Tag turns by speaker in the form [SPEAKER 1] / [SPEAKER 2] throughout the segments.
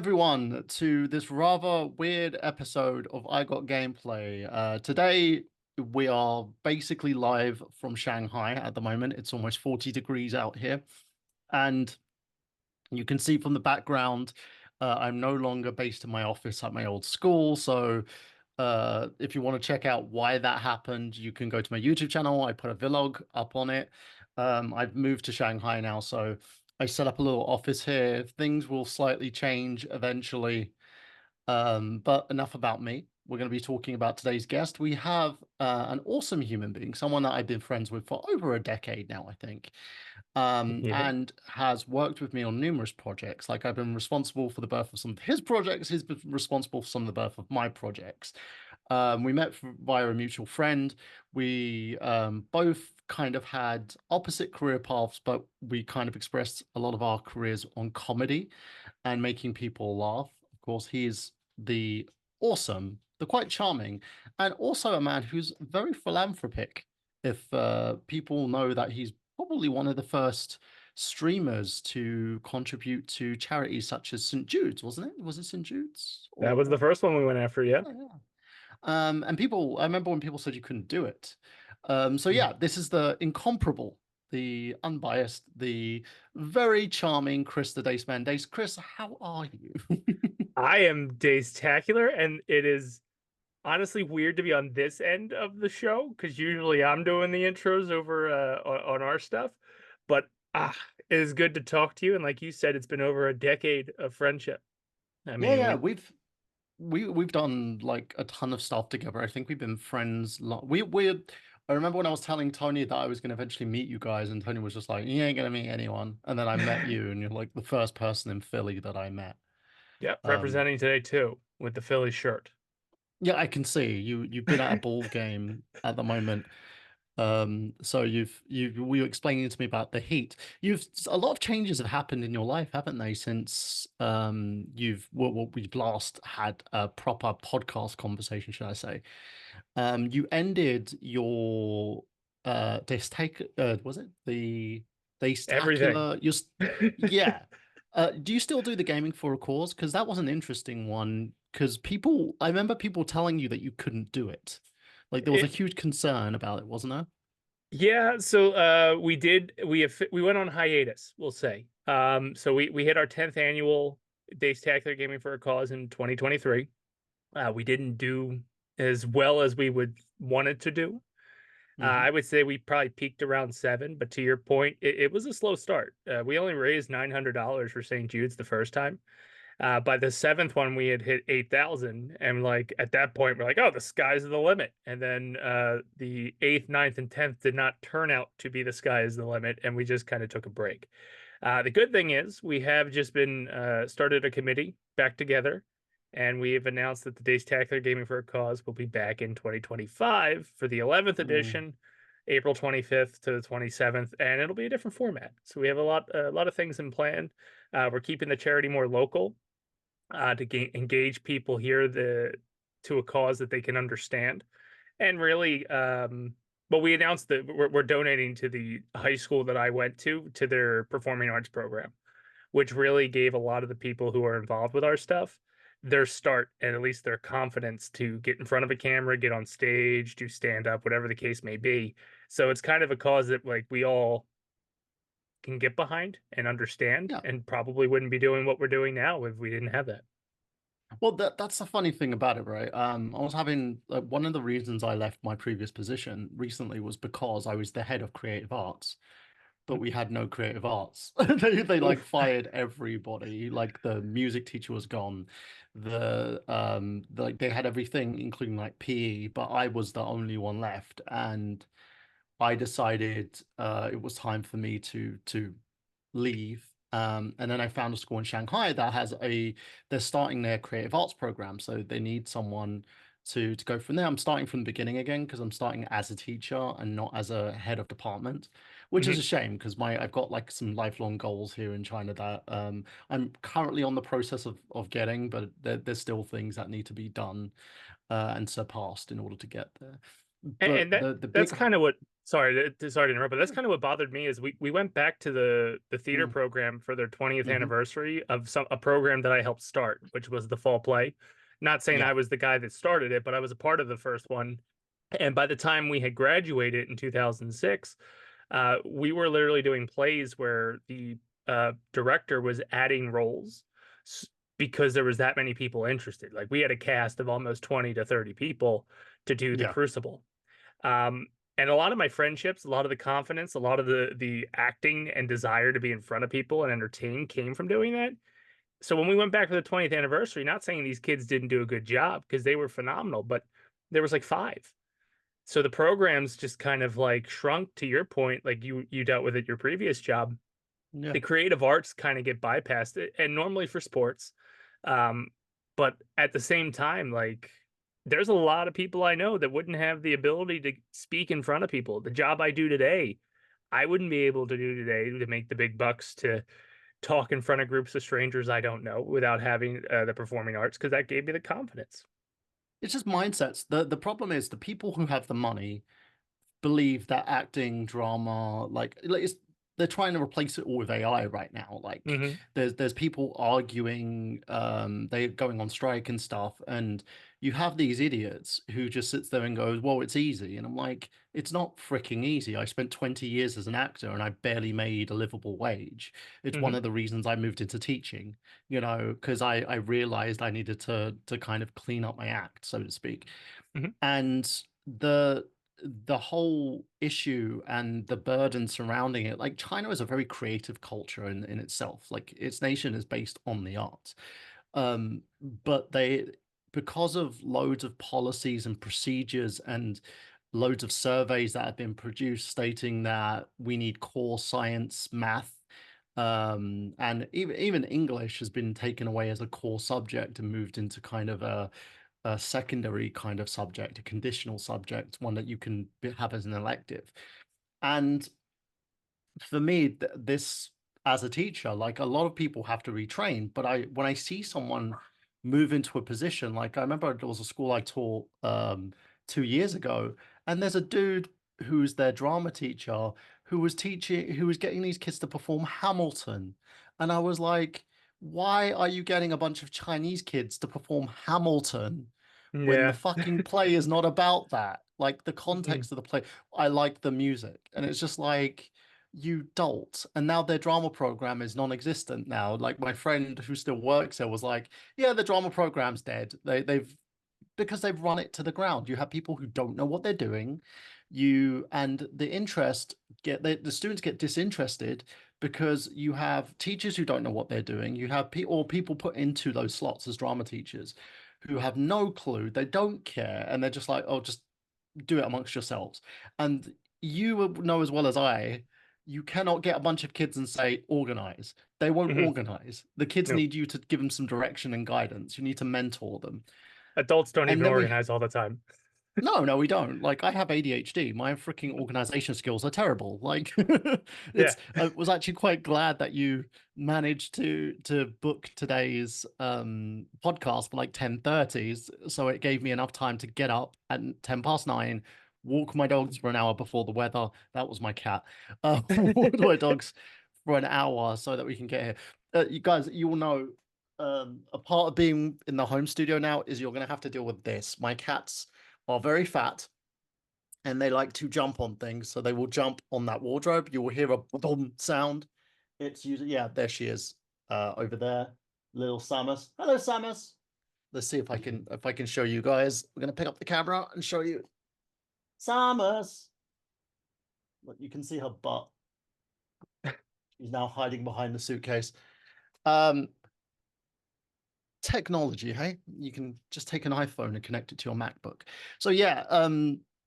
[SPEAKER 1] everyone to this rather weird episode of I Got Gameplay. Today we are basically live from Shanghai at the moment. It's almost 40 degrees out here, and you can see from the background, I'm no longer based in my office at my old school. So, if you want to check out why that happened, you can go to my YouTube channel. I put a vlog up on it. I've moved to Shanghai now, so I set up a little office here. Things will slightly change eventually. But enough about me. We're going to be talking about today's guest. We have an awesome human being, someone that I've been friends with for over a decade now, I think,
[SPEAKER 2] Yeah.
[SPEAKER 1] and has worked with me on numerous projects. Like I've been responsible for the birth of some of his projects. He's been responsible for some of the birth of my projects. We met via a mutual friend. We both kind of had opposite career paths, but we kind of expressed a lot of our careers on comedy and making people laugh. Of course, he is the awesome, the quite charming, and also a man who's very philanthropic. If people know that he's probably one of the first streamers to contribute to charities such as St. Jude's, wasn't it? Was it St. Jude's?
[SPEAKER 2] That was the
[SPEAKER 1] Or
[SPEAKER 2] first one we went after. Yeah.
[SPEAKER 1] yeah, yeah. And people, I remember when people said you couldn't do it. So
[SPEAKER 2] Mhm.
[SPEAKER 1] yeah, this is the incomparable, the unbiased, the very charming Chris the Dace Man. Dace, Chris, how are you?
[SPEAKER 2] I am Dace-tacular, and it is honestly weird to be on this end of the show because usually I'm doing the intros over on our stuff. But it is good to talk to you. And like you said, it's been over a decade of friendship. I
[SPEAKER 1] Yeah,
[SPEAKER 2] mean,
[SPEAKER 1] yeah,
[SPEAKER 2] we
[SPEAKER 1] we've done like a ton of stuff together. I think we've been friends. We I remember when I was telling Tony that I was going to eventually meet you guys, and Tony was just like, "You ain't gonna meet anyone." And then I met you, and you're like the first person in Philly that I met.
[SPEAKER 2] yeah,
[SPEAKER 1] Um,
[SPEAKER 2] representing today too with the Philly shirt.
[SPEAKER 1] yeah, I can see you've been at a ball game at the moment. So you were explaining to me about the heat. You've a lot of changes have happened in your life, haven't they, since we've last had a proper podcast conversation, should I say? You ended your was it the
[SPEAKER 2] Everything.
[SPEAKER 1] Daystacular? Yeah. Do you still do the gaming for a cause? Because that was an interesting one. Because I remember people telling you that you couldn't do it. Like there was a
[SPEAKER 2] It,
[SPEAKER 1] huge concern about it, wasn't there?
[SPEAKER 2] Yeah, so we went on hiatus, we'll say. So we hit our 10th annual Days Tacular Gaming for a Cause in 2023. We didn't do as well as we would wanted to do.
[SPEAKER 1] Hmm.
[SPEAKER 2] I would say we probably peaked around seven, but to your point, it was a slow start. We only raised $900 for St. Jude's the first time. By the seventh one, we had hit 8,000, and like at that point, we're like, "Oh, the sky's the limit." And then the eighth, ninth, and 10th did not turn out to be the sky is the limit, and we just kind of took a break. The good thing is we have just been started a committee back together, and we have announced that the Days Tacular Gaming for a Cause will be back in 2025 for the 11th
[SPEAKER 1] Mm.
[SPEAKER 2] edition, April 25th to the 27th, and it'll be a different format. So we have a lot of things in plan. We're keeping the charity more local to engage people here to a cause that they can understand. And really, well, we announced that we're donating to the high school that I went to their performing arts program, which really gave a lot of the people who are involved with our stuff their start and at least their confidence to get in front of a camera, get on stage, do stand up, whatever the case may be. So it's kind of a cause that like we all can get behind and understand
[SPEAKER 1] Yeah.
[SPEAKER 2] and probably wouldn't be doing what we're doing now if we didn't have that.
[SPEAKER 1] Well, that's the funny thing about it, right? I was having one of the reasons I left my previous position recently was because I was the head of creative arts, but we had no creative arts. They like
[SPEAKER 2] Oof.
[SPEAKER 1] fired everybody. Like the music teacher was gone. Like they had everything, including like PE, but I was the only one left, and I decided it was time for me to leave. And then I found a school in Shanghai that they're starting their creative arts program, so they need someone to go from there. I'm starting from the beginning again because I'm starting as a teacher and not as a head of department, which is a
[SPEAKER 2] Mhm.
[SPEAKER 1] shame because my I've got like some lifelong goals here in China that I'm currently on the process of getting, but there's still things that need to be done and surpassed in order to get there. But
[SPEAKER 2] And
[SPEAKER 1] the
[SPEAKER 2] that's
[SPEAKER 1] big
[SPEAKER 2] kind of what, sorry to interrupt, but that's kind of what bothered me is we went back to the theater
[SPEAKER 1] mm,
[SPEAKER 2] program for their 20th
[SPEAKER 1] mhm,
[SPEAKER 2] anniversary of a program that I helped start, which was the fall play. Not saying
[SPEAKER 1] yeah,
[SPEAKER 2] I was the guy that started it, but I was a part of the first one. And by the time we had graduated in 2006, we were literally doing plays where the director was adding roles because there was that many people interested. Like we had a cast of almost 20 to 30 people to do the
[SPEAKER 1] yeah.
[SPEAKER 2] Crucible. Um, and a lot of my friendships, a lot of the confidence, a lot of the acting and desire to be in front of people and entertain came from doing that. So when we went back for the 20th anniversary, not saying these kids didn't do a good job because they were phenomenal, but there was like five. So the programs just kind of like shrunk to your point, like you dealt with at your previous job.
[SPEAKER 1] Yeah.
[SPEAKER 2] The creative arts kind of get bypassed, and normally for sports. Um, but at the same time, like there's a lot of people I know that wouldn't have the ability to speak in front of people. The job I do today, I wouldn't be able to do today to make the big bucks to talk in front of groups of strangers I don't know without having the performing arts because that gave me the confidence.
[SPEAKER 1] It's just mindsets. The problem is the people who have the money believe that acting, drama, like they're trying to replace it all with AI right now. Like
[SPEAKER 2] Hmm.
[SPEAKER 1] there's people arguing, they're going on strike and stuff, and you have these idiots who just sits there and goes, "Well, it's easy," and I'm like, "It's not freaking easy. I spent 20 years as an actor and I barely made a livable wage. It's one
[SPEAKER 2] Hmm.
[SPEAKER 1] of the reasons I moved into teaching, because I realized I needed to kind of clean up my act, so to speak."
[SPEAKER 2] Hmm.
[SPEAKER 1] And the whole issue and the burden surrounding it, like China is a very creative culture in itself. Like its nation is based on the arts. But because of loads of policies and procedures and loads of surveys that have been produced stating that we need core science, math, and even English has been taken away as a core subject and moved into kind of a secondary kind of subject, a conditional subject, one that you can have as an elective. And for me, this as a teacher, like a lot of people have to retrain, but I when I see someone move into a position, like I remember there was a school I taught 2 years ago, and there's a dude who's their drama teacher who was getting these kids to perform Hamilton. And I was like, why are you getting a bunch of Chinese kids to perform Hamilton when the
[SPEAKER 2] Yeah.
[SPEAKER 1] fucking play is not about that? Like the
[SPEAKER 2] Hmm.
[SPEAKER 1] context of the play, I like the music, and it's just like you dolt. And now their drama program is non-existent now. Like my friend who still works there was like, yeah, the drama program's dead. They've because they've run it to the ground. You have people who don't know what they're doing. You and the students get disinterested because you have teachers who don't know what they're doing. You have people put into those slots as drama teachers who have no clue. They don't care, and they're just like, oh, just do it amongst yourselves. And you will know as well as I, you cannot get a bunch of kids and say, organize. They won't
[SPEAKER 2] Hmm.
[SPEAKER 1] organize. The kids
[SPEAKER 2] No,
[SPEAKER 1] need you to give them some direction and guidance. You need to mentor them.
[SPEAKER 2] adults don't even
[SPEAKER 1] And then we
[SPEAKER 2] organize all the time.
[SPEAKER 1] no, we don't. Like, I have ADHD. My freaking organization skills are terrible. Like,
[SPEAKER 2] Yeah.
[SPEAKER 1] I was actually quite glad that you managed to book today's podcast for like 10:30, so it gave me enough time to get up at 10 past 9, walk my dogs for an hour before the weather. That was my cat. Walk my dogs for an hour so that we can get here. You guys, you will know. A part of being in the home studio now is you're going to have to deal with this. My cats are very fat and they like to jump on things. So they will jump on that wardrobe. You will hear a boom sound. It's usually, yeah, there she is, over there. Little Samus. Hello, Samus. Let's see if I can show you guys. We're gonna pick up the camera and show you Samus. Look, you can see her butt. She's now hiding behind the suitcase. Um, Technology, hey? You can just take an iPhone and connect it to your MacBook. So yeah,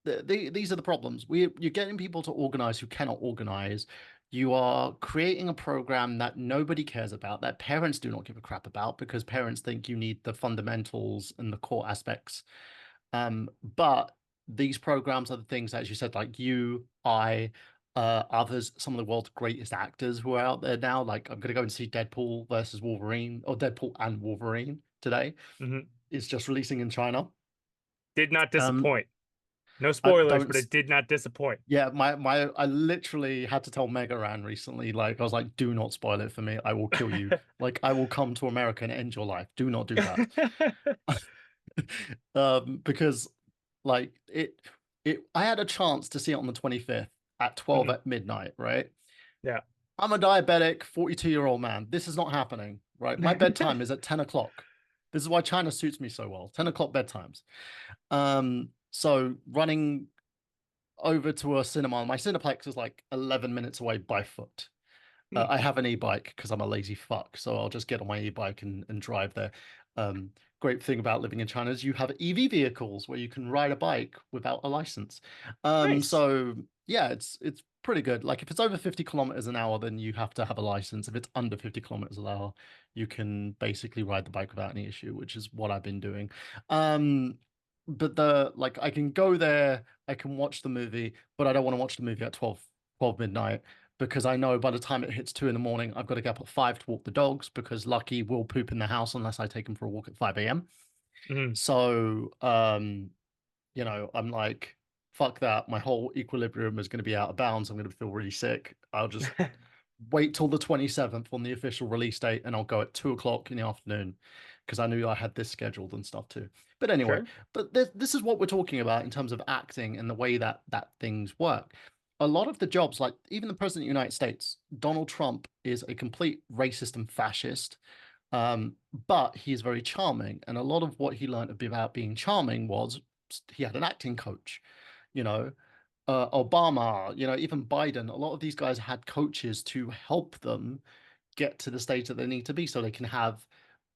[SPEAKER 1] these are the problems. You're getting people to organize who cannot organize. You are creating a program that nobody cares about, that parents do not give a crap about because parents think you need the fundamentals and the core aspects. But these programs are the things, as you said, like you, I, others, some of the world's greatest actors who are out there now. Like I'm gonna go and see Deadpool versus Wolverine, or Deadpool and Wolverine today.
[SPEAKER 2] Hmm.
[SPEAKER 1] It's just releasing in China.
[SPEAKER 2] Did not
[SPEAKER 1] Um,
[SPEAKER 2] disappoint. No
[SPEAKER 1] I
[SPEAKER 2] spoilers,
[SPEAKER 1] don't.
[SPEAKER 2] but it did not disappoint.
[SPEAKER 1] Yeah, my I literally had to tell Mega Ran recently, like I was like, do not spoil it for me. I will kill you. Like I will come to America and end your life. Do not do that. Because like it I had a chance to see it on the 25th at 12
[SPEAKER 2] Mhm.
[SPEAKER 1] at midnight, right?
[SPEAKER 2] Yeah.
[SPEAKER 1] I'm a diabetic 42-year-old man. This is not happening, right? My bedtime is at 10 o'clock. This is why China suits me so well. 10 o'clock bedtimes. So running over to a cinema, my Cineplex is like 11 minutes away by foot.
[SPEAKER 2] Hmm.
[SPEAKER 1] I have an e-bike because I'm a lazy fuck, so I'll just get on my e-bike and drive there. Um, Great thing about living in China is you have EV vehicles where you can ride a bike without a license.
[SPEAKER 2] Nice.
[SPEAKER 1] So yeah, it's pretty good. Like if it's over 50 kilometers an hour, then you have to have a license. If it's under 50 kilometers an hour, you can basically ride the bike without any issue, which is what I've been doing. But the like I can go there, I can watch the movie, but I don't want to watch the movie at 12 midnight because I know by the time it hits 2 in the morning, I've got to get up at 5 to walk the dogs because Lucky will poop in the house unless I take him for a walk at 5 a.m.
[SPEAKER 2] Mhm.
[SPEAKER 1] So, I'm like, fuck that. My whole equilibrium is going to be out of bounds. I'm going to feel really sick. I'll just wait till the 27th on the official release date and I'll go at 2 o'clock in the afternoon because I knew I had this scheduled and stuff too. But anyway,
[SPEAKER 2] Sure.
[SPEAKER 1] but this is what we're talking about in terms of acting and the way that things work. A lot of the jobs, like even the president of the United States, Donald Trump is a complete racist and fascist. But he is very charming. And a lot of what he learned about being charming was he had an acting coach, you know, Obama, even Biden, a lot of these guys had coaches to help them get to the stage that they need to be so they can have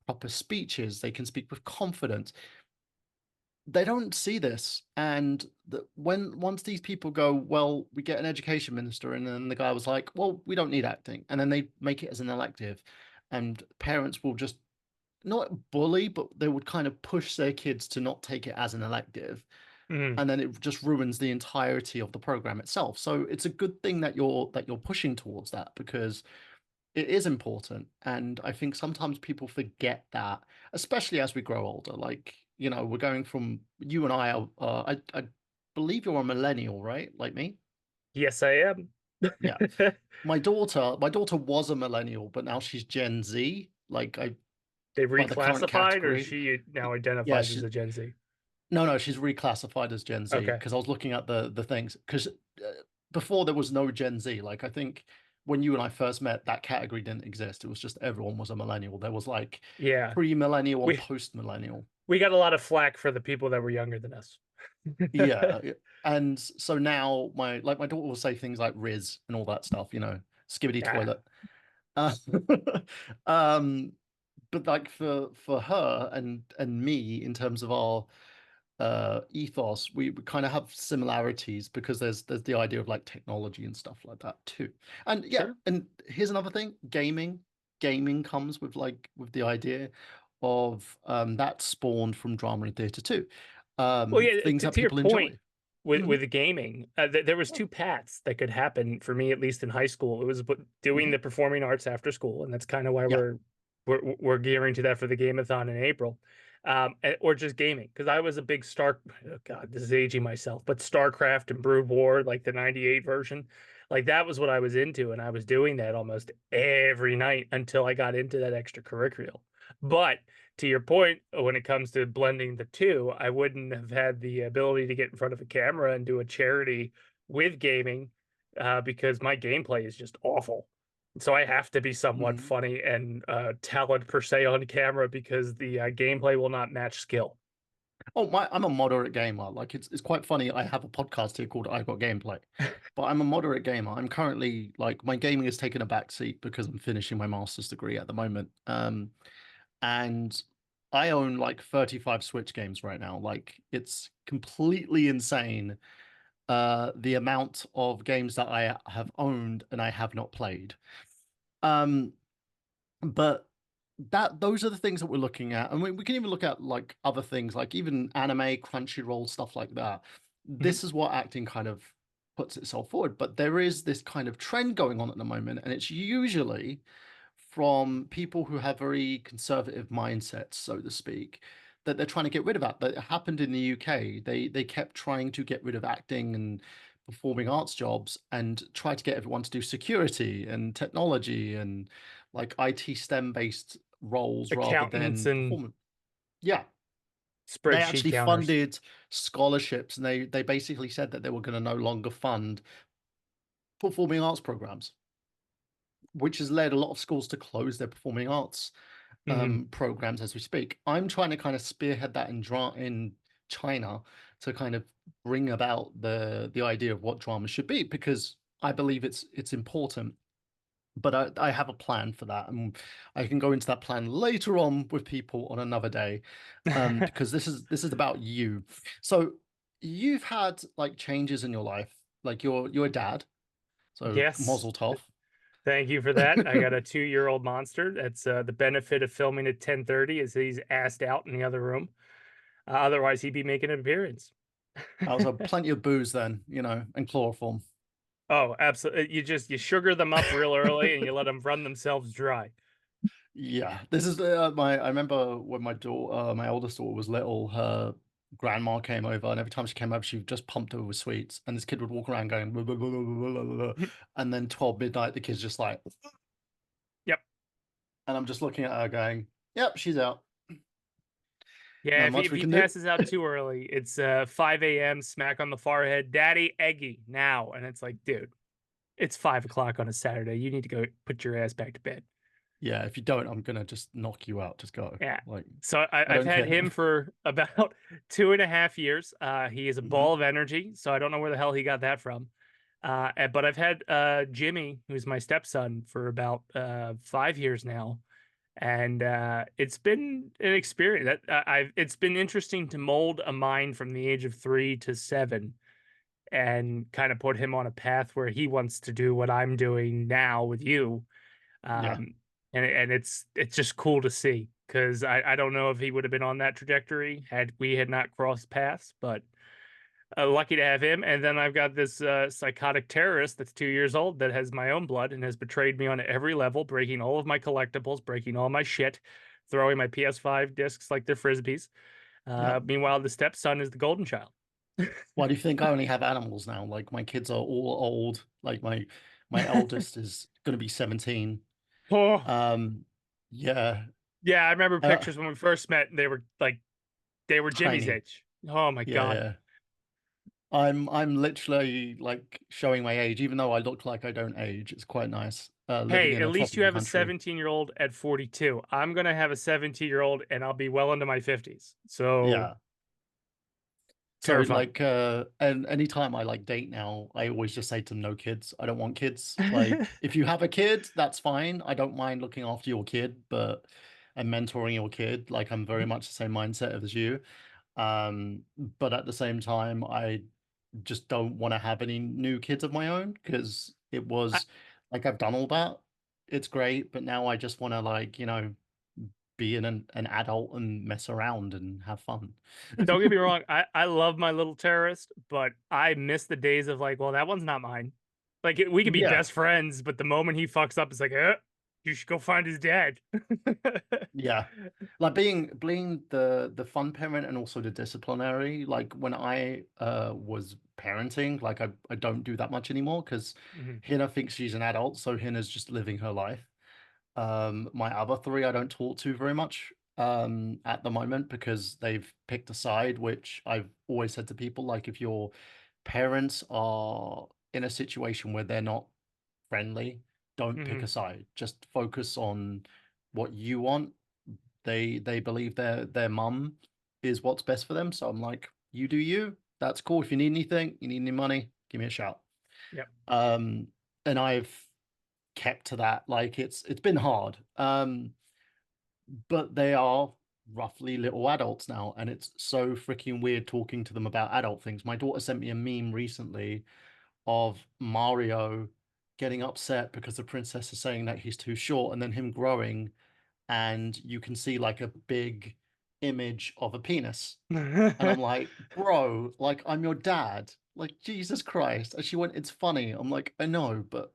[SPEAKER 1] proper speeches, they can speak with confidence. They don't see this. And when once these people go, well, we get an education minister, and then the guy was like, well, we don't need acting. And then they make it as an elective, and parents will just not bully, but they would kind of push their kids to not take it as an elective
[SPEAKER 2] Mhm.
[SPEAKER 1] and then it just ruins the entirety of the program itself. So it's a good thing that you're pushing towards that because it is important. And I think sometimes people forget that, especially as we grow older. Like, we're going from you and I are I believe you're a millennial, right? Like me?
[SPEAKER 2] Yes, I am.
[SPEAKER 1] Yeah. My daughter was a millennial, but now she's Gen Z. Like I
[SPEAKER 2] They
[SPEAKER 1] by the current
[SPEAKER 2] reclassified, or
[SPEAKER 1] category.
[SPEAKER 2] she now
[SPEAKER 1] Yeah,
[SPEAKER 2] identifies as
[SPEAKER 1] she
[SPEAKER 2] a Gen Z?
[SPEAKER 1] no, she's reclassified as Gen Z
[SPEAKER 2] Okay.
[SPEAKER 1] because I was looking at the things because before there was no Gen Z. Like I think when you and I first met, that category didn't exist. It was just everyone was a millennial. There was like
[SPEAKER 2] Yeah.
[SPEAKER 1] pre-millennial and
[SPEAKER 2] We
[SPEAKER 1] post-millennial.
[SPEAKER 2] we got a lot of flack for the people that were younger than us.
[SPEAKER 1] Yeah, and so now my daughter will say things like Riz and all that stuff. Skibbity
[SPEAKER 2] Ah,
[SPEAKER 1] toilet. Uh, um, but like for her and me in terms of our ethos, we kind of have similarities because there's the idea of like technology and stuff like that too. And yeah,
[SPEAKER 2] sure.
[SPEAKER 1] and here's another thing, gaming comes with the idea of that spawned from drama and theater too,
[SPEAKER 2] Well, yeah,
[SPEAKER 1] things that
[SPEAKER 2] to your
[SPEAKER 1] people
[SPEAKER 2] point
[SPEAKER 1] enjoy.
[SPEAKER 2] with
[SPEAKER 1] Hmm.
[SPEAKER 2] the gaming, there was two paths that could happen for me, at least in high school. It was doing
[SPEAKER 1] Hmm.
[SPEAKER 2] the performing arts after school, and that's kind of why
[SPEAKER 1] Yeah.
[SPEAKER 2] we're gearing to that for the Gameathon in April, or just gaming because I was a big Star. Oh God, this is aging myself, but StarCraft and Brood War, like the '98 version, like that was what I was into, and I was doing that almost every night until I got into that extracurricular. But to your point, when it comes to blending the two, I wouldn't have had the ability to get in front of a camera and do a charity with gaming because my gameplay is just awful. So I have to be somewhat
[SPEAKER 1] Mhm.
[SPEAKER 2] funny and talent per se on camera because the gameplay will not match skill.
[SPEAKER 1] Oh, I'm a moderate gamer. Like it's quite funny. I have a podcast here called I Got Gameplay, but I'm a moderate gamer. I'm currently like my gaming has taken a back seat because I'm finishing my master's degree at the moment. And I own like 35 Switch games right now. Like it's completely insane the amount of games that I have owned and I have not played. Um but those are the things that we're looking at, and we can even look at like other things like even anime, Crunchyroll, stuff like that.
[SPEAKER 2] Mhm.
[SPEAKER 1] This is what acting kind of puts itself forward, but there is this kind of trend going on at the moment, and it's usually from people who have very conservative mindsets, so to speak, that they're trying to get rid of that. That happened in the UK. They kept trying to get rid of acting and performing arts jobs and try to get everyone to do security and technology and like IT STEM based roles rather
[SPEAKER 2] Accountants
[SPEAKER 1] than
[SPEAKER 2] and
[SPEAKER 1] performance. Yeah, they
[SPEAKER 2] spreadsheet
[SPEAKER 1] actually
[SPEAKER 2] counters.
[SPEAKER 1] funded scholarships and they basically said that they were going to no longer fund performing arts programs, which has led a lot of schools to close their performing arts
[SPEAKER 2] Hmm.
[SPEAKER 1] programs as we speak. I'm trying to kind of spearhead that in China to kind of bring about the idea of what drama should be because I believe it's important. But I have a plan for that, and I can go into that plan later on with people on another day, because this is about you. So you've had like changes in your life, like you're a dad, so
[SPEAKER 2] Yes.
[SPEAKER 1] Mazel tov.
[SPEAKER 2] Thank you for that. I got a 2-year-old monster. That's the benefit of filming at 10:30 is he's assed out in the other room. Otherwise, he'd be making an appearance.
[SPEAKER 1] Also, plenty of booze then, and chloroform.
[SPEAKER 2] Oh, absolutely. You sugar them up real early and you let them run themselves dry.
[SPEAKER 1] Yeah, this is I remember when my oldest daughter was little, her grandma came over, and every time she came over, she just pumped her with sweets, and this kid would walk around going, "Blah, blah, blah, blah, blah, blah, blah," and then 12 midnight, the kid's just like,
[SPEAKER 2] Yep.
[SPEAKER 1] and I'm just looking at her going, "Yep, she's out.
[SPEAKER 2] Yeah,
[SPEAKER 1] Not
[SPEAKER 2] if he,
[SPEAKER 1] much
[SPEAKER 2] if
[SPEAKER 1] we
[SPEAKER 2] he
[SPEAKER 1] can do."
[SPEAKER 2] passes out too early, it's 5 a.m. smack on the forehead, daddy eggy now, and it's like, dude, it's 5 o'clock on a Saturday. You need to go put your ass back to bed.
[SPEAKER 1] Yeah, if you don't, I'm gonna just knock you out. Just go.
[SPEAKER 2] Yeah.
[SPEAKER 1] Like,
[SPEAKER 2] So
[SPEAKER 1] I
[SPEAKER 2] I've
[SPEAKER 1] don't
[SPEAKER 2] had
[SPEAKER 1] care.
[SPEAKER 2] him for about 2.5 years. He is a
[SPEAKER 1] Hmm.
[SPEAKER 2] ball of energy, so I don't know where the hell he got that from. But I've had Jimmy, who's my stepson, for about 5 years now, and it's been an experience. It's been interesting to mold a mind from the age of 3 to 7, and kind of put him on a path where he wants to do what I'm doing now with you.
[SPEAKER 1] Yeah,
[SPEAKER 2] Um, and it's just cool to see because I don't know if he would have been on that trajectory had we had not crossed paths, but lucky to have him. And then I've got this psychotic terrorist that's 2 years old that has my own blood and has betrayed me on every level, breaking all of my collectibles, breaking all my shit, throwing my PS5 discs like they're frisbees.
[SPEAKER 1] yeah.
[SPEAKER 2] Meanwhile, the stepson is the golden child.
[SPEAKER 1] Why do you think I only have animals now? Like my kids are all old. Like my eldest is gonna be 17.
[SPEAKER 2] Oh,
[SPEAKER 1] Um, yeah,
[SPEAKER 2] yeah, I remember
[SPEAKER 1] uh,
[SPEAKER 2] pictures when we first met. They were Jimmy's
[SPEAKER 1] tiny.
[SPEAKER 2] age. Oh my
[SPEAKER 1] Yeah,
[SPEAKER 2] god.
[SPEAKER 1] yeah. I'm literally like showing my age, even though I look like I don't age. It's quite nice living
[SPEAKER 2] Hey,
[SPEAKER 1] in
[SPEAKER 2] at
[SPEAKER 1] a
[SPEAKER 2] least you
[SPEAKER 1] tropical
[SPEAKER 2] have a
[SPEAKER 1] country.
[SPEAKER 2] 17-year-old at 42. I'm gonna have a 17-year-old and I'll be well into my 50s. So
[SPEAKER 1] Yeah. So
[SPEAKER 2] terrifying.
[SPEAKER 1] like and anytime I like date now, I always just say to them, no kids. I don't want kids. Like if you have a kid, that's fine. I don't mind looking after your kid, but and mentoring your kid. Like I'm very much the same mindset as you. But at the same time, I just don't want to have any new kids of my own because it
[SPEAKER 2] I,
[SPEAKER 1] was like I've done all that. It's great, but now I just want to like, be an adult and mess around and have fun.
[SPEAKER 2] don't get me wrong, I love my little terrorist, but I miss the days of like, well, that one's not mine. Like we could be
[SPEAKER 1] Yeah.
[SPEAKER 2] best friends, but the moment he fucks up, it's like, you should go find his dad.
[SPEAKER 1] Yeah. Like being the fun parent and also the disciplinary, like when I was parenting, like I don't do that much anymore because
[SPEAKER 2] Mhm.
[SPEAKER 1] Hannah thinks she's an adult, so Hannah's just living her life. My other three I don't talk to very much at the moment because they've picked a side, which I've always said to people, like if your parents are in a situation where they're not friendly, don't pick a
[SPEAKER 2] Mhm.
[SPEAKER 1] side. Just focus on what you want. They believe their mum is what's best for them. So I'm like, you do you. That's cool. If you need anything, you need any money, give me a shout.
[SPEAKER 2] Yep.
[SPEAKER 1] Um, and I've kept to that. Like it's been hard. But they are roughly little adults now, and it's so freaking weird talking to them about adult things. My daughter sent me a meme recently of Mario getting upset because the princess is saying that he's too short, and then him growing, and you can see like a big image of a penis. And I'm like, bro, like I'm your dad. Like Jesus Christ. And she went, it's funny. I'm like, I know, but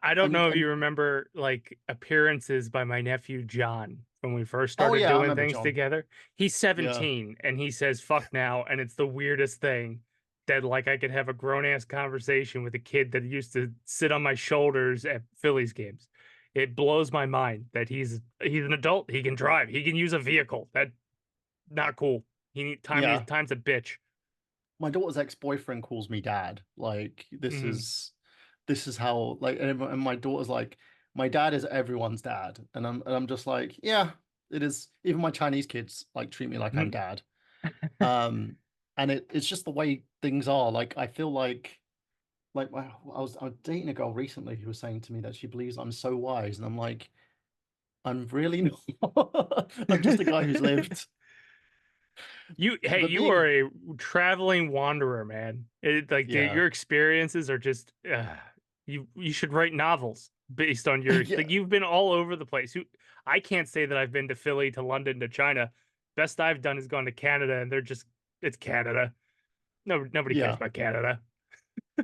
[SPEAKER 2] I don't
[SPEAKER 1] and
[SPEAKER 2] know if
[SPEAKER 1] and
[SPEAKER 2] you remember like appearances by my nephew John. when we first
[SPEAKER 1] Oh
[SPEAKER 2] started
[SPEAKER 1] yeah, I
[SPEAKER 2] doing
[SPEAKER 1] remember
[SPEAKER 2] things
[SPEAKER 1] John.
[SPEAKER 2] together. He's
[SPEAKER 1] Yeah.
[SPEAKER 2] 17 and he says fuck now, and it's the weirdest thing that like I could have a grown ass conversation with a kid that used to sit on my shoulders at Phillies games. It blows my mind that he's an adult. He can drive. He can use a vehicle. That not cool.
[SPEAKER 1] Yeah.
[SPEAKER 2] Time's a bitch.
[SPEAKER 1] My daughter's ex-boyfriend calls me dad. Like
[SPEAKER 2] Hmm.
[SPEAKER 1] this is how like and my daughter's like my dad is everyone's dad. And I'm just like, yeah, it is. Even my Chinese kids like treat me like I'm dad. Um and it's just the way things are. Like I feel like I was dating a girl recently who was saying to me that she believes I'm so wise, and I'm like, I'm really not. I'm just a guy who's lived.
[SPEAKER 2] Hey,
[SPEAKER 1] But
[SPEAKER 2] you are
[SPEAKER 1] being
[SPEAKER 2] a traveling wanderer, man.
[SPEAKER 1] yeah.
[SPEAKER 2] Your experiences are just you should write novels based on your
[SPEAKER 1] Yeah.
[SPEAKER 2] like you've been all over the place. I can't say that I've been to Philly, to London, to China. Best I've done is gone to Canada, and they're just it's Canada. No, nobody cares
[SPEAKER 1] Yeah.
[SPEAKER 2] about Canada.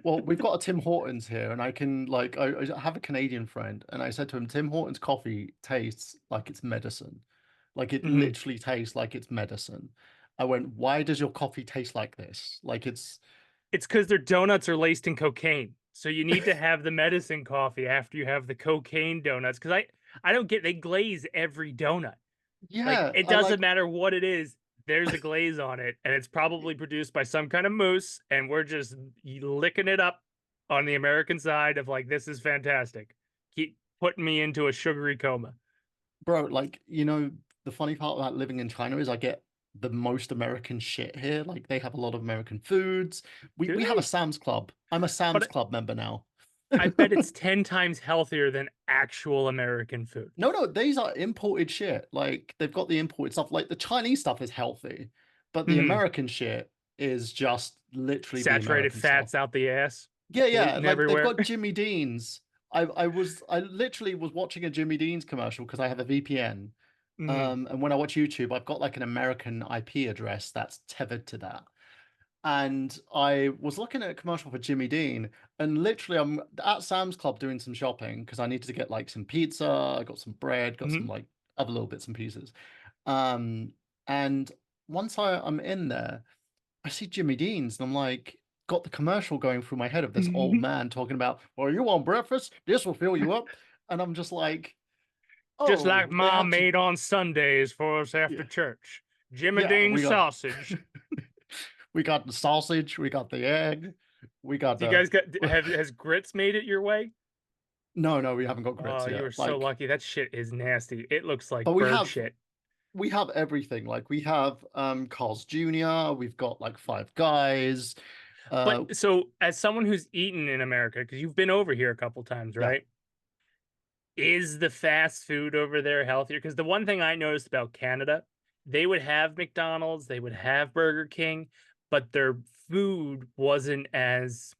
[SPEAKER 1] Well, we've got a Tim Hortons here, and I can like I have a Canadian friend, and I said to him, Tim Hortons coffee tastes like it's medicine. Like it
[SPEAKER 2] Mhm.
[SPEAKER 1] literally tastes like it's medicine. I went, why does your coffee taste like this? Like it's
[SPEAKER 2] It's because their donuts are laced in cocaine. So you need to have the medicine coffee after you have the cocaine donuts. Because I don't get they glaze every donut. Like
[SPEAKER 1] yeah,
[SPEAKER 2] it
[SPEAKER 1] I
[SPEAKER 2] doesn't
[SPEAKER 1] like
[SPEAKER 2] matter what it is, there's a glaze on it, and it's probably produced by some kind of moose, and we're just licking it up on the American side of like this is fantastic. Keep putting me into a sugary coma.
[SPEAKER 1] bro, like the funny part about living in China is I get the most American shit here. Like they have a lot of American foods. We
[SPEAKER 2] Do
[SPEAKER 1] we have a
[SPEAKER 2] they?
[SPEAKER 1] Sam's Club. I'm a Sam's
[SPEAKER 2] But
[SPEAKER 1] Club member now.
[SPEAKER 2] I bet it's 10 times healthier than actual American food.
[SPEAKER 1] No, no, these are imported shit. Like they've got the imported stuff. Like the Chinese stuff is healthy, but the
[SPEAKER 2] Hmm.
[SPEAKER 1] American shit is just literally the
[SPEAKER 2] Saturated
[SPEAKER 1] American stuff.
[SPEAKER 2] fats out the ass,
[SPEAKER 1] Yeah, yeah.
[SPEAKER 2] gluten
[SPEAKER 1] Like they've
[SPEAKER 2] everywhere.
[SPEAKER 1] got Jimmy Dean's. I literally was watching a Jimmy Dean's commercial because I have a VPN.
[SPEAKER 2] Hmm.
[SPEAKER 1] And when I watch YouTube, I've got like an American IP address that's tethered to that. And I was looking at a commercial for Jimmy Dean, and literally I'm at Sam's Club doing some shopping because I needed to get like some pizza, I got some bread, got some
[SPEAKER 2] Hmm.
[SPEAKER 1] like other little bits and pieces. Um, and once I'm in there, I see Jimmy Dean's, and I'm like, got the commercial going through my head of this old man talking about, "Well, you want breakfast? This will fill you up." And I'm just like,
[SPEAKER 2] Just like
[SPEAKER 1] "Oh, they
[SPEAKER 2] mom
[SPEAKER 1] have to,
[SPEAKER 2] made on Sundays for us after
[SPEAKER 1] yeah,
[SPEAKER 2] church. Jimmy
[SPEAKER 1] yeah,
[SPEAKER 2] Dean
[SPEAKER 1] we got."
[SPEAKER 2] sausage.
[SPEAKER 1] We got the sausage, we got the egg, we got
[SPEAKER 2] Do you
[SPEAKER 1] the
[SPEAKER 2] guys got have has grits made it your way?
[SPEAKER 1] no, no, we haven't got
[SPEAKER 2] Oh,
[SPEAKER 1] grits
[SPEAKER 2] you
[SPEAKER 1] yet.
[SPEAKER 2] were so
[SPEAKER 1] Like,
[SPEAKER 2] lucky. That shit is nasty. It looks like
[SPEAKER 1] but
[SPEAKER 2] bird shit.
[SPEAKER 1] we have everything. Like we have Carl's Jr., we've got like Five Guys.
[SPEAKER 2] But
[SPEAKER 1] Uh
[SPEAKER 2] so, as someone who's eaten in America, because you've been over here a couple times,
[SPEAKER 1] yeah.
[SPEAKER 2] right? Is the fast food over there healthier? Because the one thing I noticed about Canada, they would have McDonald's, they would have Burger King, but their food wasn't as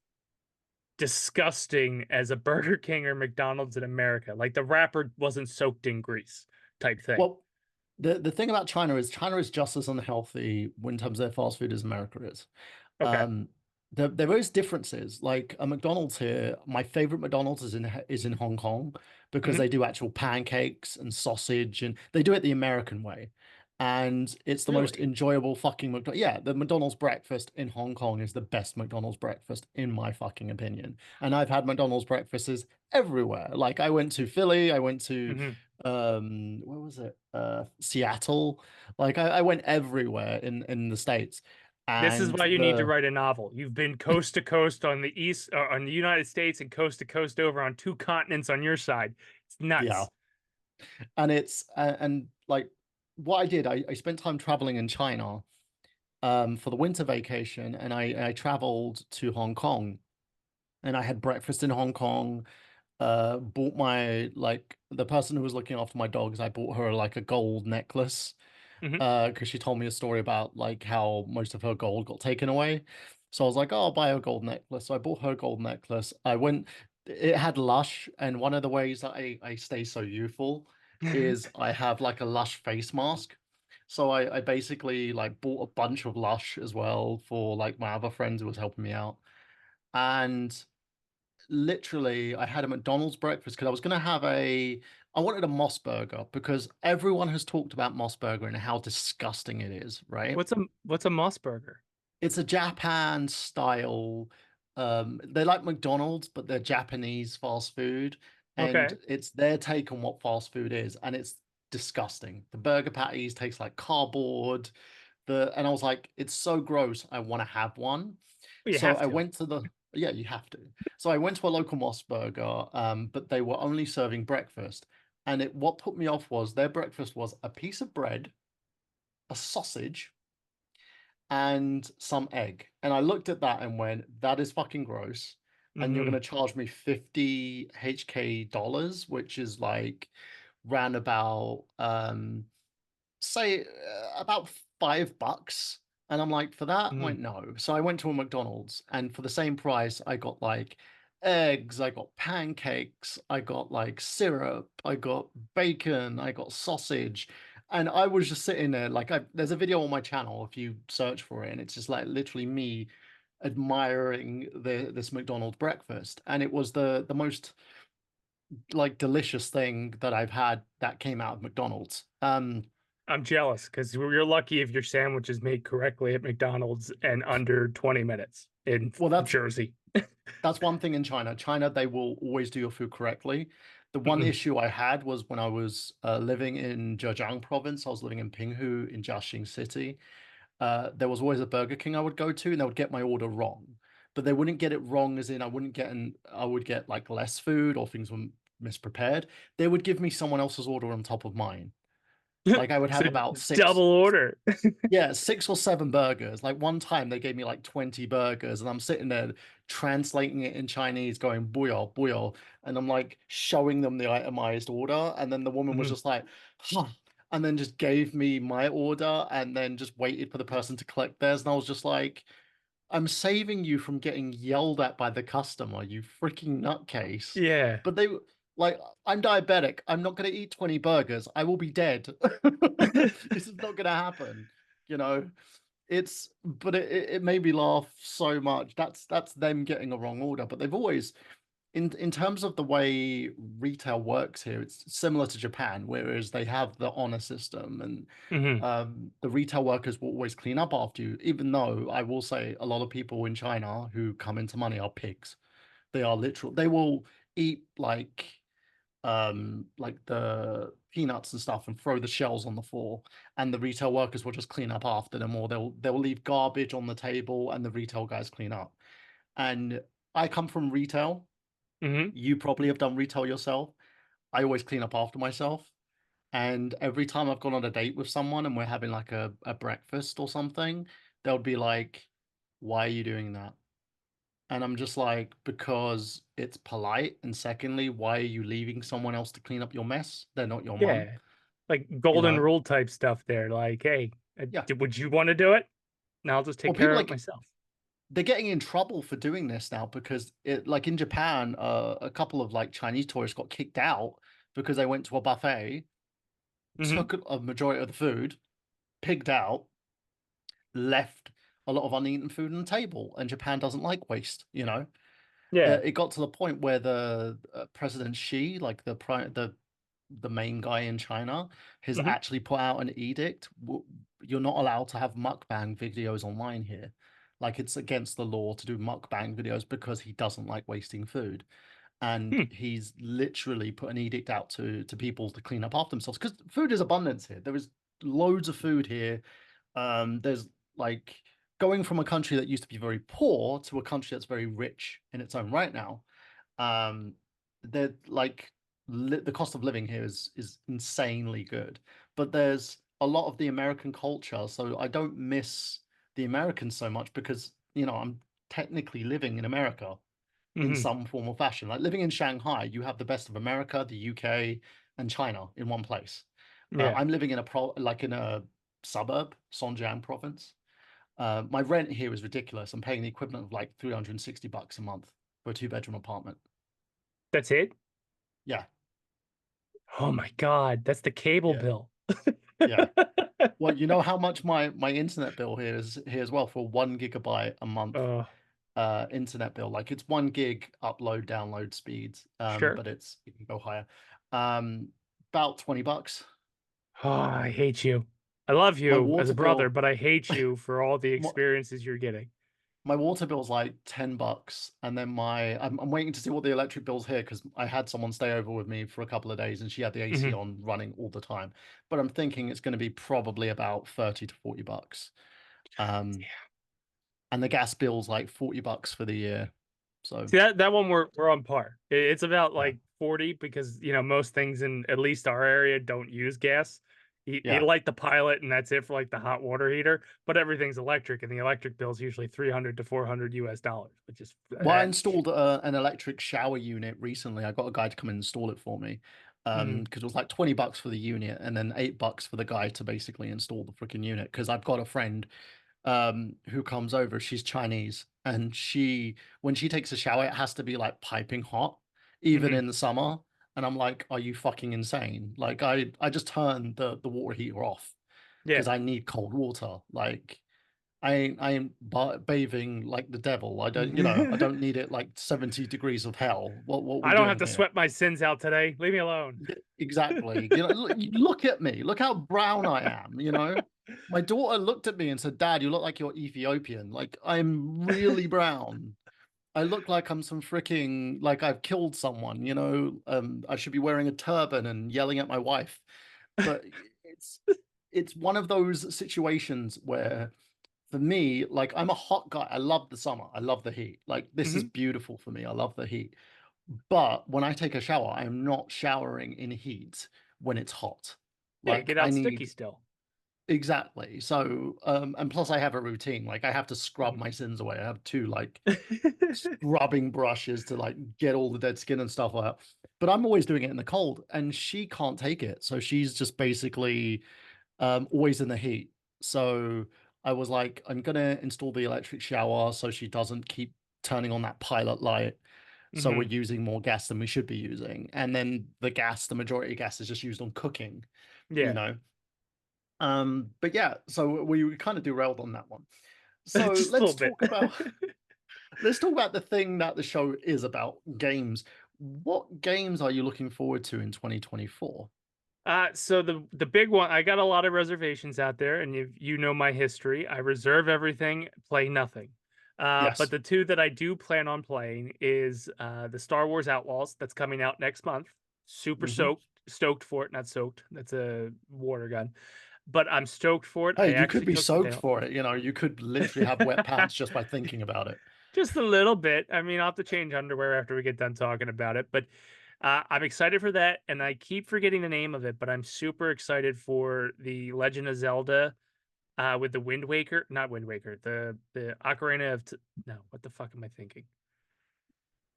[SPEAKER 2] disgusting as a Burger King or McDonald's in America. Like the wrapper wasn't soaked in grease type thing.
[SPEAKER 1] Well, the thing about China is just as unhealthy in terms of their fast food as America is.
[SPEAKER 2] Okay.
[SPEAKER 1] Um, there is differences. Like a McDonald's here, my favorite McDonald's is in Hong Kong because
[SPEAKER 2] Hmm.
[SPEAKER 1] they do actual pancakes and sausage, and they do it the American way. And it's the most
[SPEAKER 2] Really?
[SPEAKER 1] enjoyable fucking McDonald's. Yeah, the McDonald's breakfast in Hong Kong is the best McDonald's breakfast in my fucking opinion. And I've had McDonald's breakfasts everywhere. Like I went to Philly, I went to
[SPEAKER 2] Hmm.
[SPEAKER 1] where was it? Seattle. Like I went everywhere in the States.
[SPEAKER 2] This is
[SPEAKER 1] And
[SPEAKER 2] why you need to
[SPEAKER 1] the
[SPEAKER 2] write a novel. You've been coast to coast on the east, on the United States, and coast to coast over on two continents on your side. It's
[SPEAKER 1] yeah,
[SPEAKER 2] nuts.
[SPEAKER 1] and it's and like what I did, I spent time traveling in China for the winter vacation, and I traveled to Hong Kong, and I had breakfast in Hong Kong. Bought my like the person who was looking after my dogs, I bought her like a gold necklace
[SPEAKER 2] Hmm.
[SPEAKER 1] because she told me a story about like how most of her gold got taken away. So I was like, oh, I'll buy her a gold necklace. So I bought her a gold necklace. I went, it had Lush, and one of the ways that I stay so youthful is I have like a Lush face mask. So I basically like bought a bunch of Lush as well for like my other friends who was helping me out. And literally, I had a McDonald's breakfast because I was gonna have I wanted a Moss burger because everyone has talked about Moss burger and how disgusting it is, right?
[SPEAKER 2] What's a Moss burger?
[SPEAKER 1] It's a Japan style. They like McDonald's, but they're Japanese fast food, and
[SPEAKER 2] Okay.
[SPEAKER 1] it's their take on what fast food is, and it's disgusting. The burger patties taste like cardboard. And I was like, it's so gross. I want to have one.
[SPEAKER 2] Well, you
[SPEAKER 1] So
[SPEAKER 2] have
[SPEAKER 1] I
[SPEAKER 2] to.
[SPEAKER 1] went to the yeah, you have to. So I went to a local Moss Burger, but they were only serving breakfast. And what put me off was their breakfast was a piece of bread, a sausage, and some egg. And I looked at that and went, that is fucking gross. And you're
[SPEAKER 2] Hmm.
[SPEAKER 1] gonna charge me 50 HK dollars, which is like round about say about $5. And I'm like, for that,
[SPEAKER 2] Hmm.
[SPEAKER 1] went no. So I went to a McDonald's and for the same price, I got like eggs, I got pancakes, I got like syrup, I got bacon, I got sausage. And I was just sitting there, like there's a video on my channel if you search for it, and it's just like literally me admiring this McDonald's breakfast. And it was the most like delicious thing that I've had that came out of McDonald's.
[SPEAKER 2] I'm jealous because you're lucky if your sandwich is made correctly at McDonald's and under 20 minutes in
[SPEAKER 1] Well,
[SPEAKER 2] Jersey.
[SPEAKER 1] that's one thing in China. China, they will always do your food correctly. The one
[SPEAKER 2] Hmm.
[SPEAKER 1] issue I had was when I was living in Zhejiang province. I was living in Pinghu in Jiaxing city. There was always a Burger King I would go to, and they would get my order wrong. But they wouldn't get it wrong as in I would get like less food or things were misprepared. They would give me someone else's order on top of mine. Like I would
[SPEAKER 2] So
[SPEAKER 1] have about
[SPEAKER 2] double order.
[SPEAKER 1] yeah, 6 or 7 burgers. Like one time they gave me like 20 burgers, and I'm sitting there translating it in Chinese, going booyah, booyah. And I'm like showing them the itemized order. And then the woman was
[SPEAKER 2] Mhm.
[SPEAKER 1] just like, huh, and then just gave me my order and then just waited for the person to collect theirs. And I was just like, I'm saving you from getting yelled at by the customer, you freaking nutcase.
[SPEAKER 2] Yeah.
[SPEAKER 1] But like, I'm diabetic. I'm not going to eat 20 burgers. I will be dead. This is not going to happen. You know, but it made me laugh so much. That's them getting a wrong order. But they've always, in terms of the way retail works here, it's similar to Japan, whereas they have the honor system and
[SPEAKER 2] Hmm.
[SPEAKER 1] the retail workers will always clean up after you, even though I will say a lot of people in China who come into money are pigs. They are literal. They will eat like the peanuts and stuff and throw the shells on the floor, and the retail workers will just clean up after them, or they'll leave garbage on the table and the retail guys clean up. And I come from retail.
[SPEAKER 2] Hmm.
[SPEAKER 1] You probably have done retail yourself. I always clean up after myself. And every time I've gone on a date with someone and we're having like a breakfast or something, they'll be like, why are you doing that? And I'm just like, because it's polite. And secondly, why are you leaving someone else to clean up your mess? They're not your mum,
[SPEAKER 2] Yeah. Like
[SPEAKER 1] you
[SPEAKER 2] golden
[SPEAKER 1] know?
[SPEAKER 2] rule type stuff there. Like, hey,
[SPEAKER 1] Yeah.
[SPEAKER 2] would you want to do it? Now I'll just
[SPEAKER 1] Well,
[SPEAKER 2] take
[SPEAKER 1] people
[SPEAKER 2] care of it
[SPEAKER 1] like
[SPEAKER 2] myself.
[SPEAKER 1] they're getting in trouble for doing this now because it like in Japan, a couple of like Chinese tourists got kicked out because they went to a buffet,
[SPEAKER 2] Hmm.
[SPEAKER 1] took a majority of the food, pigged out, left a lot of uneaten food on the table, and Japan doesn't like waste, you know.
[SPEAKER 2] Yeah.
[SPEAKER 1] It got to the point where the President Xi, like the main guy in China, has
[SPEAKER 2] Hmm.
[SPEAKER 1] actually put out an edict. You're not allowed to have mukbang videos online here. Like it's against the law to do mukbang videos because he doesn't like wasting food. And
[SPEAKER 2] Hmm.
[SPEAKER 1] he's literally put an edict out to people to clean up after themselves because food is abundance here. There is loads of food here. There's like going from a country that used to be very poor to a country that's very rich in its own right now. Um, they're like the cost of living here is insanely good, but there's a lot of the American culture, so I don't miss the Americans so much because I'm technically living in America in
[SPEAKER 2] Hmm.
[SPEAKER 1] some form or fashion. Like living in Shanghai, you have the best of America, the UK, and China in one place.
[SPEAKER 2] Yeah.
[SPEAKER 1] I'm living in in a suburb, Songjiang province. My rent here is ridiculous. I'm paying the equivalent of like $360 a month for a two-bedroom apartment.
[SPEAKER 2] That's it.
[SPEAKER 1] Yeah,
[SPEAKER 2] Oh my God. That's the cable
[SPEAKER 1] yeah,
[SPEAKER 2] bill.
[SPEAKER 1] yeah. Well, you know how much my internet bill here is here as well for 1 gigabyte a month.
[SPEAKER 2] Oh.
[SPEAKER 1] internet bill. Like it's 1 gig upload download speeds,
[SPEAKER 2] Sure.
[SPEAKER 1] but it can go higher. Um, about $20.
[SPEAKER 2] Oh, I hate you. I love
[SPEAKER 1] My
[SPEAKER 2] you as a
[SPEAKER 1] water
[SPEAKER 2] brother,
[SPEAKER 1] bill,
[SPEAKER 2] but I hate you for all the
[SPEAKER 1] my,
[SPEAKER 2] experiences you're getting.
[SPEAKER 1] my water bill's like $10, and then I'm waiting to see what the electric bill's here because I had someone stay over with me for a couple of days and she had the AC
[SPEAKER 2] Hmm.
[SPEAKER 1] on running all the time. But I'm thinking it's going to be probably about 30 to $40. Um, and the gas bill's like $40 for the year. So
[SPEAKER 2] See that one we're on par. It's about
[SPEAKER 1] yeah,
[SPEAKER 2] like 40 because most things in at least our area don't use gas. You
[SPEAKER 1] yeah.
[SPEAKER 2] light the pilot and that's it for like the hot water heater, but everything's electric and the electric bill is usually 300 to 400 US dollars, which is
[SPEAKER 1] Well, I installed an electric shower unit recently. I got a guy to come and install it for me.
[SPEAKER 2] Mhm.
[SPEAKER 1] Because it was like $20 for the unit and then $8 for the guy to basically install the freaking unit. Because I've got a friend who comes over. She's Chinese, and when she takes a shower, it has to be like piping hot, even
[SPEAKER 2] Mhm.
[SPEAKER 1] in the summer. And I'm like, are you fucking insane? Like I just turned the water heater off
[SPEAKER 2] Yeah.
[SPEAKER 1] because I need cold water. Like I ain't bathing like the devil. I don't, I don't need it like 70 degrees of hell. What
[SPEAKER 2] I
[SPEAKER 1] we
[SPEAKER 2] don't have
[SPEAKER 1] doing
[SPEAKER 2] to
[SPEAKER 1] here?
[SPEAKER 2] sweat my sins out today. Leave me alone.
[SPEAKER 1] Exactly. Look at me. Look how brown I am. My daughter looked at me and said, "Dad, you look like you're Ethiopian. Like I'm really brown. I look like I'm some freaking like I've killed someone. I should be wearing a turban and yelling at my wife." But it's it's one of those situations where for me, like I'm a hot guy. I love the summer. I love the heat. Like this is
[SPEAKER 2] Mhm.
[SPEAKER 1] beautiful for me. I love the heat. But when I take a shower, I am not showering in heat when it's hot.
[SPEAKER 2] Yeah,
[SPEAKER 1] Like
[SPEAKER 2] get
[SPEAKER 1] I
[SPEAKER 2] out sticky
[SPEAKER 1] need
[SPEAKER 2] still.
[SPEAKER 1] exactly. So and plus I have a routine. Like I have to scrub
[SPEAKER 2] Mhm.
[SPEAKER 1] my sins away. I have two like scrubbing brushes to like get all the dead skin and stuff out. But I'm always doing it in the cold and she can't take it. So she's just basically always in the heat. So I was like, I'm gonna install the electric shower so she doesn't keep turning on that pilot light. So we're
[SPEAKER 2] Mhm.
[SPEAKER 1] using more gas than we should be using. And then the majority of gas is just used on cooking, you
[SPEAKER 2] Yeah.
[SPEAKER 1] know. But yeah, so we kind of derailed on that one. So
[SPEAKER 2] Just a little bit.
[SPEAKER 1] let's talk about the thing that the show is about, games. What games are you looking forward to in 2024?
[SPEAKER 2] So the big one, I got a lot of reservations out there, and you know my history. I reserve everything, play nothing. But
[SPEAKER 1] Yes.
[SPEAKER 2] the two that I do plan on playing is the Star Wars Outlaws that's coming out next month. Super
[SPEAKER 1] Hmm.
[SPEAKER 2] stoked for it. Not soaked. That's a water gun, but I'm stoked for it.
[SPEAKER 1] Hey,
[SPEAKER 2] I
[SPEAKER 1] you could
[SPEAKER 2] actually
[SPEAKER 1] be
[SPEAKER 2] took the
[SPEAKER 1] soaked
[SPEAKER 2] demo.
[SPEAKER 1] for it. You could literally have wet pants just by thinking about it.
[SPEAKER 2] Just a little bit. I mean, I'll have to change underwear after we get done talking about it, but I'm excited for that, and I keep forgetting the name of it, but I'm super excited for the Legend of Zelda with the Wind Waker, not Wind Waker, the Ocarina of no, what the fuck am I thinking?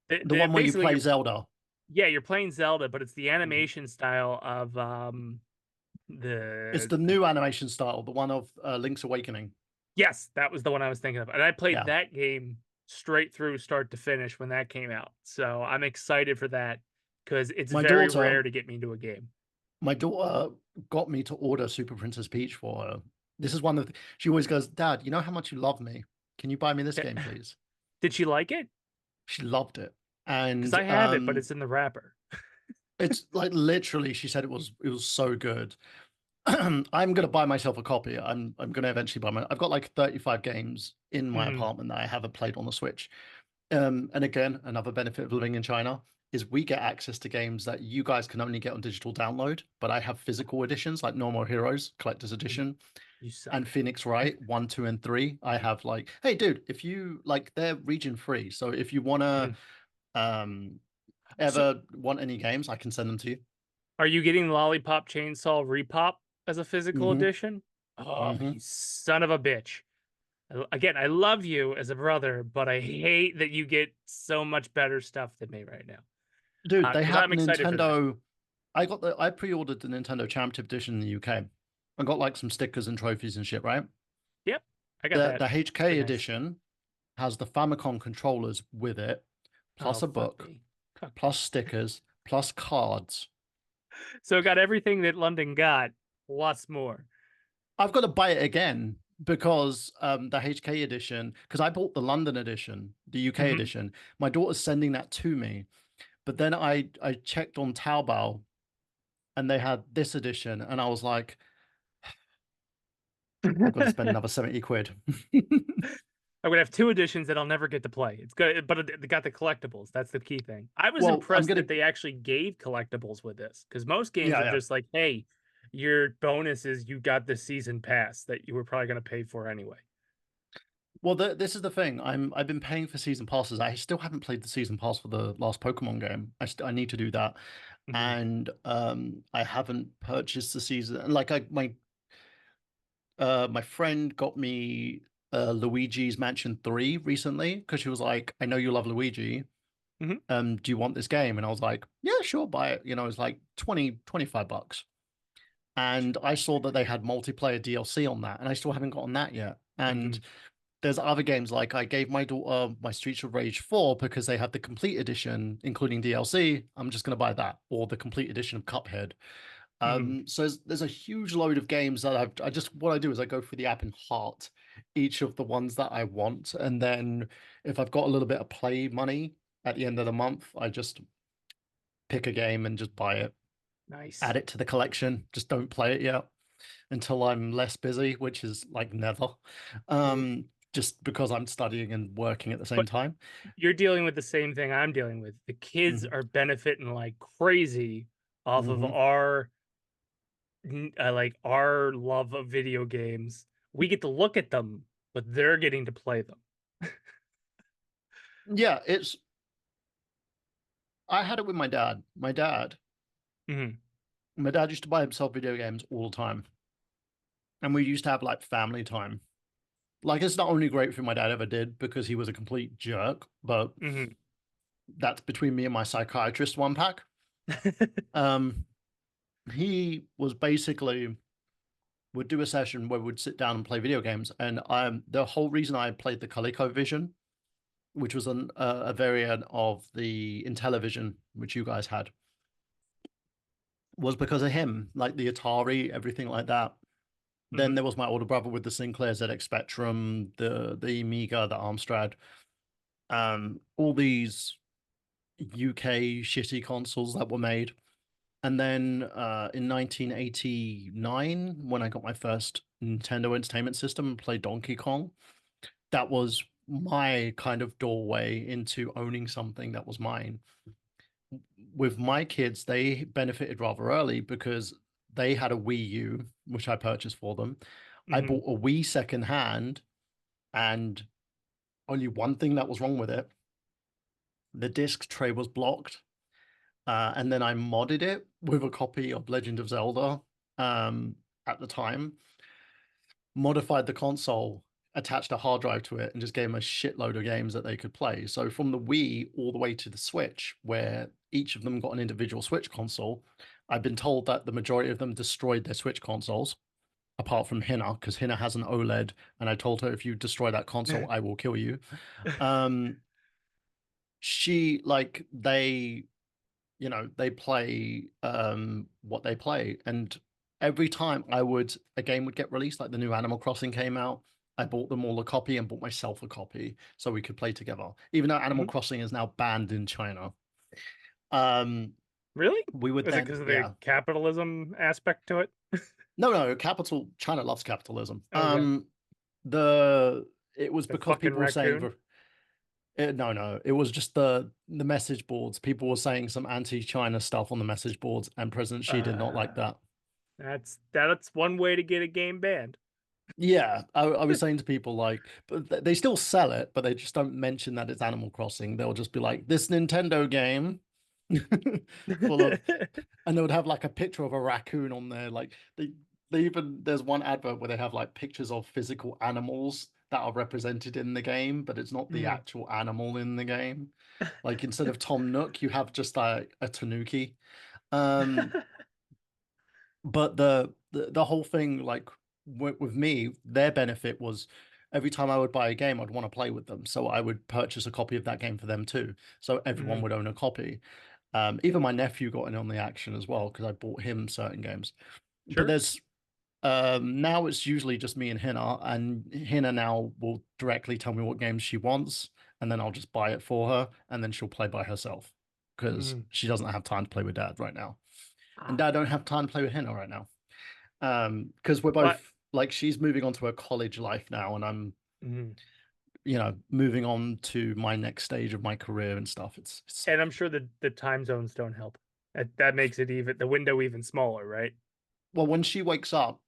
[SPEAKER 1] The
[SPEAKER 2] The
[SPEAKER 1] one where you
[SPEAKER 2] basically
[SPEAKER 1] play
[SPEAKER 2] you're
[SPEAKER 1] Zelda.
[SPEAKER 2] yeah, you're playing Zelda, but it's the
[SPEAKER 1] Mhm.
[SPEAKER 2] animation style of
[SPEAKER 1] It's
[SPEAKER 2] the
[SPEAKER 1] the new animation style, the one of Link's Awakening.
[SPEAKER 2] yes, that was the one I was thinking of. And I played
[SPEAKER 1] Yeah.
[SPEAKER 2] that game straight through start to finish when that came out. So I'm excited for that because it's
[SPEAKER 1] My
[SPEAKER 2] very
[SPEAKER 1] daughter,
[SPEAKER 2] rare to get me into a game.
[SPEAKER 1] my daughter got me to order Super Princess Peach for her. This is one of she always goes, "Dad, you know how much you love me. Can you buy me this
[SPEAKER 2] Eh,
[SPEAKER 1] game, please?"
[SPEAKER 2] Did she like it?
[SPEAKER 1] She loved it.
[SPEAKER 2] Because
[SPEAKER 1] And
[SPEAKER 2] I have it, but it's in the wrapper.
[SPEAKER 1] it's like literally she said it was so good. I'm gonna buy myself a copy. I'm gonna eventually buy my. I've got like 35 games in my
[SPEAKER 2] Mhm,
[SPEAKER 1] apartment that I haven't played on the Switch. And again, another benefit of living in China is we get access to games that you guys can only get on digital download, but I have physical editions like No More Heroes Collector's
[SPEAKER 2] mhm.
[SPEAKER 1] Edition
[SPEAKER 2] You
[SPEAKER 1] and
[SPEAKER 2] suck.
[SPEAKER 1] Phoenix Wright 1, 2, and 3. I have like, hey, dude, if you like, they're region free, so if you wanna
[SPEAKER 2] Mhm.
[SPEAKER 1] um
[SPEAKER 2] So,
[SPEAKER 1] ever want any games, I can send them to you.
[SPEAKER 2] are you getting Lollipop Chainsaw Repop as a physical
[SPEAKER 1] Hmm.
[SPEAKER 2] edition? Oh,
[SPEAKER 1] Hmm.
[SPEAKER 2] you son of a bitch. Again, I love you as a brother, but I hate that you get so much better stuff than me right now.
[SPEAKER 1] Dude, they
[SPEAKER 2] Because
[SPEAKER 1] have
[SPEAKER 2] I'm excited for that.
[SPEAKER 1] Nintendo. I pre-ordered the Nintendo Championship Edition in the UK. I got like some stickers and trophies and shit, right?
[SPEAKER 2] Yep, I got
[SPEAKER 1] The
[SPEAKER 2] that. Very
[SPEAKER 1] HK
[SPEAKER 2] nice.
[SPEAKER 1] edition has the Famicom controllers with it,
[SPEAKER 2] Oh,
[SPEAKER 1] plus a
[SPEAKER 2] fuck
[SPEAKER 1] book,
[SPEAKER 2] me. Fuck me.
[SPEAKER 1] plus stickers, plus cards.
[SPEAKER 2] So it got everything that London got, plus more.
[SPEAKER 1] I've got to buy it again because the HK edition, because I bought the London edition, the UK
[SPEAKER 2] Hmm.
[SPEAKER 1] edition. My daughter's sending that to me, but then I checked on Taobao and they had this edition, and I was like, I've got to spend another 70 quid.
[SPEAKER 2] I would have two editions that I'll never get to play. It's good, but they got the collectibles. That's the key thing. I was
[SPEAKER 1] Well, I'm
[SPEAKER 2] impressed
[SPEAKER 1] gonna,
[SPEAKER 2] that they actually gave collectibles with this because most games
[SPEAKER 1] yeah,
[SPEAKER 2] are
[SPEAKER 1] yeah.
[SPEAKER 2] just like, "Hey, your bonus is you got the season pass that you were probably going to pay for anyway."
[SPEAKER 1] Well, this is the thing. I've been paying for season passes. I still haven't played the season pass for the last Pokemon game. I need to do that,
[SPEAKER 2] Hmm.
[SPEAKER 1] and I haven't purchased the season. Like my friend got me Luigi's Mansion 3 recently because she was like, I know you love Luigi.
[SPEAKER 2] Hmm.
[SPEAKER 1] Do you want this game? And I was like, yeah, sure, buy it. You know, it's like 25 bucks. And I saw that they had multiplayer DLC on that, and I still haven't gotten that yet. And
[SPEAKER 2] Hmm.
[SPEAKER 1] there's other games like I gave my daughter my Streets of Rage 4 because they have the complete edition, including DLC. I'm just going to buy that or the complete edition of Cuphead.
[SPEAKER 2] Hmm.
[SPEAKER 1] So there's a huge load of games that I just what I do is I go through the app and heart each of the ones that I want, and then if I've got a little bit of play money at the end of the month, I just pick a game and just buy it,
[SPEAKER 2] Nice.
[SPEAKER 1] add it to the collection. Just don't play it yet until I'm less busy, which is like never.
[SPEAKER 2] Oof.
[SPEAKER 1] Just because I'm studying and working at the same
[SPEAKER 2] But
[SPEAKER 1] time.
[SPEAKER 2] you're dealing with the same thing I'm dealing with. The kids
[SPEAKER 1] Hmm.
[SPEAKER 2] are benefiting like crazy off of
[SPEAKER 1] Hmm.
[SPEAKER 2] our love of video games. We get to look at them, but they're getting to play them.
[SPEAKER 1] Yeah, it's I had it with my dad.
[SPEAKER 2] Mhm.
[SPEAKER 1] My dad used to buy himself video games all the time. And we used to have like family time. Like it's not only great for my dad ever did because he was a complete jerk, but
[SPEAKER 2] Mhm.
[SPEAKER 1] that's between me and my psychiatrist one pack. Um, he was basically would do a session where we'd sit down and play video games, and the whole reason I played the ColecoVision, which was a variant of the Intellivision, which you guys had, was because of him, like the Atari, everything like that. Then
[SPEAKER 2] Mhm.
[SPEAKER 1] there was my older brother with the Sinclair ZX Spectrum, the Amiga, the Amstrad, all these UK shitty consoles that were made. And then in 1989, when I got my first Nintendo Entertainment System and played Donkey Kong, that was my kind of doorway into owning something that was mine. With my kids, they benefited rather early because they had a Wii U, which I purchased for them. I
[SPEAKER 2] Mhm.
[SPEAKER 1] bought a Wii secondhand, and only one thing that was wrong with it: the disc tray was blocked. And then I modded it with a copy of Legend of Zelda um, at the time, modified the console, attached a hard drive to it, and just gave them a shitload of games that they could play. So from the Wii all the way to the Switch, where each of them got an individual Switch console, I've been told that the majority of them destroyed their Switch consoles, apart from Hina, because Hina has an OLED, and I told her if you destroy that console, I will kill you. Um, she like they play what they play, and every time a game would get released, like the new Animal Crossing came out, I bought them all a copy and bought myself a copy so we could play together, even though Animal
[SPEAKER 2] Mhm.
[SPEAKER 1] Crossing is now banned in China. um
[SPEAKER 2] Really?
[SPEAKER 1] we would
[SPEAKER 2] Is it
[SPEAKER 1] then,
[SPEAKER 2] because of the
[SPEAKER 1] yeah.
[SPEAKER 2] capitalism aspect to it?
[SPEAKER 1] No, capital China loves capitalism.
[SPEAKER 2] Okay.
[SPEAKER 1] The It was
[SPEAKER 2] The
[SPEAKER 1] because
[SPEAKER 2] fucking
[SPEAKER 1] people were saying
[SPEAKER 2] raccoon?
[SPEAKER 1] no, it was just the message boards. People were saying some anti-China stuff on the message boards, and President Xi did not like
[SPEAKER 2] Uh,
[SPEAKER 1] that.
[SPEAKER 2] that's one way to get a game banned.
[SPEAKER 1] Yeah, I was saying to people like, but they still sell it, but they just don't mention that it's Animal Crossing. They'll just be like, this Nintendo game full of, and they would have like a picture of a raccoon on there. Like they even there's one advert where they have like pictures of physical animals that are represented in the game, but it's not the
[SPEAKER 2] Mhm.
[SPEAKER 1] actual animal in the game. Like instead of Tom Nook, you have just like a tanuki. Um, but the whole thing, like with me, their benefit was every time I would buy a game, I'd want to play with them, so I would purchase a copy of that game for them too, so everyone
[SPEAKER 2] Mhm.
[SPEAKER 1] would own a copy. Even my nephew got in on the action as well because I bought him certain games. But
[SPEAKER 2] Sure.
[SPEAKER 1] Now it's usually just me and Hina, and Hina now will directly tell me what games she wants, and then I'll just buy it for her, and then she'll play by herself because
[SPEAKER 2] Mhm.
[SPEAKER 1] she doesn't have time to play with Dad right now, and
[SPEAKER 2] Ah,
[SPEAKER 1] Dad don't have time to play with Hina right now. Because we're
[SPEAKER 2] but
[SPEAKER 1] both like she's moving on to her college life now, and I'm
[SPEAKER 2] mhm.
[SPEAKER 1] moving on to my next stage of my career and stuff. It's
[SPEAKER 2] And I'm sure the time zones don't help. That makes it even the window even smaller, right?
[SPEAKER 1] well, when she wakes up,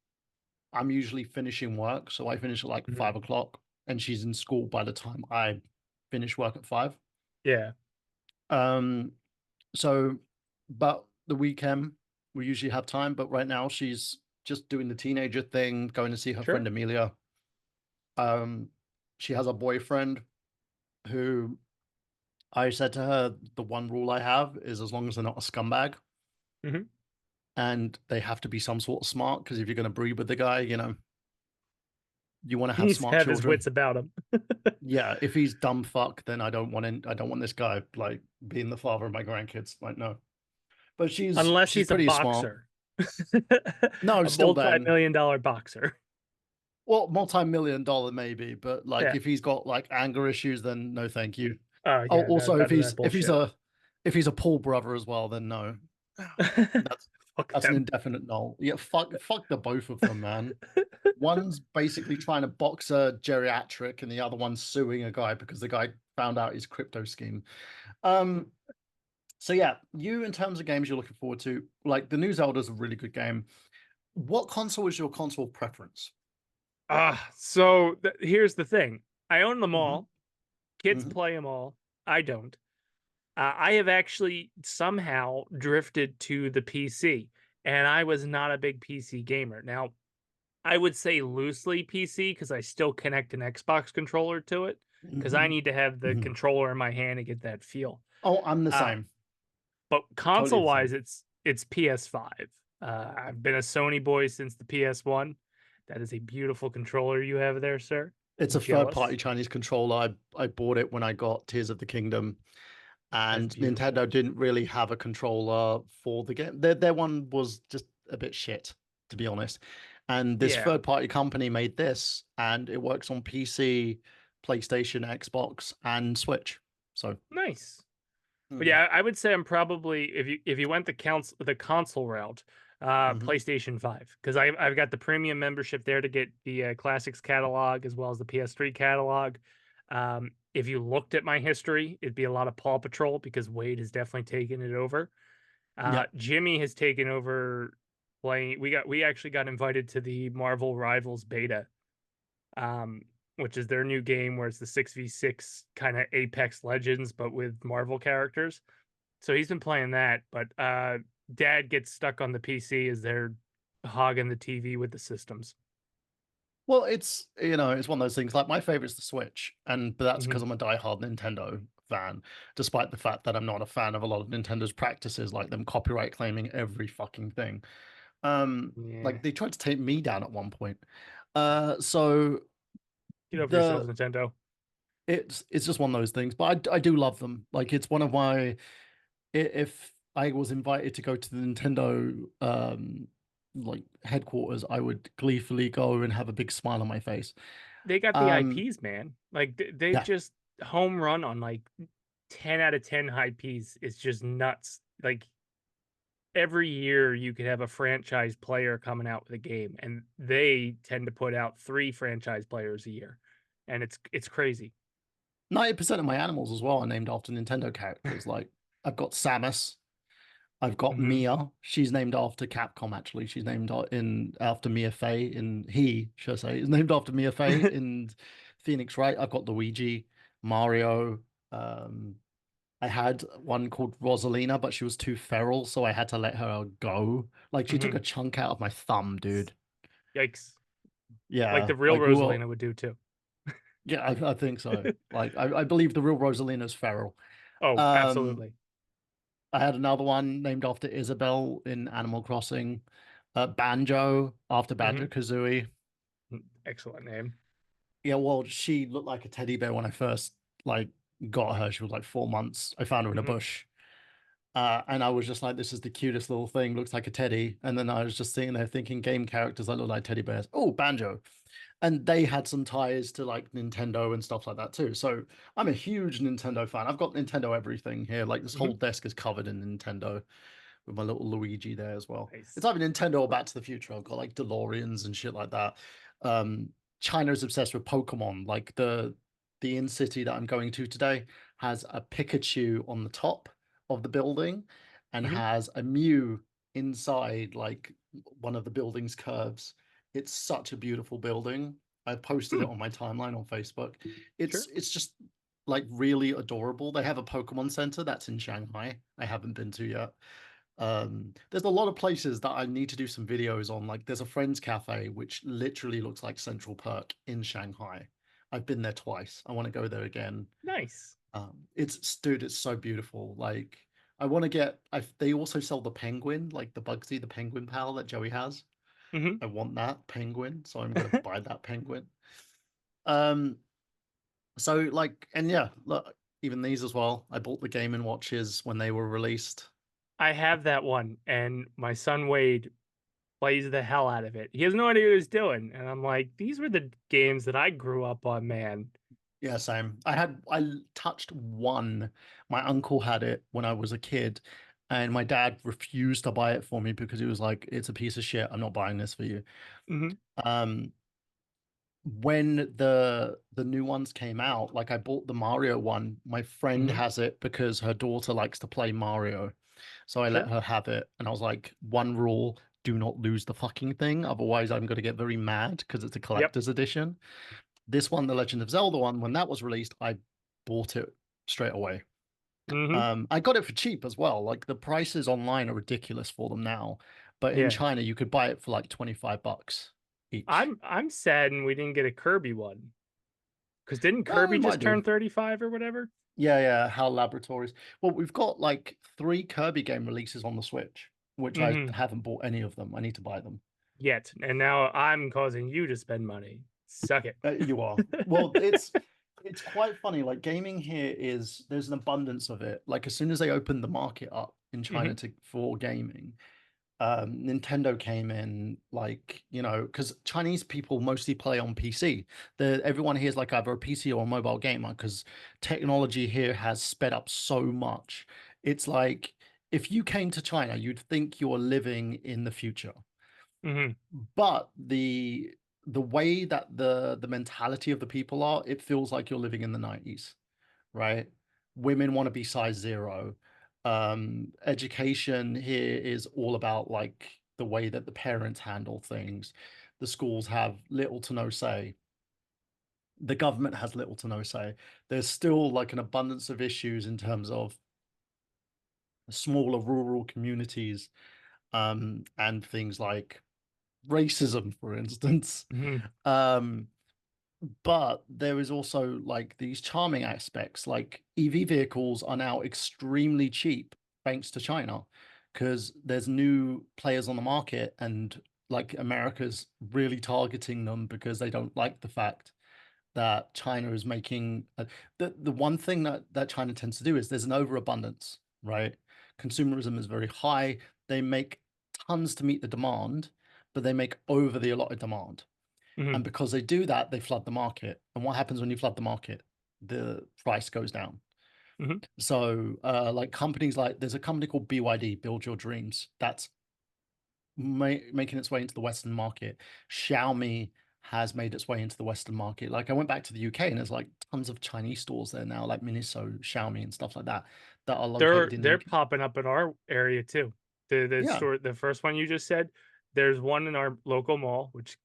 [SPEAKER 1] I'm usually finishing work, so I finish at like
[SPEAKER 2] Mhm.
[SPEAKER 1] 5 o'clock, and she's in school by the time I finish work at 5.
[SPEAKER 2] Yeah,
[SPEAKER 1] Um, so, but the weekend we usually have time, but right now she's just doing the teenager thing, going to see her friend
[SPEAKER 2] sure.
[SPEAKER 1] Amelia. Um, she has a boyfriend who I said to her, the one rule I have is as long as they're not a scumbag
[SPEAKER 2] Mhm.
[SPEAKER 1] and they have to be some sort of smart, because if you're going to breed with the guy, you want to
[SPEAKER 2] He
[SPEAKER 1] have
[SPEAKER 2] needs to
[SPEAKER 1] smart
[SPEAKER 2] have his
[SPEAKER 1] children.
[SPEAKER 2] wits about him.
[SPEAKER 1] Yeah, if he's dumb fuck, then I don't want this guy like being the father of my grandkids. Like, no. But
[SPEAKER 2] Unless
[SPEAKER 1] she's
[SPEAKER 2] he's a
[SPEAKER 1] pretty smart.
[SPEAKER 2] boxer.
[SPEAKER 1] No,
[SPEAKER 2] A
[SPEAKER 1] still then.
[SPEAKER 2] multi-million-dollar boxer.
[SPEAKER 1] Well, multi-million dollar maybe, but like
[SPEAKER 2] Yeah.
[SPEAKER 1] if he's got like anger issues, then no, thank you.
[SPEAKER 2] Oh,
[SPEAKER 1] Oh,
[SPEAKER 2] yeah,
[SPEAKER 1] also
[SPEAKER 2] none of that bullshit.
[SPEAKER 1] if he's a Paul brother as well, then no. That's
[SPEAKER 2] Fuck
[SPEAKER 1] that's an
[SPEAKER 2] them.
[SPEAKER 1] indefinite no. Yeah, fuck the both of them, man. One's basically trying to box a geriatric, and the other one's suing a guy because the guy found out his crypto scheme. Um, so yeah, you in terms of games you're looking forward to, like the new Zelda's a really good game. What console is your console preference?
[SPEAKER 2] So here's the thing. I own them
[SPEAKER 1] Hmm.
[SPEAKER 2] all. Kids
[SPEAKER 1] Hmm.
[SPEAKER 2] play them all. I don't. I have actually somehow drifted to the PC, and I was not a big PC gamer. Now, I would say loosely PC because I still connect an Xbox controller to it because I
[SPEAKER 1] Hmm.
[SPEAKER 2] need to have the
[SPEAKER 1] Hmm.
[SPEAKER 2] controller in my hand to get that feel.
[SPEAKER 1] Oh, I'm the
[SPEAKER 2] Uh,
[SPEAKER 1] same.
[SPEAKER 2] but
[SPEAKER 1] Totally
[SPEAKER 2] console
[SPEAKER 1] the
[SPEAKER 2] wise,
[SPEAKER 1] same.
[SPEAKER 2] it's PS5. I've been a Sony boy since the PS1. That is a beautiful controller you have there, sir.
[SPEAKER 1] It's
[SPEAKER 2] I'm
[SPEAKER 1] a third-party
[SPEAKER 2] jealous.
[SPEAKER 1] Chinese controller. I bought it when I got Tears of the Kingdom,
[SPEAKER 2] That's
[SPEAKER 1] and
[SPEAKER 2] beautiful.
[SPEAKER 1] Nintendo didn't really have a controller for the game. Their one was just a bit shit, to be honest. And this
[SPEAKER 2] Yeah,
[SPEAKER 1] third-party company made this, and it works on PC, PlayStation, Xbox, and Switch. So,
[SPEAKER 2] nice. But
[SPEAKER 1] mm,
[SPEAKER 2] yeah, I would say I'm probably if you went the console route,
[SPEAKER 1] mhm.
[SPEAKER 2] PlayStation 5 because I've got the premium membership there to get the classics catalog as well as the PS3 catalog. If you looked at my history, it'd be a lot of Paw Patrol because Wade has definitely taken it over.
[SPEAKER 1] Yeah.
[SPEAKER 2] Jimmy has taken over playing. We actually got invited to the Marvel Rivals beta, um, which is their new game where it's the 6v6 kind of Apex Legends but with Marvel characters. So he's been playing that, but dad gets stuck on the PC as they're hogging the TV with the systems.
[SPEAKER 1] Well, it's one of those things. Like my favorite's the Switch, but that's because
[SPEAKER 2] Mhm.
[SPEAKER 1] I'm a diehard Nintendo fan, despite the fact that I'm not a fan of a lot of Nintendo's practices, like them copyright claiming every fucking thing.
[SPEAKER 2] Yeah.
[SPEAKER 1] Like they tried to take me down at one point. So
[SPEAKER 2] Get over yourselves,
[SPEAKER 1] the
[SPEAKER 2] Nintendo.
[SPEAKER 1] it's just one of those things. But I do love them. Like it's one of my if I was invited to go to the Nintendo like headquarters, I would gleefully go and have a big smile on my face.
[SPEAKER 2] They got the
[SPEAKER 1] Um,
[SPEAKER 2] IPs, man. Like they
[SPEAKER 1] yeah.
[SPEAKER 2] just home run on like 10 out of 10 IPs. It's just nuts. Like every year you could have a franchise player coming out with a game and they tend to put out 3 franchise players a year. And it's crazy.
[SPEAKER 1] 90% of my animals as well are named after Nintendo characters. Like I've got Samus, I've got
[SPEAKER 2] Mhm.
[SPEAKER 1] Mia. She's named after Capcom actually. She's named in after Mia Fey in he, should I say, is named after Mia Fey in Phoenix Wright. I've got Luigi, Mario. Um, I had one called Rosalina, but she was too feral, so I had to let her go. Like she took a
[SPEAKER 2] Mhm.
[SPEAKER 1] chunk out of my thumb, dude.
[SPEAKER 2] Yikes. Like
[SPEAKER 1] Yeah,
[SPEAKER 2] the real
[SPEAKER 1] like we were.
[SPEAKER 2] Rosalina would do too.
[SPEAKER 1] Yeah, I think so. Like I believe the real Rosalina's feral.
[SPEAKER 2] Oh,
[SPEAKER 1] Um,
[SPEAKER 2] absolutely.
[SPEAKER 1] I had another one named after Isabel in Animal Crossing. Banjo after Banjo
[SPEAKER 2] Mhm.
[SPEAKER 1] Kazooie.
[SPEAKER 2] Excellent name.
[SPEAKER 1] Yeah, well, she looked like a teddy bear when I first like got her. She was like 4 months. I found her in a
[SPEAKER 2] Mhm.
[SPEAKER 1] bush. And I was just like, this is the cutest little thing, looks like a teddy. And then I was just sitting there thinking game characters that look like teddy bears. Oh, Banjo. And they had some ties to like Nintendo and stuff like that too. So I'm a huge Nintendo fan. I've got Nintendo everything here. Like this
[SPEAKER 2] Hmm.
[SPEAKER 1] whole desk is covered in Nintendo with my little Luigi there as well. It's
[SPEAKER 2] Nice.
[SPEAKER 1] either Nintendo or Back to the Future. I've got like DeLoreans and shit like that. Um, China's obsessed with Pokemon. Like the in city that I'm going to today has a Pikachu on the top of the building and
[SPEAKER 2] Hmm.
[SPEAKER 1] has a Mew inside like one of the building's curves. It's such a beautiful building. I posted it
[SPEAKER 2] Hmm.
[SPEAKER 1] on my timeline on Facebook.
[SPEAKER 2] Sure.
[SPEAKER 1] It's just like really adorable. They have a Pokemon Center that's in Shanghai. I haven't been to yet. There's a lot of places that I need to do some videos on. Like there's a friend's cafe which literally looks like Central Perk in Shanghai. I've been there twice. I want to go there again.
[SPEAKER 2] Nice.
[SPEAKER 1] It's dude, it's so beautiful. Like I want to get. They also sell the penguin, like the Bugsy, the penguin pal that Joey has.
[SPEAKER 2] Hmm.
[SPEAKER 1] I want that penguin, so I'm gonna buy that penguin. Um, so like, and yeah, look, even these as well. I bought the Game and Watches when they were released.
[SPEAKER 2] I have that one, and my son Wade plays the hell out of it. He has no idea what he's doing, and I'm like, these were the games that I grew up on, man.
[SPEAKER 1] Yeah, same. I touched one. My uncle had it when I was a kid, and my dad refused to buy it for me because he was like, "It's a piece of shit. I'm not buying this for you."
[SPEAKER 2] Hmm.
[SPEAKER 1] Um, when the new ones came out, like I bought the Mario one. My friend
[SPEAKER 2] Hmm.
[SPEAKER 1] has it because her daughter likes to play Mario. So I let
[SPEAKER 2] Sure.
[SPEAKER 1] her have it, and I was like, one rule, do not lose the fucking thing. Otherwise, I'm gonna get very mad because it's a
[SPEAKER 2] Yep.
[SPEAKER 1] collector's edition. This one, the Legend of Zelda one, when that was released, I bought it straight away.
[SPEAKER 2] Hmm.
[SPEAKER 1] I got it for cheap as well. Like the prices online are ridiculous for them now, but in
[SPEAKER 2] Yeah.
[SPEAKER 1] China you could buy it for like 25 bucks each.
[SPEAKER 2] I'm saddened we didn't get a Kirby one. Because didn't
[SPEAKER 1] Oh, we
[SPEAKER 2] Kirby
[SPEAKER 1] might
[SPEAKER 2] just
[SPEAKER 1] do.
[SPEAKER 2] turn 35 or whatever?
[SPEAKER 1] Yeah, yeah, HAL Laboratories. Well, we've got like three Kirby game releases on the Switch, which I
[SPEAKER 2] Hmm.
[SPEAKER 1] haven't bought any of them. I need to buy them.
[SPEAKER 2] Yet. And now I'm causing you to spend money. Suck it.
[SPEAKER 1] You are. Well, it's quite funny. Like gaming here is there's an abundance of it. Like as soon as they opened the market up in China
[SPEAKER 2] Hmm.
[SPEAKER 1] to for gaming, Nintendo came in like, because Chinese people mostly play on PC. Everyone here is like either a PC or a mobile gamer because technology here has sped up so much. It's like if you came to China, you'd think you're living in the future.
[SPEAKER 2] Hmm.
[SPEAKER 1] But the way that the mentality of the people are, it feels like you're living in the 90s, right? Women want to be size zero. Education here is all about like the way that the parents handle things. The schools have little to no say. The government has little to no say. There's still like an abundance of issues in terms of smaller rural communities, and things like racism, for instance.
[SPEAKER 2] Hmm.
[SPEAKER 1] Um, but there is also like these charming aspects, like EV vehicles are now extremely cheap thanks to China because there's new players on the market and like America's really targeting them because they don't like the fact that China is making the one thing that China tends to do is there's an overabundance, right? Consumerism is very high. They make tons to meet the demand, but they make over the allotted demand.
[SPEAKER 2] Hmm.
[SPEAKER 1] And because they do that, they flood the market. And what happens when you flood the market? The price goes down.
[SPEAKER 2] Hmm.
[SPEAKER 1] So, like companies like there's a company called BYD, Build Your Dreams, that's making its way into the Western market. Xiaomi has made its way into the Western market. Like I went back to the UK and there's like tons of Chinese stores there now, like Miniso, Xiaomi, and stuff like that, that are
[SPEAKER 2] They're
[SPEAKER 1] located in the
[SPEAKER 2] they're
[SPEAKER 1] UK.
[SPEAKER 2] popping up in our area too. The
[SPEAKER 1] Yeah.
[SPEAKER 2] store, the first one you just said, there's one in our local mall, which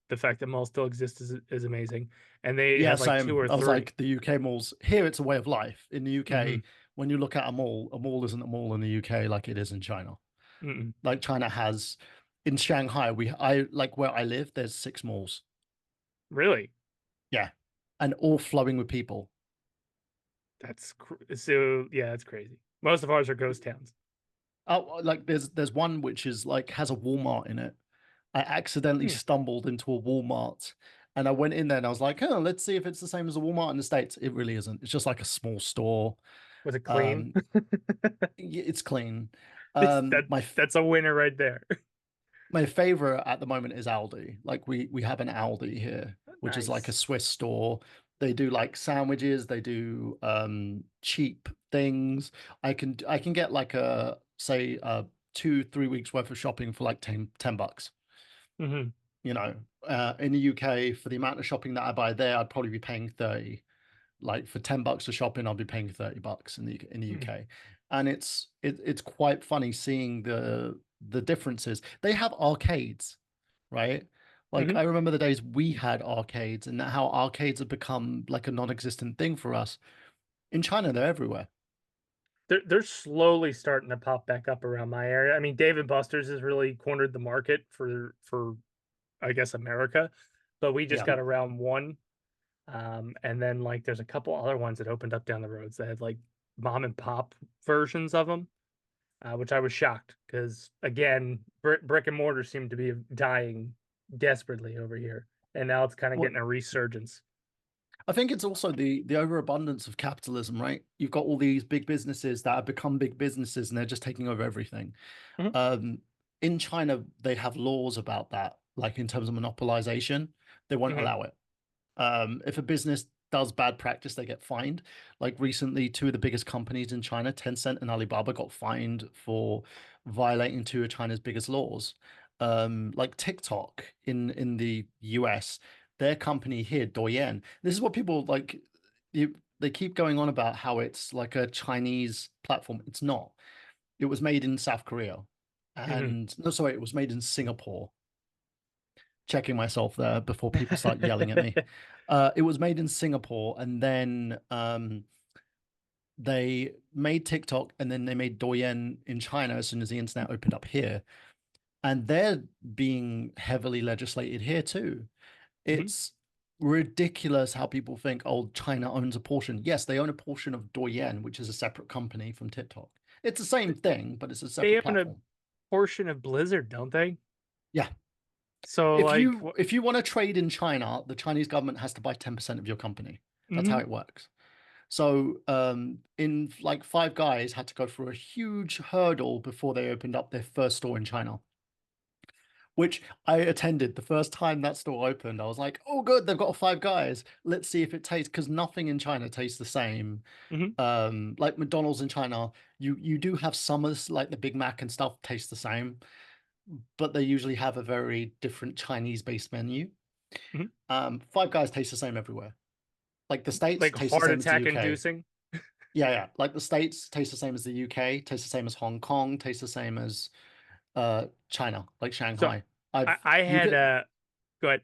[SPEAKER 2] the fact that malls still exist is amazing. And they
[SPEAKER 1] Yeah,
[SPEAKER 2] have like two
[SPEAKER 1] same.
[SPEAKER 2] or
[SPEAKER 1] I was
[SPEAKER 2] three.
[SPEAKER 1] like, the UK malls here, it's a way of life. In the
[SPEAKER 2] Hmm.
[SPEAKER 1] UK, when you look at a mall isn't a mall in the UK like it is in China.
[SPEAKER 2] Mm-mm.
[SPEAKER 1] Like China has in Shanghai, I like where I live, there's six malls.
[SPEAKER 2] Really?
[SPEAKER 1] Yeah. And all flowing with people.
[SPEAKER 2] So yeah, that's crazy. Most of ours are ghost towns.
[SPEAKER 1] Oh, like there's one which is like has a Walmart in it. I accidentally
[SPEAKER 2] Hmm.
[SPEAKER 1] stumbled into a Walmart and I went in there and I was like, oh, let's see if it's the same as a Walmart in the States. It really isn't. It's just like a small store.
[SPEAKER 2] Was it clean?
[SPEAKER 1] Um, it's clean.
[SPEAKER 2] This that
[SPEAKER 1] My
[SPEAKER 2] that's a winner right there.
[SPEAKER 1] my favorite at the moment is Aldi. Like we have an Aldi here, which is like a
[SPEAKER 2] Nice.
[SPEAKER 1] Swiss store. They do like sandwiches, they do cheap things. I can get like a say 2 3 weeks worth of shopping for like 10 bucks.
[SPEAKER 2] Hmm.
[SPEAKER 1] You know, in the UK for the amount of shopping that I buy there, I'd probably be paying 30. Like for 10 bucks for shopping, I'll be paying 30 bucks in the UK. And it's quite funny seeing the differences. They have arcades, right? Like
[SPEAKER 2] Hmm.
[SPEAKER 1] I remember the days we had arcades and how arcades have become like a non-existent thing for us. In China, they're everywhere.
[SPEAKER 2] They're slowly starting to pop back up around my area. I mean, Dave and Buster's has really cornered the market for I guess America, but we just
[SPEAKER 1] Yeah.
[SPEAKER 2] got around one. And then like there's a couple other ones that opened up down the roads that had like mom and pop versions of them, which I was shocked because again, brick and mortar seemed to be dying desperately over here, and now it's kind of
[SPEAKER 1] Well,
[SPEAKER 2] getting a resurgence.
[SPEAKER 1] I think it's also the overabundance of capitalism, right? You've got all these big businesses that have become big businesses and they're just taking over everything.
[SPEAKER 2] Hmm.
[SPEAKER 1] Um, in China, they have laws about that, like in terms of monopolization, they won't
[SPEAKER 2] Hmm.
[SPEAKER 1] allow it. If a business does bad practice, they get fined. Like recently, two of the biggest companies in China, Tencent and Alibaba, got fined for violating two of China's biggest laws. Like TikTok in the US, their company here, Douyin. This is what people like. They keep going on about how it's like a Chinese platform. It's not. It was made in South Korea,
[SPEAKER 2] Hmm.
[SPEAKER 1] and no, sorry, it was made in Singapore. Checking myself there before people start yelling at me. It was made in Singapore, and then they made TikTok, and then they made Douyin in China as soon as the internet opened up here, and they're being heavily legislated here too.
[SPEAKER 2] Hmm.
[SPEAKER 1] It's ridiculous how people think, oh, China owns a portion. Yes, they own a portion of Douyin, which is a separate company from TikTok. It's the same thing, but it's a
[SPEAKER 2] They
[SPEAKER 1] separate
[SPEAKER 2] own a
[SPEAKER 1] platform.
[SPEAKER 2] portion of Blizzard, don't they?
[SPEAKER 1] Yeah.
[SPEAKER 2] So like, what?
[SPEAKER 1] If you want to trade in China, the Chinese government has to buy 10% of your company. That's how
[SPEAKER 2] Hmm.
[SPEAKER 1] it works. So in like Five Guys had to go through a huge hurdle before they opened up their first store in China, which I attended the first time that store opened. I was like, oh good, they've got a Five Guys. Let's see if it tastes, because nothing in China tastes the same.
[SPEAKER 2] Hmm.
[SPEAKER 1] Like McDonald's in China, you do have summers like the Big Mac and stuff taste the same, but they usually have a very different Chinese based menu.
[SPEAKER 2] Hmm.
[SPEAKER 1] Five Guys tastes the same everywhere. Like the States
[SPEAKER 2] Like
[SPEAKER 1] taste the
[SPEAKER 2] heart
[SPEAKER 1] same as the
[SPEAKER 2] attack
[SPEAKER 1] UK.
[SPEAKER 2] inducing.
[SPEAKER 1] Yeah, yeah. Like the States taste the same as the UK, taste the same as Hong Kong, taste the same as China, like
[SPEAKER 2] So
[SPEAKER 1] Shanghai.
[SPEAKER 2] I
[SPEAKER 1] You
[SPEAKER 2] had
[SPEAKER 1] could
[SPEAKER 2] go ahead.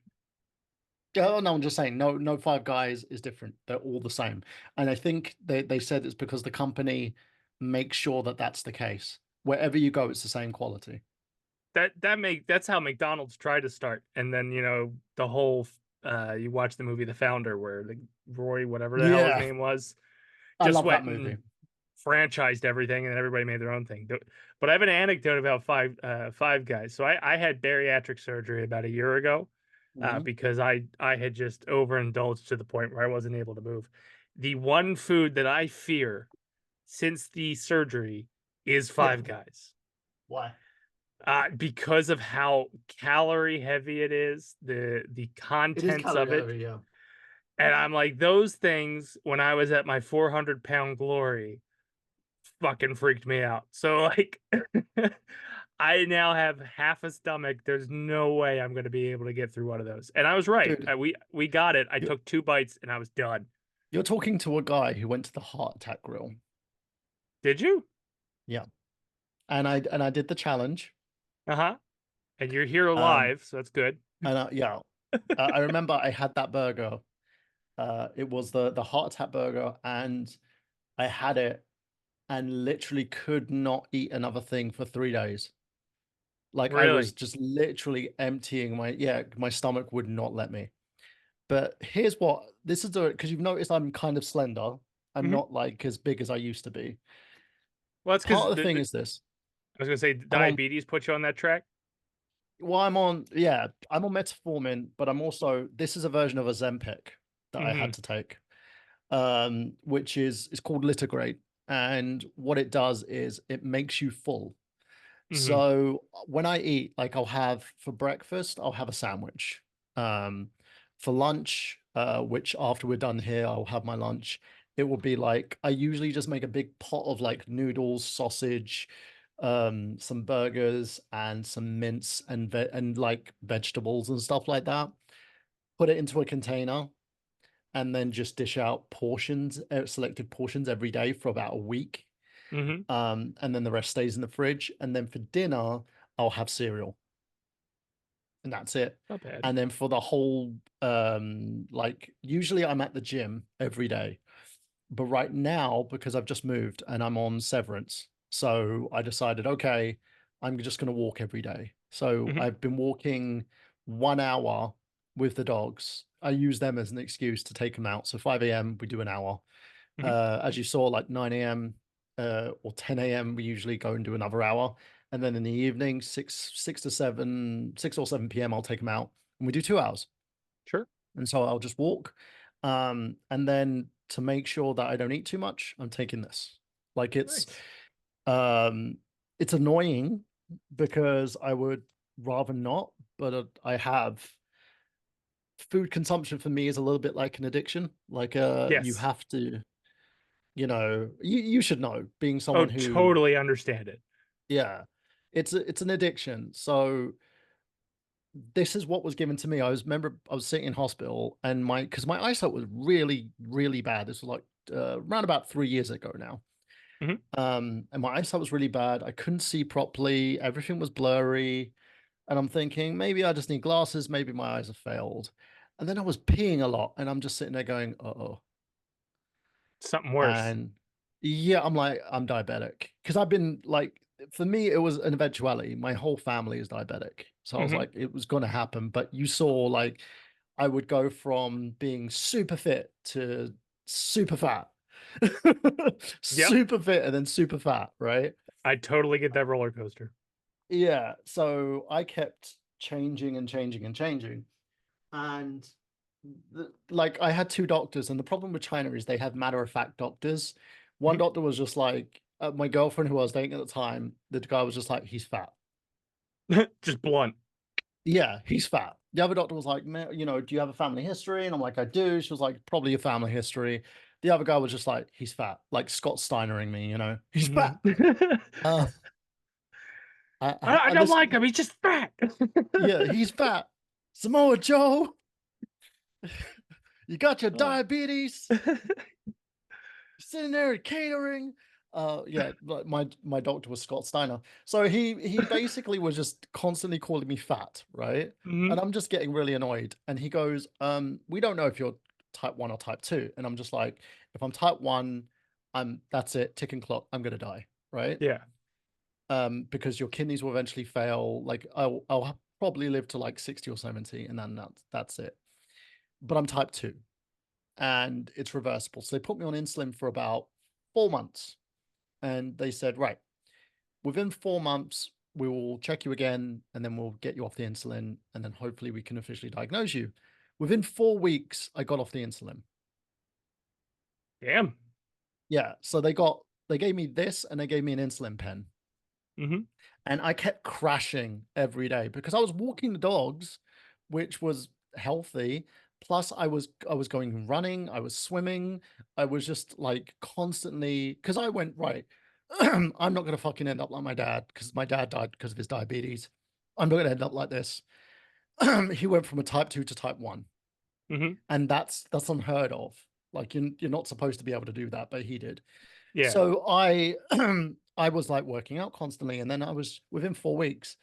[SPEAKER 1] oh no, I'm just saying no Five Guys is different. They're all the same. And I think they said it's because the company makes sure that that's the case. Wherever you go, it's the same quality.
[SPEAKER 2] That's how McDonald's tried to start, and then the whole you watch the movie The Founder where the Roy whatever the hell his
[SPEAKER 1] Yeah,
[SPEAKER 2] name was
[SPEAKER 1] I
[SPEAKER 2] just
[SPEAKER 1] love that
[SPEAKER 2] went
[SPEAKER 1] movie.
[SPEAKER 2] and franchised everything, and everybody made their own thing. But I have an anecdote about Five Guys. So I had bariatric surgery about a year ago
[SPEAKER 1] Mhm.
[SPEAKER 2] because I had just overindulged to the point where I wasn't able to move. The one food that I fear since the surgery is
[SPEAKER 1] Yeah.
[SPEAKER 2] Five Guys.
[SPEAKER 1] Why?
[SPEAKER 2] Because of how calorie heavy it is, the
[SPEAKER 1] It is
[SPEAKER 2] contents
[SPEAKER 1] calorie
[SPEAKER 2] of it.
[SPEAKER 1] heavy, yeah.
[SPEAKER 2] And I'm like, those things when I was at my 400-pound glory fucking freaked me out. So like I now have half a stomach. There's no way I'm gonna be able to get through one of those. And I was right.
[SPEAKER 1] Dude,
[SPEAKER 2] We got it. I
[SPEAKER 1] you're,
[SPEAKER 2] took 2 bites and I was done.
[SPEAKER 1] you're talking to a guy who went to the heart attack grill.
[SPEAKER 2] Did you?
[SPEAKER 1] Yeah. And I did the challenge.
[SPEAKER 2] Uh-huh. And you're here
[SPEAKER 1] Um,
[SPEAKER 2] alive, so that's good.
[SPEAKER 1] yeah, I remember I had that burger. It was the heart attack burger, and I had it and literally could not eat another thing for 3 days. Like I was
[SPEAKER 2] Really?
[SPEAKER 1] just literally emptying my stomach would not let me. But here's what this is the because you've noticed I'm kind of slender. I'm
[SPEAKER 2] Hmm.
[SPEAKER 1] not like as big as I used to be.
[SPEAKER 2] Well, that's
[SPEAKER 1] Part
[SPEAKER 2] because
[SPEAKER 1] of the thing is this.
[SPEAKER 2] I was gonna say
[SPEAKER 1] I'm on
[SPEAKER 2] diabetes put you on that track.
[SPEAKER 1] I'm on metformin, but I'm also this is a version of Ozempic that I
[SPEAKER 2] Hmm.
[SPEAKER 1] had to take. Which is it's called Litigrate. and what it does is it makes you full.
[SPEAKER 2] Mhm.
[SPEAKER 1] So when I eat, like I'll have for breakfast, I'll have a sandwich. Um, for lunch, which after we're done here, I'll have my lunch. It will be like I usually just make a big pot of like noodles, sausage, some burgers, and some mince and like vegetables and stuff like that. Put it into a container and then just dish out portions, selected portions every day for about a week.
[SPEAKER 2] Mhm.
[SPEAKER 1] And then the rest stays in the fridge. And then for dinner, I'll have cereal, and that's it.
[SPEAKER 2] Not bad.
[SPEAKER 1] And then for the whole, like usually I'm at the gym every day, but right now because I've just moved and I'm on severance, so I decided, okay, I'm just going to walk every day. So
[SPEAKER 2] Mhm.
[SPEAKER 1] I've been walking 1 hour with the dogs. I use them as an excuse to take them out. So 5 a.m. we do an hour.
[SPEAKER 2] Mhm.
[SPEAKER 1] As you saw, like 9 a.m. Or 10 a.m. we usually go and do another hour. And then in the evening, 6 or 7 p.m. I'll take them out and we do 2 hours.
[SPEAKER 2] Sure.
[SPEAKER 1] And so I'll just walk. And then to make sure that I don't eat too much, I'm taking this. Like
[SPEAKER 2] Nice.
[SPEAKER 1] um it's annoying because I would rather not, but I have food consumption for me is a little bit like an addiction. Like you
[SPEAKER 2] Yes.
[SPEAKER 1] have to, you should know, being
[SPEAKER 2] Oh,
[SPEAKER 1] someone who,
[SPEAKER 2] totally understand it.
[SPEAKER 1] yeah, it's an addiction. So this is what was given to me. I was sitting in hospital and my because my eyesight was really, really bad. This was like around about 3 years ago now.
[SPEAKER 2] Mhm.
[SPEAKER 1] And my eyesight was really bad. I couldn't see properly, everything was blurry. And I'm thinking, maybe I just need glasses, maybe my eyes have failed. And then I was peeing a lot, and I'm just sitting there going, uh-oh.
[SPEAKER 2] Something worse.
[SPEAKER 1] And yeah, I'm like, I'm diabetic. Because I've been like, for me, it was an eventuality. My whole family is diabetic. So I was
[SPEAKER 2] Mhm.
[SPEAKER 1] like, it was going to happen. But you saw, like, I would go from being super fit to super fat,
[SPEAKER 2] Yep.
[SPEAKER 1] super fit and then super fat, right?
[SPEAKER 2] I totally get that roller coaster.
[SPEAKER 1] Yeah. So I kept changing and changing and changing. And like I had two doctors, and the problem with China is they have matter of fact doctors. One
[SPEAKER 2] Mhm.
[SPEAKER 1] doctor was just like, my girlfriend who I was dating at the time, the guy was just like, he's fat.
[SPEAKER 2] Just blunt.
[SPEAKER 1] Yeah, he's fat. The other doctor was like, "Man, do you have a family history?" And I'm like, I do. She was like, probably a family history. The other guy was just like, he's fat, like Scott Steinering me, he's
[SPEAKER 2] Mhm.
[SPEAKER 1] fat. Uh,
[SPEAKER 2] I
[SPEAKER 1] and
[SPEAKER 2] don't
[SPEAKER 1] this,
[SPEAKER 2] like him. He's just fat.
[SPEAKER 1] yeah, he's fat. Samoa Joe, you got your
[SPEAKER 2] Oh.
[SPEAKER 1] diabetes. Sitting there at catering. Yeah, like my doctor was Scott Steiner. So he basically was just constantly calling me fat, right? And
[SPEAKER 2] Mhm.
[SPEAKER 1] I'm just getting really annoyed. And he goes, we don't know if you're type 1 or type 2. And I'm just like, if I'm type 1, that's it, ticking clock, I'm gonna die, right?
[SPEAKER 2] Yeah.
[SPEAKER 1] Because your kidneys will eventually fail. Like I'll probably live to like 60 or 70, and then that's it. But I'm type 2 and it's reversible. So they put me on insulin for about 4 months. And they said, right, within 4 months, we will check you again and then we'll get you off the insulin. And then hopefully we can officially diagnose you. Within 4 weeks, I got off the insulin.
[SPEAKER 2] Damn.
[SPEAKER 1] Yeah. So they gave me this and they gave me an insulin pen.
[SPEAKER 2] Mhm.
[SPEAKER 1] And I kept crashing every day because I was walking the dogs, which was healthy. Plus, I was going running, I was swimming, I was just like constantly because I went right. I'm not gonna fucking end up like my dad because my dad died because of his diabetes. I'm not gonna end up like this. He went from a type 2 to type 1,
[SPEAKER 2] Mhm.
[SPEAKER 1] and that's unheard of. Like you're not supposed to be able to do that, but he did.
[SPEAKER 2] Yeah.
[SPEAKER 1] So I I was like working out constantly, and then I was within 4 weeks,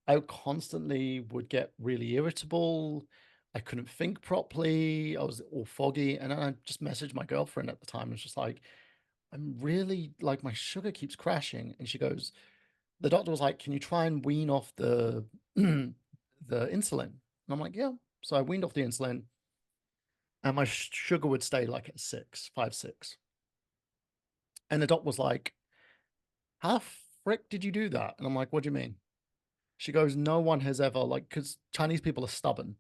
[SPEAKER 1] I constantly would get really irritable. I couldn't think properly. I was all foggy, and then I just messaged my girlfriend at the time. And was just like, I'm really like my sugar keeps crashing, and she goes, the doctor was like, can you try and wean off the the insulin? And I'm like, yeah. So I weaned off the insulin, and my sugar would stay like at 6, 5, 6. And the doc was like, how frick did you do that? And I'm like, what do you mean? She goes, no one has ever, like, because Chinese people are stubborn.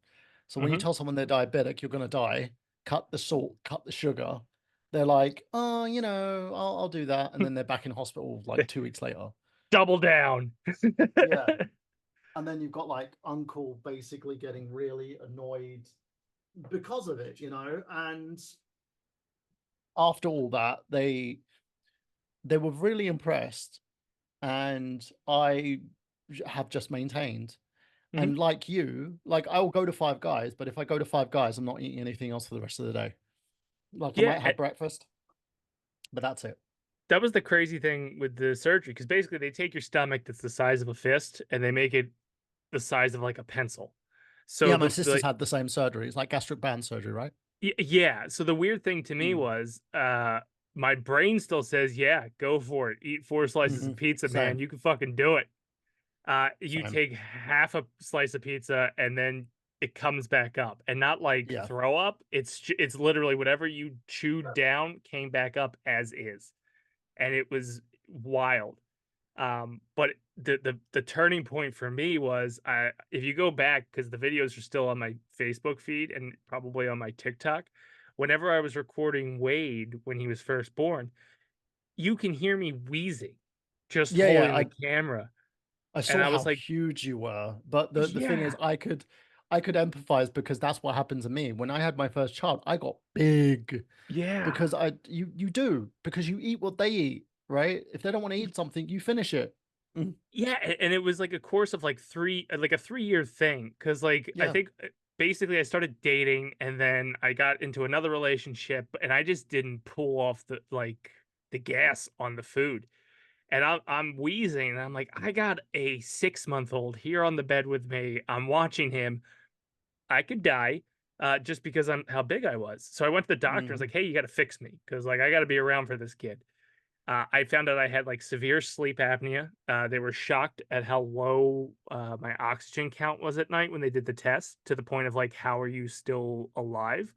[SPEAKER 1] So when you
[SPEAKER 2] Mhm.
[SPEAKER 1] tell someone they're diabetic, you're going to die, cut the salt, cut the sugar, they're like, oh, I'll do that, and then they're back in hospital like 2 weeks later.
[SPEAKER 2] Double down.
[SPEAKER 1] Yeah. And then you've got like uncle basically getting really annoyed because of it, and after all that, they were really impressed, and I have just maintained.
[SPEAKER 2] Mhm.
[SPEAKER 1] And like you, like I'll go to Five Guys, but if I go to Five Guys, I'm not eating anything else for the rest of the day. Like I
[SPEAKER 2] Yeah,
[SPEAKER 1] might have breakfast, but that's it.
[SPEAKER 2] that was the crazy thing with the surgery because basically they take your stomach that's the size of a fist and they make it the size of like a pencil. So
[SPEAKER 1] Yeah, my sister's had the same surgery. It's like gastric band surgery, right?
[SPEAKER 2] yeah. So the weird thing to me
[SPEAKER 1] Mm.
[SPEAKER 2] was my brain still says, yeah, go for it. Eat 4 slices of pizza, man.
[SPEAKER 1] Same,
[SPEAKER 2] You can fucking do it. You
[SPEAKER 1] same.
[SPEAKER 2] take half a slice of pizza and then it comes back up and not like
[SPEAKER 1] Yeah,
[SPEAKER 2] throw up. It's literally whatever you chewed down came back up as is. And it was wild. But the turning point for me was if you go back because the videos are still on my Facebook feed and probably on my TikTok. Whenever I was recording Wade when he was first born, you can hear me wheezing just
[SPEAKER 1] yeah, yeah.
[SPEAKER 2] holding the camera,
[SPEAKER 1] I
[SPEAKER 2] and
[SPEAKER 1] saw
[SPEAKER 2] I
[SPEAKER 1] how
[SPEAKER 2] was like,
[SPEAKER 1] huge you were, but the thing is,
[SPEAKER 2] "Yeah,
[SPEAKER 1] I could empathize because that's what happened to me when I had my first child. I got big
[SPEAKER 2] yeah."
[SPEAKER 1] because you do because you eat what they eat, right? If they don't want to
[SPEAKER 2] Y
[SPEAKER 1] eat something, you finish it. Mm,
[SPEAKER 2] yeah, and it was like a course of like like a 3-year thing because like, I
[SPEAKER 1] yeah,
[SPEAKER 2] think, basically I started dating and then I got into another relationship and I just didn't pull off the gas on the food, and I'm wheezing and I'm like, "I got a 6-month-old here on the bed with me, I'm watching him, I could die, just because I'm how big I was." So I went to the doctor and was
[SPEAKER 1] hmm
[SPEAKER 2] like, "Hey, you gotta fix me because like, I gotta be around for this kid." I found out I had like severe sleep apnea. They were shocked at how low my oxygen count was at night when they did the test, to the point of like, how are you still alive?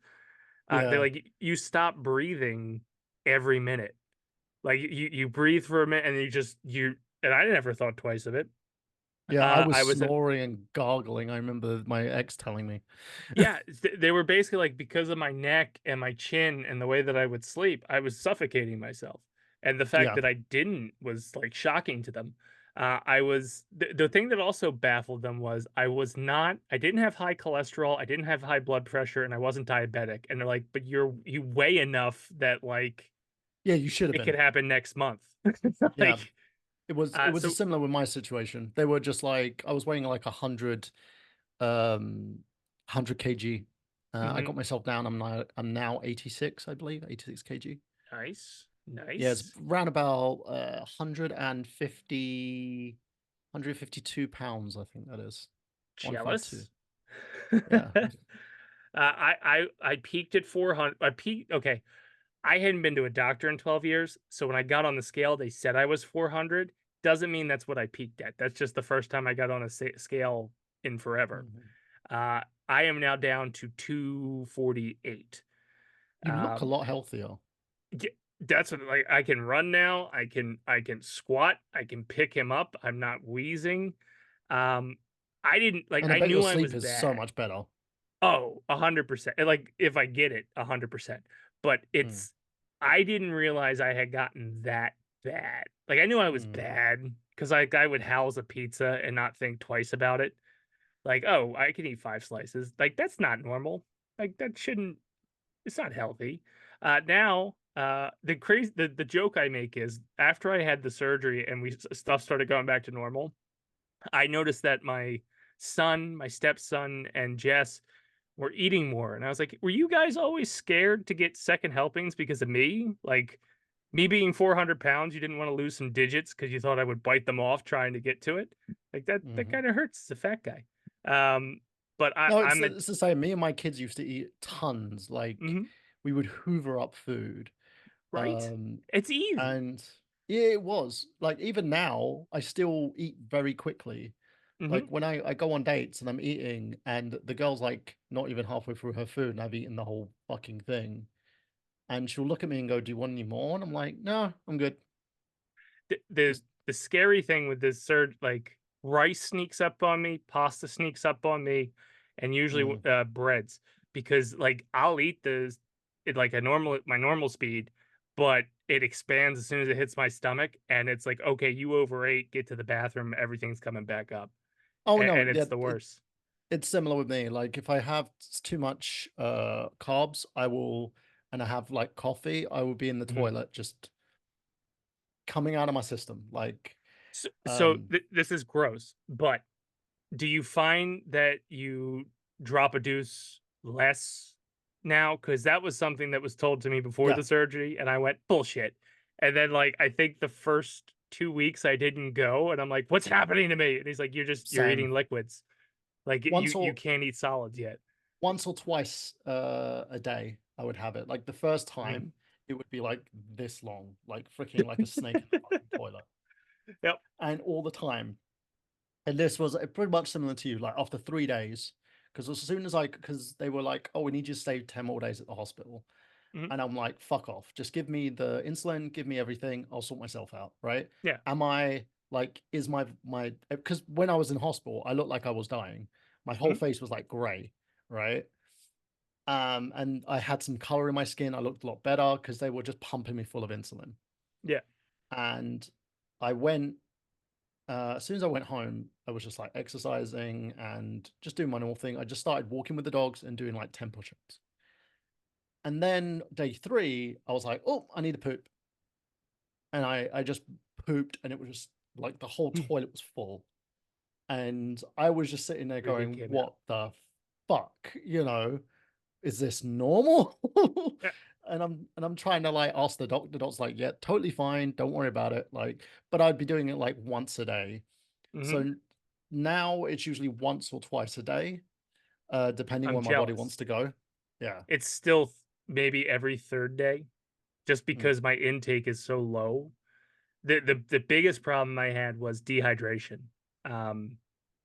[SPEAKER 2] They're
[SPEAKER 1] yeah,
[SPEAKER 2] like, you stop breathing every minute. Like you breathe for a minute and and I never thought twice of it.
[SPEAKER 1] yeah. I was
[SPEAKER 2] I was
[SPEAKER 1] snoring and gargling. I remember my ex telling me.
[SPEAKER 2] Yeah, they were basically like because of my neck and my chin and the way that I would sleep, I was suffocating myself. And the fact
[SPEAKER 1] Yeah,
[SPEAKER 2] that I didn't was like shocking to them. The thing that also baffled them was I didn't have high cholesterol, I didn't have high blood pressure, and I wasn't diabetic. And they're like, but you weigh enough that like
[SPEAKER 1] yeah. You should have
[SPEAKER 2] it could
[SPEAKER 1] been.
[SPEAKER 2] happen next month.
[SPEAKER 1] Yeah,
[SPEAKER 2] like
[SPEAKER 1] it was a
[SPEAKER 2] so
[SPEAKER 1] similar with my situation. They were just like I was weighing like 100 kg. I
[SPEAKER 2] mhm,
[SPEAKER 1] got myself down. I'm now 86, I believe, 86 kg.
[SPEAKER 2] nice,
[SPEAKER 1] Yeah, it's
[SPEAKER 2] nice.
[SPEAKER 1] around about 152 pounds, I think that is. 152.
[SPEAKER 2] Jealous?
[SPEAKER 1] Yeah.
[SPEAKER 2] I peaked at 400. I peaked. Okay, I hadn't been to a doctor in 12 years, so when I got on the scale, they said I was 400. Doesn't mean that's what I peaked at. That's just the first time I got on a scale in forever.
[SPEAKER 1] Mhm.
[SPEAKER 2] Uh, I am now down to 248.
[SPEAKER 1] You look a
[SPEAKER 2] Um,
[SPEAKER 1] lot healthier.
[SPEAKER 2] that's what like I can run now. I can squat. I can pick him up. I'm not wheezing. Um, I didn't like.
[SPEAKER 1] And I
[SPEAKER 2] I
[SPEAKER 1] bet your
[SPEAKER 2] knew I
[SPEAKER 1] sleep
[SPEAKER 2] was
[SPEAKER 1] is so
[SPEAKER 2] bad.
[SPEAKER 1] much better.
[SPEAKER 2] Oh, 100%. And, like, if I get it, 100%. But
[SPEAKER 1] Mm,
[SPEAKER 2] I didn't realize I had gotten that bad. Like, I knew I was
[SPEAKER 1] mm,
[SPEAKER 2] bad because like, I would house a pizza and not think twice about it. Like, "Oh, I can eat 5 slices." Like, that's not normal. Like, that shouldn't it's not healthy. Now, the joke I make is after I had the surgery and stuff started going back to normal, I noticed that my son, my stepson, and Jess were eating more. And I was like, were you guys always scared to get second helpings because of me? Like me being 400 pounds, you didn't want to lose some digits because you thought I would bite them off trying to get to it. Like that
[SPEAKER 1] mhm.
[SPEAKER 2] kind of hurts as a fat guy. Um, but
[SPEAKER 1] No, it's
[SPEAKER 2] I'm a
[SPEAKER 1] it's the same. Me and my kids used to eat tons. Like
[SPEAKER 2] mhm,
[SPEAKER 1] we would hoover up food.
[SPEAKER 2] right.
[SPEAKER 1] Um,
[SPEAKER 2] It's easy.
[SPEAKER 1] and yeah, it was like even now I still eat very quickly. Like
[SPEAKER 2] Hmm.
[SPEAKER 1] when I go on dates and I'm eating and the girl's like not even halfway through her food and I've eaten the whole fucking thing. And she'll look at me and go, "Do you want any more?" And I'm like, "No, I'm good."
[SPEAKER 2] The
[SPEAKER 1] Just
[SPEAKER 2] the scary thing with this surge, like rice sneaks up on me, pasta sneaks up on me, and usually
[SPEAKER 1] mm,
[SPEAKER 2] breads because like I'll eat those like a normal my normal speed, but it expands as soon as it hits my stomach, and it's like, okay, you overate, get to the bathroom, everything's coming back up,
[SPEAKER 1] Oh no,
[SPEAKER 2] and
[SPEAKER 1] yeah,
[SPEAKER 2] it's the worst.
[SPEAKER 1] it's similar with me. Like if I have too much carbs, I will, and I have like coffee, I will be in the
[SPEAKER 2] Mhm.
[SPEAKER 1] toilet just coming out of my system. Like
[SPEAKER 2] So
[SPEAKER 1] um
[SPEAKER 2] this is gross, but do you find that you drop a deuce less now? Because that was something that was told to me before
[SPEAKER 1] yeah,
[SPEAKER 2] the surgery, and I went, "Bullshit." And then, like, I think the first 2 weeks I didn't go, and I'm like, "What's happening to me?" And he's like, you're
[SPEAKER 1] same.
[SPEAKER 2] eating liquids. Like,
[SPEAKER 1] Once
[SPEAKER 2] you
[SPEAKER 1] or
[SPEAKER 2] can't eat solids yet."
[SPEAKER 1] once or twice a day I would have it. Like the first
[SPEAKER 2] Mhm.
[SPEAKER 1] time it would be like this long, like freaking like a snake in the fucking toilet.
[SPEAKER 2] Yep.
[SPEAKER 1] And all the time. And this was pretty much similar to you, like after 3 days, because as soon as because they were like, oh, we need you to stay 10 more days at the hospital.
[SPEAKER 2] Mhm.
[SPEAKER 1] And I'm like, fuck off. Just give me the insulin, give me everything. I'll sort myself out. Right.
[SPEAKER 2] Yeah.
[SPEAKER 1] Am I like, is because when I was in hospital, I looked like I was dying. My whole
[SPEAKER 2] Mhm.
[SPEAKER 1] face was like gray. Right. And I had some color in my skin. I looked a lot better because they were just pumping me full of insulin.
[SPEAKER 2] Yeah.
[SPEAKER 1] And I went as soon as I went home, I was just like exercising and just doing my normal thing. I just started walking with the dogs and doing like 10 push-ups. And then day three, I was like, oh, I need to poop. And I just pooped and it was just like the whole toilet was full. And I was just sitting there
[SPEAKER 2] Everything
[SPEAKER 1] going,
[SPEAKER 2] came out.
[SPEAKER 1] what the fuck? Is this normal?
[SPEAKER 2] Yeah.
[SPEAKER 1] And I'm trying to like ask the doctor. The doctor's like, yeah, totally fine. Don't worry about it. Like, but I'd be doing it like once a day. So
[SPEAKER 2] Mhm.
[SPEAKER 1] now it's usually once or twice a day, depending
[SPEAKER 2] I'm
[SPEAKER 1] where my body wants
[SPEAKER 2] jealous.
[SPEAKER 1] to go. Yeah.
[SPEAKER 2] It's still maybe every 3rd day just
[SPEAKER 1] Mm.
[SPEAKER 2] because my intake is so low. The biggest problem I had was dehydration, um,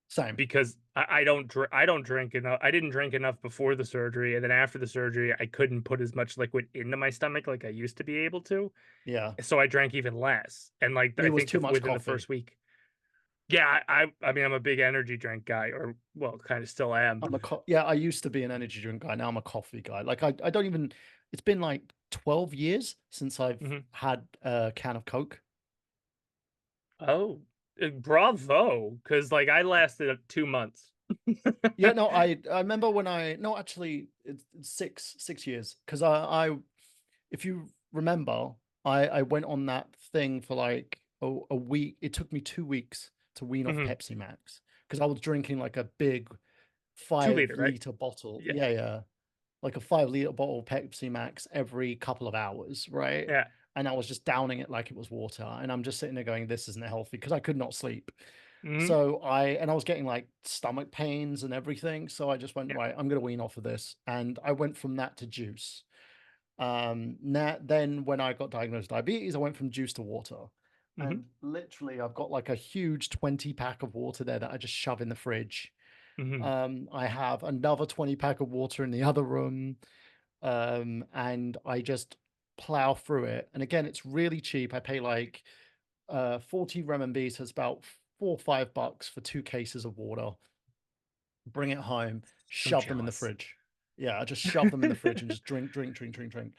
[SPEAKER 1] Same.
[SPEAKER 2] because I don't drink enough. I didn't drink enough before the surgery, and then after the surgery, I couldn't put as much liquid into my stomach like I used to be able to,
[SPEAKER 1] Yeah.
[SPEAKER 2] so I drank even less, and, like,
[SPEAKER 1] Me
[SPEAKER 2] I
[SPEAKER 1] was
[SPEAKER 2] think
[SPEAKER 1] too much
[SPEAKER 2] within the
[SPEAKER 1] coffee.
[SPEAKER 2] first week. Yeah, I mean, I'm a big energy drink guy, or well, kinda still am.
[SPEAKER 1] Yeah, I used to be an energy drink guy. Now I'm a coffee guy. Like I don't even, it's been like 12 years since I've
[SPEAKER 2] Mhm.
[SPEAKER 1] had a can of Coke.
[SPEAKER 2] Oh, bravo! Because like, I lasted, 2 months.
[SPEAKER 1] Yeah, no, I remember when I no actually it's 6 years because I if you remember I went on that thing for like a week. It took me 2 weeks to wean off
[SPEAKER 2] Mhm.
[SPEAKER 1] Pepsi Max because I was drinking like a big
[SPEAKER 2] 2
[SPEAKER 1] five
[SPEAKER 2] liter, right?
[SPEAKER 1] liter bottle.
[SPEAKER 2] Yeah,
[SPEAKER 1] Yeah, yeah, like a 5 liter bottle of Pepsi Max every couple of hours, right?
[SPEAKER 2] yeah.
[SPEAKER 1] And I was just downing it like it was water. And I'm just sitting there going, this isn't healthy because I could not sleep.
[SPEAKER 2] Mhm.
[SPEAKER 1] So I was getting like stomach pains and everything. So I just went,
[SPEAKER 2] Yeah.
[SPEAKER 1] right, I'm gonna wean off of this. And I went from that to juice. Now then when I got diagnosed with diabetes, I went from juice to water.
[SPEAKER 2] Mhm.
[SPEAKER 1] And literally I've got like a huge 20 pack of water there that I just shove in the fridge.
[SPEAKER 2] Mhm.
[SPEAKER 1] I have another 20 pack of water in the other room. And I just plow through it. And again, it's really cheap. I pay like 40 RMB, so it's about $4 or $5 for 2 cases of water. Bring it home,
[SPEAKER 2] So
[SPEAKER 1] shove them in the
[SPEAKER 2] jealous.
[SPEAKER 1] fridge. Yeah, I just shove them in the fridge and just drink, drink, drink, drink, drink.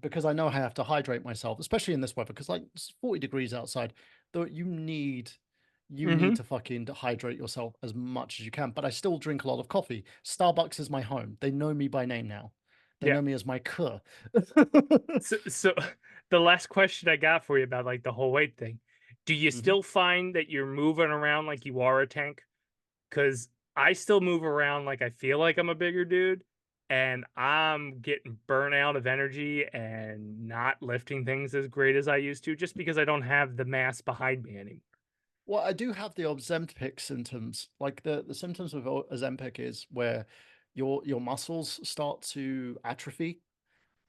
[SPEAKER 1] Because I know I have to hydrate myself, especially in this weather, because like it's 40 degrees outside. Though you need
[SPEAKER 2] Mhm.
[SPEAKER 1] to fucking hydrate yourself as much as you can. But I still drink a lot of coffee. Starbucks is my home. They know me by name now. They
[SPEAKER 2] Yeah.
[SPEAKER 1] know me as my Ke.
[SPEAKER 2] So the last question I got for you about, like, the whole weight thing, do you
[SPEAKER 1] Mhm.
[SPEAKER 2] still find that you're moving around like you are a tank? Because I still move around like I feel like I'm a bigger dude, and I'm getting burnt out of energy and not lifting things as great as I used to just because I don't have the mass behind me anymore.
[SPEAKER 1] Well, I do have the Ozempic symptoms. Like the symptoms of Ozempic is where your muscles start to atrophy.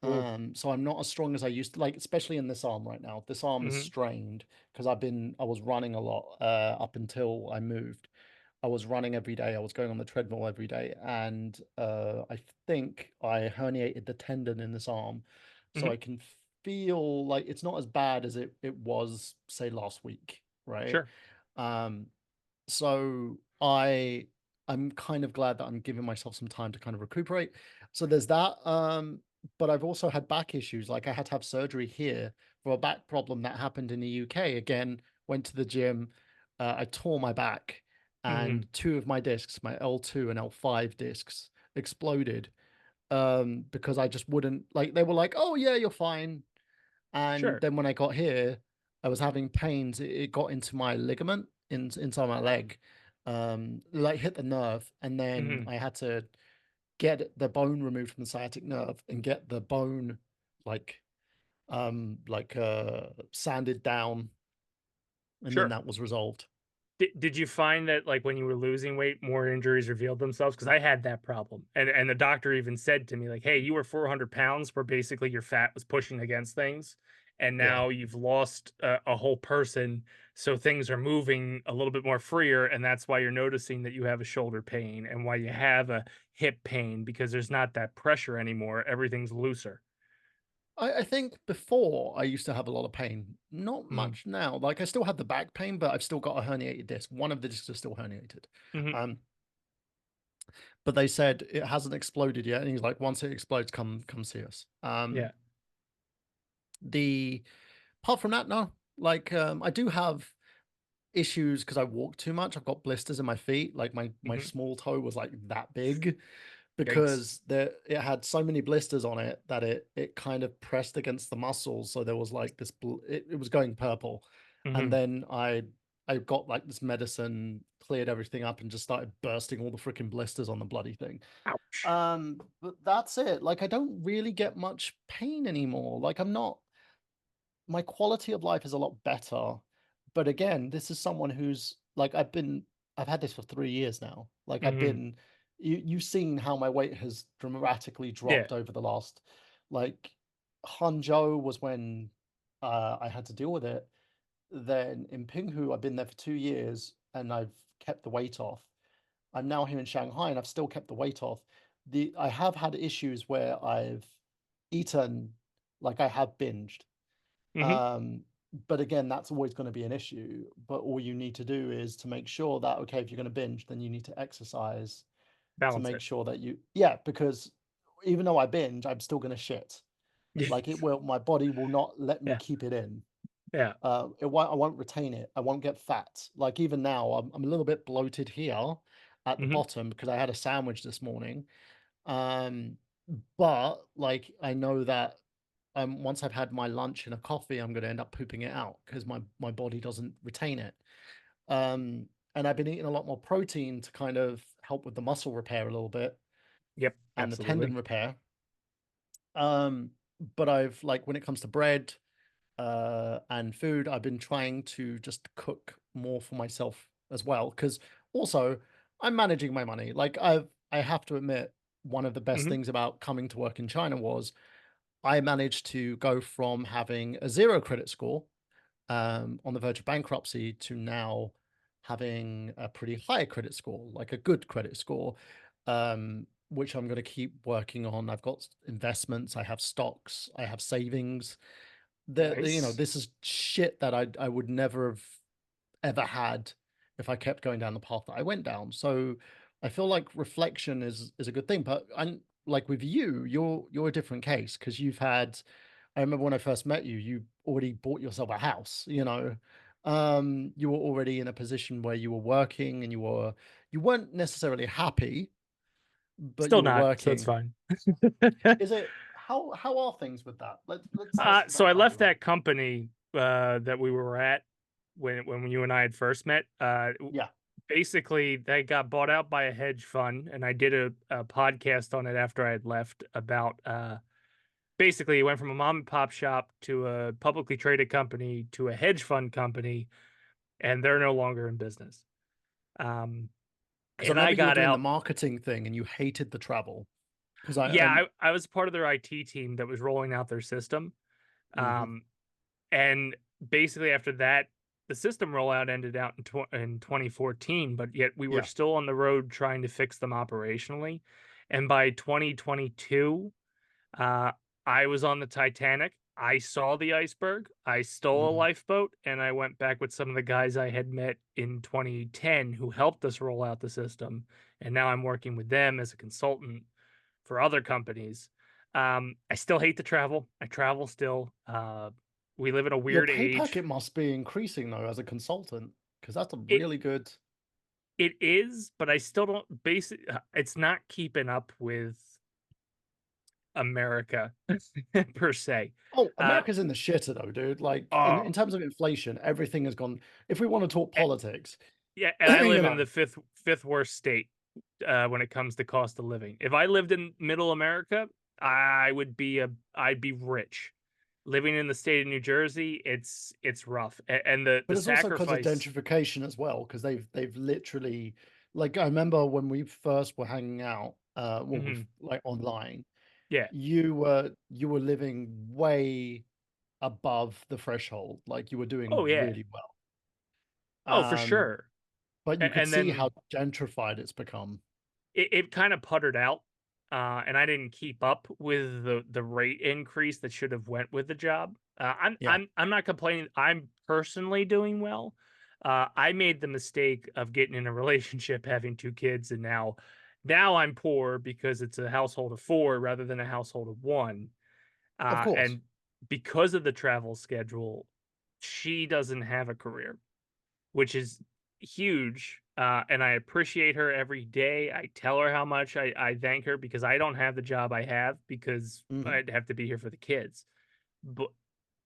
[SPEAKER 2] Ooh.
[SPEAKER 1] So I'm not as strong as I used to, like, especially in this arm right now. This arm is
[SPEAKER 2] Mhm.
[SPEAKER 1] strained because I was running a lot up until I moved. I was running every day. I was going on the treadmill every day, and I think I herniated the tendon in this arm, so
[SPEAKER 2] Mhm.
[SPEAKER 1] I can feel like it's not as bad as it was, say, last week, right?
[SPEAKER 2] Sure.
[SPEAKER 1] Um, so I'm kind of glad that I'm giving myself some time to kind of recuperate. So there's that. but I've also had back issues. Like I had to have surgery here for a back problem that happened in the UK. Again, went to the gym, I tore my back,
[SPEAKER 2] Mhm.
[SPEAKER 1] and two of my discs, my L2 and L5 discs, exploded because I just wouldn't like. They were like, "Oh yeah, you're fine." And
[SPEAKER 2] Sure.
[SPEAKER 1] then when I got here, I was having pains. It got into my ligament inside my leg, like hit the nerve, and then
[SPEAKER 2] Mhm.
[SPEAKER 1] I had to get the bone removed from the sciatic nerve and get the bone like sanded down, and then
[SPEAKER 2] Sure.
[SPEAKER 1] that was resolved.
[SPEAKER 2] Did you find that, like, when you were losing weight, more injuries revealed themselves? Because I had that problem, and the doctor even said to me, like, "Hey, you were 400 pounds where basically your fat was pushing against things, and
[SPEAKER 1] Yeah.
[SPEAKER 2] now you've lost a whole person, so things are moving a little bit more freer, and that's why you're noticing that you have a shoulder pain and why you have a hip pain because there's not that pressure anymore, everything's looser."
[SPEAKER 1] I think before I used to have a lot of pain. Not
[SPEAKER 2] Mm,
[SPEAKER 1] much now. Like I still have the back pain, but I've still got a herniated disc. One of the discs is still herniated.
[SPEAKER 2] mhm,
[SPEAKER 1] Um, but they said it hasn't exploded yet. And he's like, once it explodes, come see us.
[SPEAKER 2] yeah,
[SPEAKER 1] The apart from that, no. Like I do have issues because I walk too much. I've got blisters in my feet. Like my
[SPEAKER 2] mhm,
[SPEAKER 1] small toe was like that big
[SPEAKER 2] yikes,
[SPEAKER 1] because it had so many blisters on it that it kind of pressed against the muscles. So there was like this it was going purple. And
[SPEAKER 2] mhm,
[SPEAKER 1] then I got like this medicine, cleared everything up, and just started bursting all the freaking blisters on the bloody thing.
[SPEAKER 2] ouch,
[SPEAKER 1] But that's it. Like I don't really get much pain anymore. Like I'm not my quality of life is a lot better. But again, this is someone who's like I've had this for 3 years now. Like
[SPEAKER 2] mhm,
[SPEAKER 1] you've seen how my weight has dramatically
[SPEAKER 2] yeah,
[SPEAKER 1] dropped over the last like Hangzhou was when I had to deal with it. Then in Pinghu, I've been there for 2 years and I've kept the weight off. I'm now here in Shanghai and I've still kept the weight off. I have had issues where I've eaten like I have binged,
[SPEAKER 2] mhm,
[SPEAKER 1] um, but again, that's always going to be an issue. But all you need to do is to make sure that, okay, if you're going to binge, then you need to exercise to
[SPEAKER 2] balance
[SPEAKER 1] make
[SPEAKER 2] it,
[SPEAKER 1] sure that yeah, because even though I binge, I'm still going to shit.
[SPEAKER 2] yeah,
[SPEAKER 1] Like my body will not let me
[SPEAKER 2] yeah,
[SPEAKER 1] keep it in.
[SPEAKER 2] yeah,
[SPEAKER 1] I won't retain it. I won't get fat. Like even now, I'm a little bit bloated here at the
[SPEAKER 2] mhm.
[SPEAKER 1] bottom because I had a sandwich this morning. Um, but like I know that once I've had my lunch and a coffee, I'm going to end up pooping it out because my body doesn't retain it. Um, and I've been eating a lot more protein to kind of help with the muscle repair a little bit
[SPEAKER 2] Yep,
[SPEAKER 1] and the tendon
[SPEAKER 2] absolutely.
[SPEAKER 1] repair. Um, but I've like when it comes to bread and food, I've been trying to just cook more for myself as well because also I'm managing my money. Like I have to admit, one of the best
[SPEAKER 2] Mhm.
[SPEAKER 1] things about coming to work in China was I managed to go from having a 0 credit score, on the verge of bankruptcy, to now having a pretty high credit score, like a good credit score, which I'm going to keep working on. I've got investments, I have stocks, I have savings.
[SPEAKER 2] Nice.
[SPEAKER 1] This is shit that I would never have ever had if I kept going down the path that I went down. So I feel like reflection is a good thing. But I'm like with you, you're a different case because you've had. I remember when I first met you, you already bought yourself a house. You were already in a position where you were working and you weren't necessarily happy, but you
[SPEAKER 2] Still
[SPEAKER 1] were
[SPEAKER 2] not, so it's
[SPEAKER 1] working.
[SPEAKER 2] fine.
[SPEAKER 1] Is it how are things with that? Let's ask
[SPEAKER 2] So
[SPEAKER 1] about
[SPEAKER 2] I
[SPEAKER 1] that a
[SPEAKER 2] left
[SPEAKER 1] little.
[SPEAKER 2] that company, that we were at when you and I had first met.
[SPEAKER 1] Yeah.
[SPEAKER 2] Basically, they got bought out by a hedge fund, and I did a podcast on it after I had left about, basically, it went from a mom and pop shop to a publicly traded company to a hedge fund company, and they're no longer in business. Um,
[SPEAKER 1] Because I
[SPEAKER 2] and I
[SPEAKER 1] remember you were
[SPEAKER 2] got
[SPEAKER 1] doing the
[SPEAKER 2] out.
[SPEAKER 1] marketing thing and you hated the travel. Because
[SPEAKER 2] Yeah,
[SPEAKER 1] I'm
[SPEAKER 2] I was part of their IT team that was rolling out their system.
[SPEAKER 1] mhm,
[SPEAKER 2] Um, and basically after that, the system rollout ended out in 2014, but yet we were
[SPEAKER 1] yeah.
[SPEAKER 2] still on the road trying to fix them operationally. And by 2022, uh, I was on the Titanic. I saw the iceberg. I stole a
[SPEAKER 1] Mhm.
[SPEAKER 2] lifeboat, and I went back with some of the guys I had met in 2010 who helped us roll out the system. And now I'm working with them as a consultant for other companies. I still hate to travel. I travel still. We live in a
[SPEAKER 1] Your
[SPEAKER 2] weird
[SPEAKER 1] pay
[SPEAKER 2] age.
[SPEAKER 1] packet must be increasing though as a consultant, because that's a
[SPEAKER 2] It
[SPEAKER 1] really good.
[SPEAKER 2] it is, but I still don't it's not keeping up with America per se.
[SPEAKER 1] Oh,
[SPEAKER 2] Uh,
[SPEAKER 1] America's in the shitter though, dude. Like in
[SPEAKER 2] oh,
[SPEAKER 1] terms of inflation, everything has gone. If we want to talk
[SPEAKER 2] eh,
[SPEAKER 1] politics,
[SPEAKER 2] yeah, and I
[SPEAKER 1] you
[SPEAKER 2] live in
[SPEAKER 1] know,
[SPEAKER 2] the fifth worst state when it comes to cost of living. If I lived in middle America, I'd be rich. Living in the state of New Jersey, it's rough, and the
[SPEAKER 1] but it's also because of
[SPEAKER 2] sacrifice.
[SPEAKER 1] gentrification as well. Because they've literally, like, I remember when we first were hanging out, well, with
[SPEAKER 2] Mhm,
[SPEAKER 1] like online,
[SPEAKER 2] yeah.
[SPEAKER 1] you were living way above the threshold. Like you were doing
[SPEAKER 2] Oh yeah.
[SPEAKER 1] really well.
[SPEAKER 2] Oh, for
[SPEAKER 1] Um,
[SPEAKER 2] sure.
[SPEAKER 1] but you could
[SPEAKER 2] And
[SPEAKER 1] see how
[SPEAKER 2] then
[SPEAKER 1] gentrified it's become.
[SPEAKER 2] it kind of puttered out, and I didn't keep up with the rate increase that should have went with the job.
[SPEAKER 1] Yeah,
[SPEAKER 2] I'm not complaining. I'm personally doing well. I made the mistake of getting in a relationship, having 2 kids, and now I'm poor because it's a household of 4 rather than a household of 1.
[SPEAKER 1] of course.
[SPEAKER 2] And because of the travel schedule, she doesn't have a career, which is huge. And I appreciate her every day. I tell her how much I thank her because I don't have the job I have because
[SPEAKER 1] Hmm.
[SPEAKER 2] I'd have to be here for the kids. But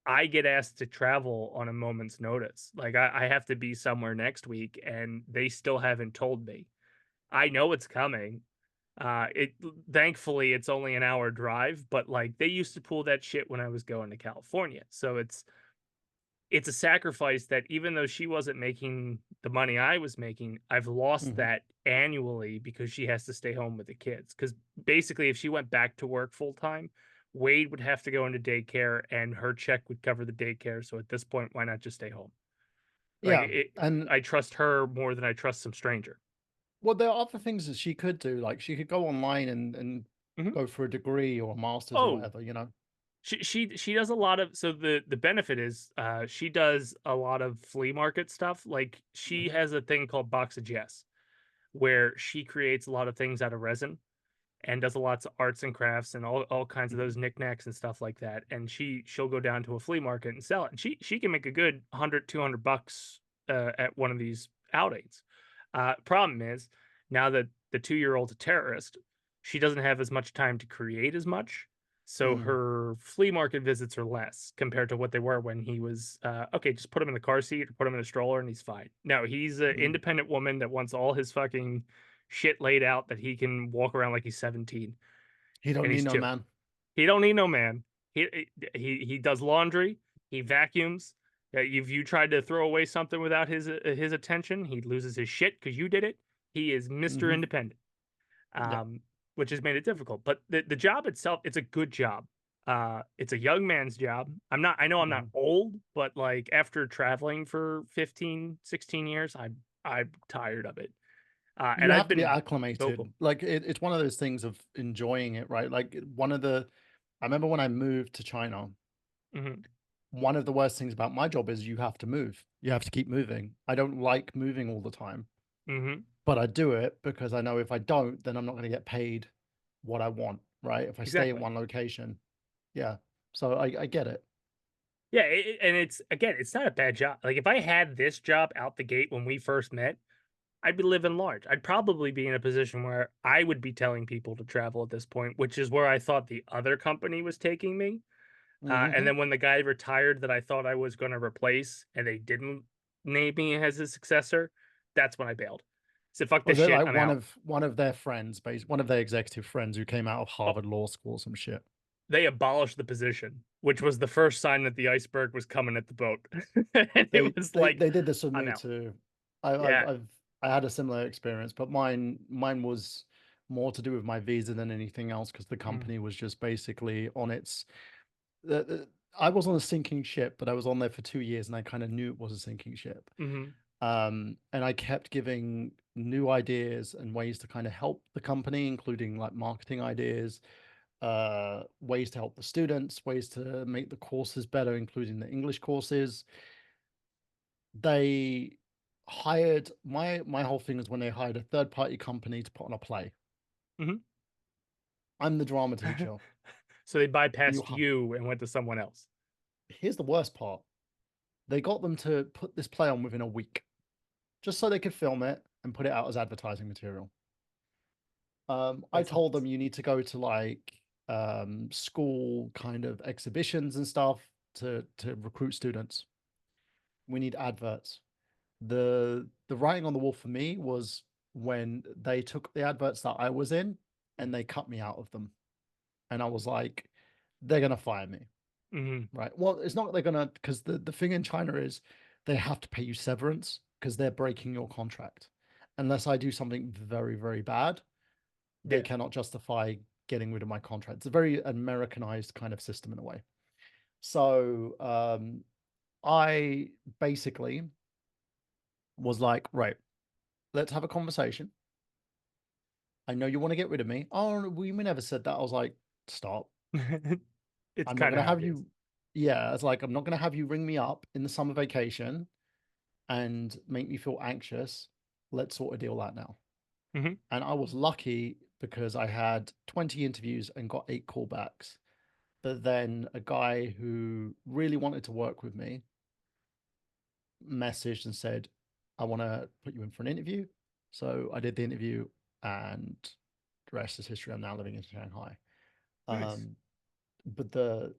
[SPEAKER 2] I get asked to travel on a moment's notice. Like I have to be somewhere next week and they still haven't told me. I know it's coming. It thankfully it's only an hour drive, but like they used to pull that shit when I was going to California. So it's a sacrifice that even though she wasn't making the money I was making, I've lost
[SPEAKER 1] Hmm.
[SPEAKER 2] that annually because she has to stay home with the kids. Because basically, if she went back to work full time, Wade would have to go into daycare and her check would cover the daycare. So at this point, why not just stay home? Like
[SPEAKER 1] Yeah, and
[SPEAKER 2] I trust her more than I trust some stranger.
[SPEAKER 1] well, there are other things that she could do. Like she could go online and
[SPEAKER 2] Mhm.
[SPEAKER 1] go for a degree or a master's or
[SPEAKER 2] Oh,
[SPEAKER 1] whatever. You know.
[SPEAKER 2] she does a lot of so the benefit is she does a lot of flea market stuff. Like she
[SPEAKER 1] Mhm.
[SPEAKER 2] has a thing called Box of Jess where she creates a lot of things out of resin and does a lots of arts and crafts and all kinds of
[SPEAKER 1] Mhm.
[SPEAKER 2] those knickknacks and stuff like that. And she'll go down to a flea market and sell it. And she can make a good 100, $200 at one of these outings. Problem is now that the 2-year old's a terrorist, she doesn't have as much time to create as much. So
[SPEAKER 1] Mm.
[SPEAKER 2] her flea market visits are less compared to what they were when he was okay. Just put him in the car seat or put him in a stroller and he's fine. No, he's an
[SPEAKER 1] Mm.
[SPEAKER 2] independent woman that wants all his fucking shit laid out that he can walk around like he's 17
[SPEAKER 1] He don't
[SPEAKER 2] and
[SPEAKER 1] need
[SPEAKER 2] he's
[SPEAKER 1] no
[SPEAKER 2] chill.
[SPEAKER 1] man.
[SPEAKER 2] He don't need no man. He does laundry, he vacuums. If you tried to throw away something without his attention, he loses his shit because you did it. He is Mr.
[SPEAKER 1] Hmm.
[SPEAKER 2] Independent,
[SPEAKER 1] Yeah.
[SPEAKER 2] um, which has made it difficult. But the job itself, it's a good job. It's a young man's job. I know I'm not
[SPEAKER 1] Mhm.
[SPEAKER 2] old, but like after traveling for 15, 16 years, I'm tired of it. And
[SPEAKER 1] You
[SPEAKER 2] I've
[SPEAKER 1] have to be
[SPEAKER 2] been vocal.
[SPEAKER 1] acclimated. Like it's one of those things of enjoying it, right? Like one of the, I remember when I moved to China,
[SPEAKER 2] Mhm,
[SPEAKER 1] one of the worst things about my job is you have to move. You have to keep moving. I don't like moving all the time,
[SPEAKER 2] mhm.
[SPEAKER 1] but I do it because I know if I don't, then I'm not going to get paid what I want, right? If I stay in
[SPEAKER 2] Exactly.
[SPEAKER 1] one location. Yeah. So I get it.
[SPEAKER 2] Yeah, and it's again, it's not a bad job. Like if I had this job out the gate when we first met, I'd be living large. I'd probably be in a position where I would be telling people to travel at this point, which is where I thought the other company was taking me. And
[SPEAKER 1] Hmm.
[SPEAKER 2] then when the guy retired that I thought I was going to replace, and they didn't name me as his successor, that's when I bailed. Said, "Fuck this
[SPEAKER 1] Was it
[SPEAKER 2] shit,
[SPEAKER 1] like
[SPEAKER 2] I'm out."
[SPEAKER 1] one of their friends, one of their executive friends who came out of
[SPEAKER 2] Oh,
[SPEAKER 1] Harvard Law School, or some shit?
[SPEAKER 2] they abolished the position, which was the first sign that the iceberg was coming at the boat, and it was like,
[SPEAKER 1] They did this with
[SPEAKER 2] "I'm
[SPEAKER 1] me
[SPEAKER 2] out."
[SPEAKER 1] too.
[SPEAKER 2] Yeah.
[SPEAKER 1] I had a similar experience, but mine was more to do with my visa than anything else because the
[SPEAKER 2] Mm,
[SPEAKER 1] company was just basically on its. I was on a sinking ship, but I was on there for 2 years, and I kind of knew it was a sinking ship.
[SPEAKER 2] mhm.
[SPEAKER 1] And I kept giving new ideas and ways to kind of help the company, including like marketing ideas, ways to help the students, ways to make the courses better, including the English courses. They hired my whole thing is when they hired a third party company to put on a play.
[SPEAKER 2] Mhm.
[SPEAKER 1] I'm the drama teacher.
[SPEAKER 2] So they
[SPEAKER 1] You
[SPEAKER 2] bypassed you and went to someone else.
[SPEAKER 1] Here's the worst part. They got them to put this play on within a week, just so they could film it and put it out as advertising material. I
[SPEAKER 2] That's
[SPEAKER 1] told
[SPEAKER 2] nuts.
[SPEAKER 1] them you need to go to like school kind of exhibitions and stuff to recruit students. We need adverts. The writing on the wall for me was when they took the adverts that I was in and they cut me out of them. And I was like, they're gonna fire me.
[SPEAKER 2] Mhm.
[SPEAKER 1] Right. Well, it's not that they're gonna, because the thing in China is they have to pay you severance because they're breaking your contract. Unless I do something very, very bad, they
[SPEAKER 2] Yeah.
[SPEAKER 1] cannot justify getting rid of my contract. It's a very Americanized kind of system in a way. So I basically was like, right, let's have a conversation. I know you want to get rid of me. Oh, we never said that. I was like, stop.
[SPEAKER 2] It's
[SPEAKER 1] I'm not
[SPEAKER 2] kinda
[SPEAKER 1] gonna have
[SPEAKER 2] obvious.
[SPEAKER 1] you. Yeah, it's like I'm not gonna have you ring me up in the summer vacation and make me feel anxious. Let's sort of deal that now.
[SPEAKER 2] Mhm.
[SPEAKER 1] And I was lucky because I had 20 interviews and got 8 callbacks. But then a guy who really wanted to work with me messaged and said, I want to put you in for an interview. So I did the interview, and the rest is history. I'm now living in Shanghai.
[SPEAKER 2] Nice.
[SPEAKER 1] Um, but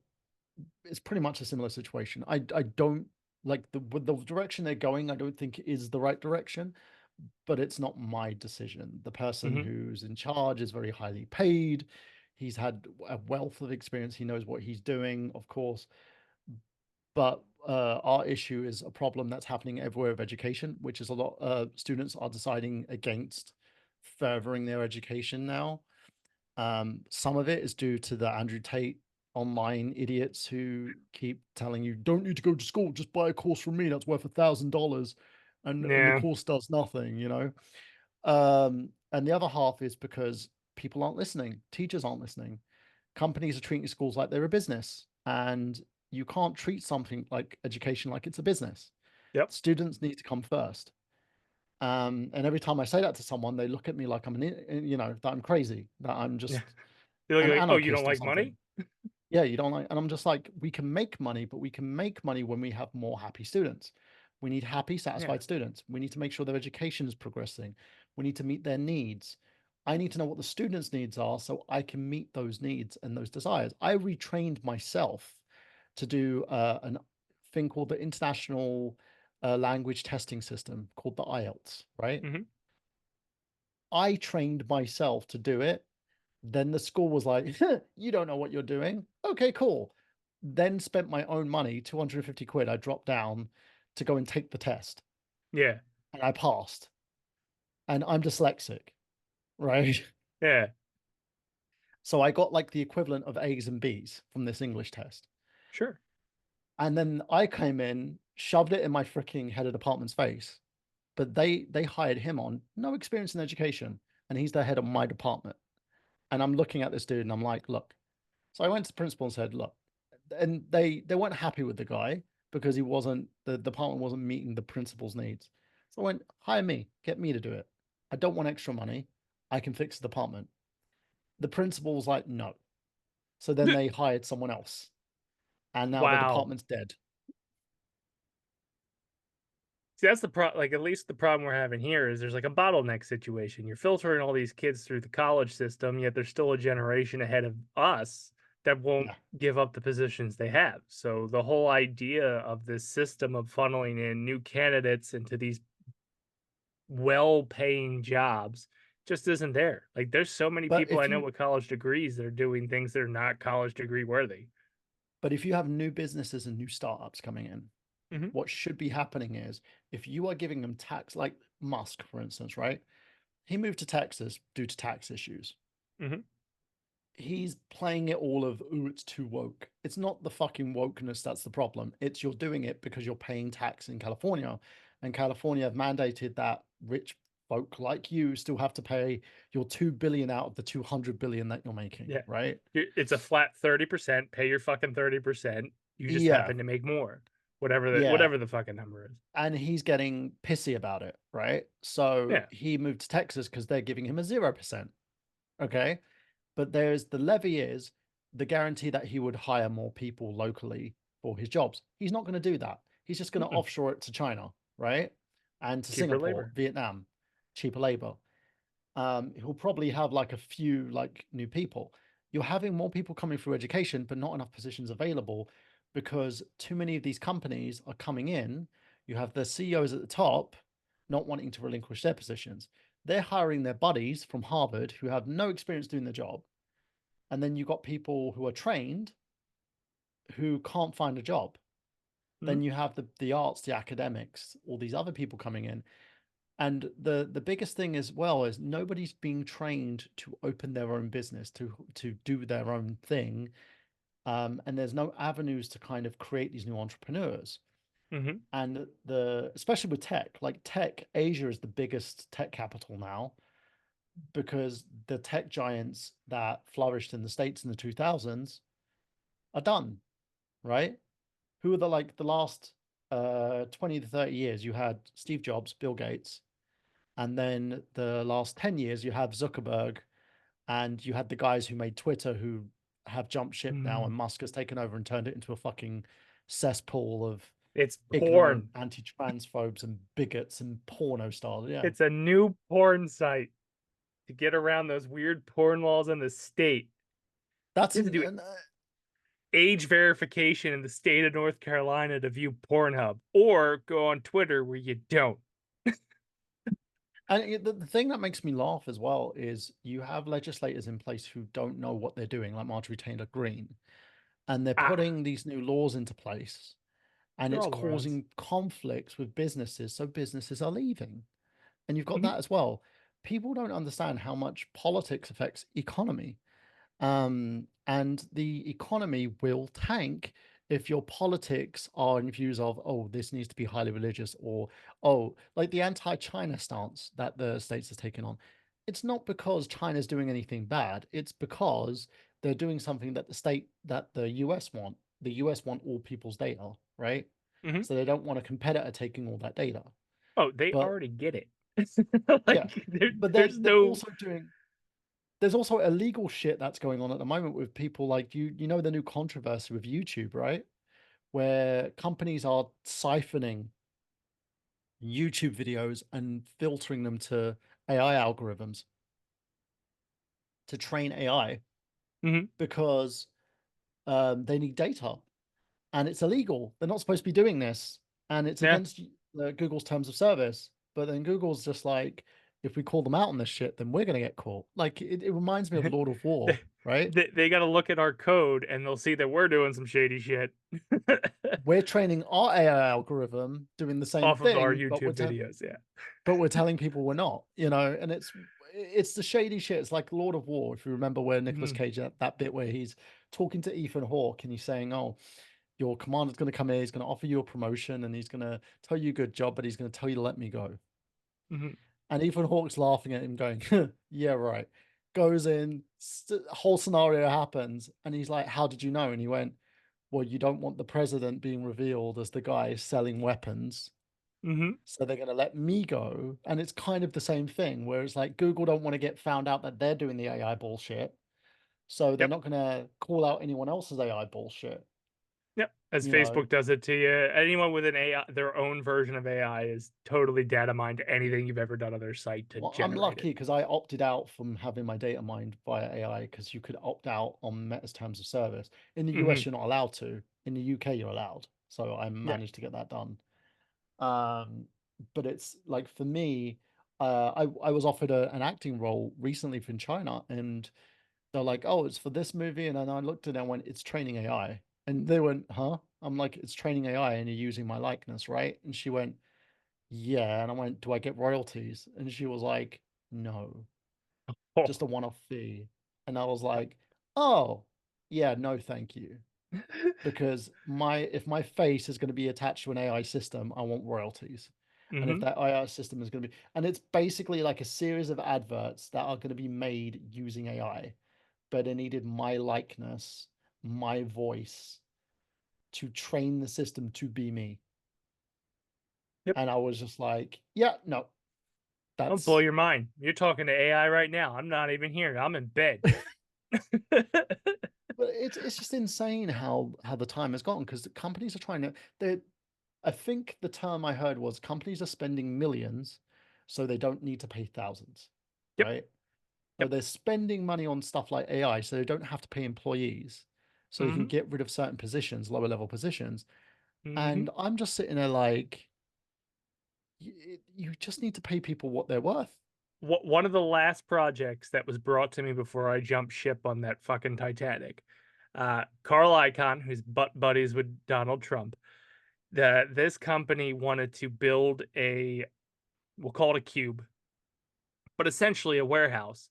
[SPEAKER 1] it's pretty much a similar situation. I don't like with the direction they're going. I don't think is the right direction, but it's not my decision. The person
[SPEAKER 2] Mhm.
[SPEAKER 1] who's in charge is very highly paid. He's had a wealth of experience. He knows what he's doing, of course. But our issue is a problem that's happening everywhere with education, which is a lot. Students are deciding against furthering their education now. Some of it is due to the Andrew Tate online idiots who keep telling you don't need to go to school, just buy a course from me that's worth $1,000, and the
[SPEAKER 2] Yeah.
[SPEAKER 1] course does nothing, you know. And the other half is because people aren't listening, teachers aren't listening, companies are treating schools like they're a business, and you can't treat something like education like it's a business.
[SPEAKER 2] Yep.
[SPEAKER 1] Students need to come first. And every time I say that to someone, they look at me like that I'm crazy, that I'm
[SPEAKER 2] Yeah.
[SPEAKER 1] just
[SPEAKER 2] You're
[SPEAKER 1] an
[SPEAKER 2] like, "Oh, you don't
[SPEAKER 1] anarchist or
[SPEAKER 2] like
[SPEAKER 1] something.
[SPEAKER 2] money?"
[SPEAKER 1] Yeah, you don't like, and I'm just like, we can make money, but we can make money when we have more happy students. We need happy,
[SPEAKER 2] Yeah.
[SPEAKER 1] satisfied students. We need to make sure their education is progressing. We need to meet their needs. I need to know what the students' needs are so I can meet those needs and those desires. I retrained myself to do an thing called the International Language Testing System called the IELTS, right?
[SPEAKER 2] Mhm.
[SPEAKER 1] I trained myself to do it. Then the school was like, you don't know what you're doing. Okay, cool. Then spent my own money, 250 quid. I dropped down to go and take the test,
[SPEAKER 2] Yeah.
[SPEAKER 1] and I passed. And I'm dyslexic, right?
[SPEAKER 2] Yeah.
[SPEAKER 1] So I got like the equivalent of A's and B's from this English test.
[SPEAKER 2] Sure.
[SPEAKER 1] And then I came in, shoved it in my freaking head of department's face. But they hired him on, no experience in education, and he's the head of my department. And I'm looking at this dude and I'm like, look. So I went to the principal and said, look, and they weren't happy with the guy because the department wasn't meeting the principal's needs. So I went, hire me, get me to do it. I don't want extra money. I can fix the department. The principal was like, no. So then they hired someone else. And now the
[SPEAKER 2] Wow.
[SPEAKER 1] department's dead.
[SPEAKER 2] See, that's the like, at least the problem we're having here is there's, like, a bottleneck situation. You're filtering all these kids through the college system, yet there's still a generation ahead of us that won't
[SPEAKER 1] Yeah.
[SPEAKER 2] give up the positions they have. So the whole idea of this system of funneling in new candidates into these well-paying jobs just isn't there. Like, there's so many
[SPEAKER 1] But
[SPEAKER 2] people I
[SPEAKER 1] if
[SPEAKER 2] know
[SPEAKER 1] you
[SPEAKER 2] with college degrees that are doing things that are not college degree worthy.
[SPEAKER 1] but if you have new businesses and new startups coming in,
[SPEAKER 2] Mhm.
[SPEAKER 1] what should be happening is if you are giving them tax, like Musk, for instance, right? He moved to Texas due to tax issues.
[SPEAKER 2] Mhm.
[SPEAKER 1] He's playing it all of, ooh, it's too woke. It's not the fucking wokeness that's the problem. It's you're doing it because you're paying tax in California. And California have mandated that rich folk like you still have to pay your 2 billion out of the 200 billion that you're making,
[SPEAKER 2] Yeah.
[SPEAKER 1] right?
[SPEAKER 2] It's a flat 30%, pay your fucking 30%. You just
[SPEAKER 1] Yeah,
[SPEAKER 2] happen to make more.
[SPEAKER 1] yeah.
[SPEAKER 2] Whatever the fucking number is.
[SPEAKER 1] And he's getting pissy about it, right? So
[SPEAKER 2] Yeah.
[SPEAKER 1] he moved to Texas because they're giving him a 0%. Okay. But there's the levy is the guarantee that he would hire more people locally for his jobs. He's not going to do that. He's just going to
[SPEAKER 2] Mm-mm.
[SPEAKER 1] offshore it to China, right? And to
[SPEAKER 2] Cheaper
[SPEAKER 1] Singapore,
[SPEAKER 2] labor.
[SPEAKER 1] Vietnam, cheaper labor. He'll probably have like a few like new people. You're having more people coming through education, but not enough positions available because too many of these companies are coming in. You have the CEOs at the top not wanting to relinquish their positions. They're hiring their buddies from Harvard who have no experience doing the job. And then you've got people who are trained who can't find a job.
[SPEAKER 2] Mm-hmm.
[SPEAKER 1] Then you have the arts, the academics, all these other people coming in. And the biggest thing as well is nobody's being trained to open their own business, to do their own thing. And there's no avenues to kind of create these new entrepreneurs.
[SPEAKER 2] Mm-hmm.
[SPEAKER 1] And especially with tech, like tech, Asia is the biggest tech capital now because the tech giants that flourished in the States in the 2000s are done, right? Who are the last 20 to 30 years? You had Steve Jobs, Bill Gates, and then the last 10 years you have Zuckerberg, and you had the guys who made Twitter who have jumped ship now,
[SPEAKER 2] Mm.
[SPEAKER 1] and Musk has taken over and turned it into a fucking cesspool of
[SPEAKER 2] It's
[SPEAKER 1] ignorant
[SPEAKER 2] porn.
[SPEAKER 1] anti-transphobes and bigots and porno stars. Yeah.
[SPEAKER 2] It's a new porn site to get around those weird porn laws in the state.
[SPEAKER 1] That's
[SPEAKER 2] You have to do age verification in the state of North Carolina to view Pornhub, or go on Twitter where you don't.
[SPEAKER 1] and the thing that makes me laugh as well is you have legislators in place who don't know what they're doing, like Marjorie Taylor Greene, and they're
[SPEAKER 2] Ah,
[SPEAKER 1] putting these new laws into place, and
[SPEAKER 2] they're
[SPEAKER 1] it's
[SPEAKER 2] all morons.
[SPEAKER 1] causing conflicts with businesses, so businesses are leaving. And you've got
[SPEAKER 2] Mm-hmm.
[SPEAKER 1] that as well. People don't understand how much politics affects economy. And the economy will tank if your politics are in views of, oh, this needs to be highly religious, or, oh, like the anti-China stance that the States has taken on. It's not because China's doing anything bad. It's because they're doing something that the US want. The US want all people's data, right?
[SPEAKER 2] Mm-hmm.
[SPEAKER 1] So they don't want a competitor taking all that data.
[SPEAKER 2] Oh, they
[SPEAKER 1] But
[SPEAKER 2] already get it.
[SPEAKER 1] yeah,
[SPEAKER 2] Like
[SPEAKER 1] but
[SPEAKER 2] there's
[SPEAKER 1] they're
[SPEAKER 2] no.
[SPEAKER 1] also doing there's also illegal shit that's going on at the moment with people like you know the new controversy with YouTube, right? Where companies are siphoning YouTube videos and filtering them to AI algorithms to train AI
[SPEAKER 2] Mm-hmm.
[SPEAKER 1] because they need data and it's illegal. They're not supposed to be doing this and it's
[SPEAKER 2] Yeah.
[SPEAKER 1] against Google's terms of service. But then Google's just like, if we call them out on this shit, then we're going to get caught. Like it reminds me of Lord of
[SPEAKER 2] they,
[SPEAKER 1] War, right?
[SPEAKER 2] they got to look at our code and they'll see that we're doing some shady shit
[SPEAKER 1] We're training our AI algorithm doing the same
[SPEAKER 2] off of our
[SPEAKER 1] thing,
[SPEAKER 2] YouTube videos. Yeah.
[SPEAKER 1] but we're telling people we're not, and it's the shady shit. It's like Lord of War, if you remember where Nicolas
[SPEAKER 2] Mm-hmm.
[SPEAKER 1] Cage that bit where he's talking to Ethan Hawke and he's saying, "Oh, your commander's going to come here. He's going to offer you a promotion and he's going to tell you a good job, but he's going to tell you to let me go."
[SPEAKER 2] Mm-hmm.
[SPEAKER 1] And Ethan Hawke's laughing at him, going, "Yeah, right." Goes in, whole scenario happens, and he's like, "How did you know?" And he went, "Well, you don't want the president being revealed as the guy selling weapons.
[SPEAKER 2] Mm-hmm.
[SPEAKER 1] So they're going to let me go." And it's kind of the same thing where it's like Google don't want to get found out that they're doing the AI bullshit. So they're
[SPEAKER 2] Yep.
[SPEAKER 1] not going to call out anyone else's AI bullshit.
[SPEAKER 2] Yep. As
[SPEAKER 1] You know,
[SPEAKER 2] Facebook does it to you, anyone with an AI, their own version of AI, is totally data mined to anything you've ever done on their site to
[SPEAKER 1] well, I'm
[SPEAKER 2] generate it.
[SPEAKER 1] lucky because I opted out from having my data mined via AI because you could opt out on Meta's terms of service. In the
[SPEAKER 2] Mm-hmm.
[SPEAKER 1] US, you're not allowed to. In the UK, you're allowed. So I
[SPEAKER 2] Yeah.
[SPEAKER 1] managed to get that done. Um, but it's like for me, I was offered an acting role recently from China, and they're like, "Oh, it's for this movie," and then I looked at it and went, "It's training AI," and they went, "Huh?" I'm like, "It's training AI, and you're using my likeness, right?" And she went, "Yeah," and I went, "Do I get royalties?" And she was like, "No, just
[SPEAKER 2] Oh.
[SPEAKER 1] a one-off fee," and I was like, "Oh, yeah, no, thank you." Because my if my face is going to be attached to an AI system, I want royalties. And if
[SPEAKER 2] Mm-hmm.
[SPEAKER 1] that AI system is going to be, and it's basically like a series of adverts that are going to be made using AI, but it needed my likeness, my voice to train the system to be me.
[SPEAKER 2] Yep.
[SPEAKER 1] And I was just like, yeah, no,
[SPEAKER 2] I'll blow
[SPEAKER 1] that's
[SPEAKER 2] your mind. You're talking to AI right now. I'm not even here. I'm in bed.
[SPEAKER 1] But it's just insane how the time has gotten because the companies are trying to they I think the term I heard was companies are spending millions so they don't need to pay thousands,
[SPEAKER 2] Yep,
[SPEAKER 1] right? So
[SPEAKER 2] yep.
[SPEAKER 1] they're spending money on stuff like AI so they don't have to pay employees, so they can
[SPEAKER 2] Hmm.
[SPEAKER 1] get rid of certain positions, lower level positions.
[SPEAKER 2] Hmm.
[SPEAKER 1] And I'm just sitting there like, you just need to pay people what they're worth.
[SPEAKER 2] One of the last projects that was brought to me before I jumped ship on that fucking Titanic, Carl Icahn, who's butt buddies with Donald Trump, this company wanted to build a, we'll call it a cube, but essentially a warehouse,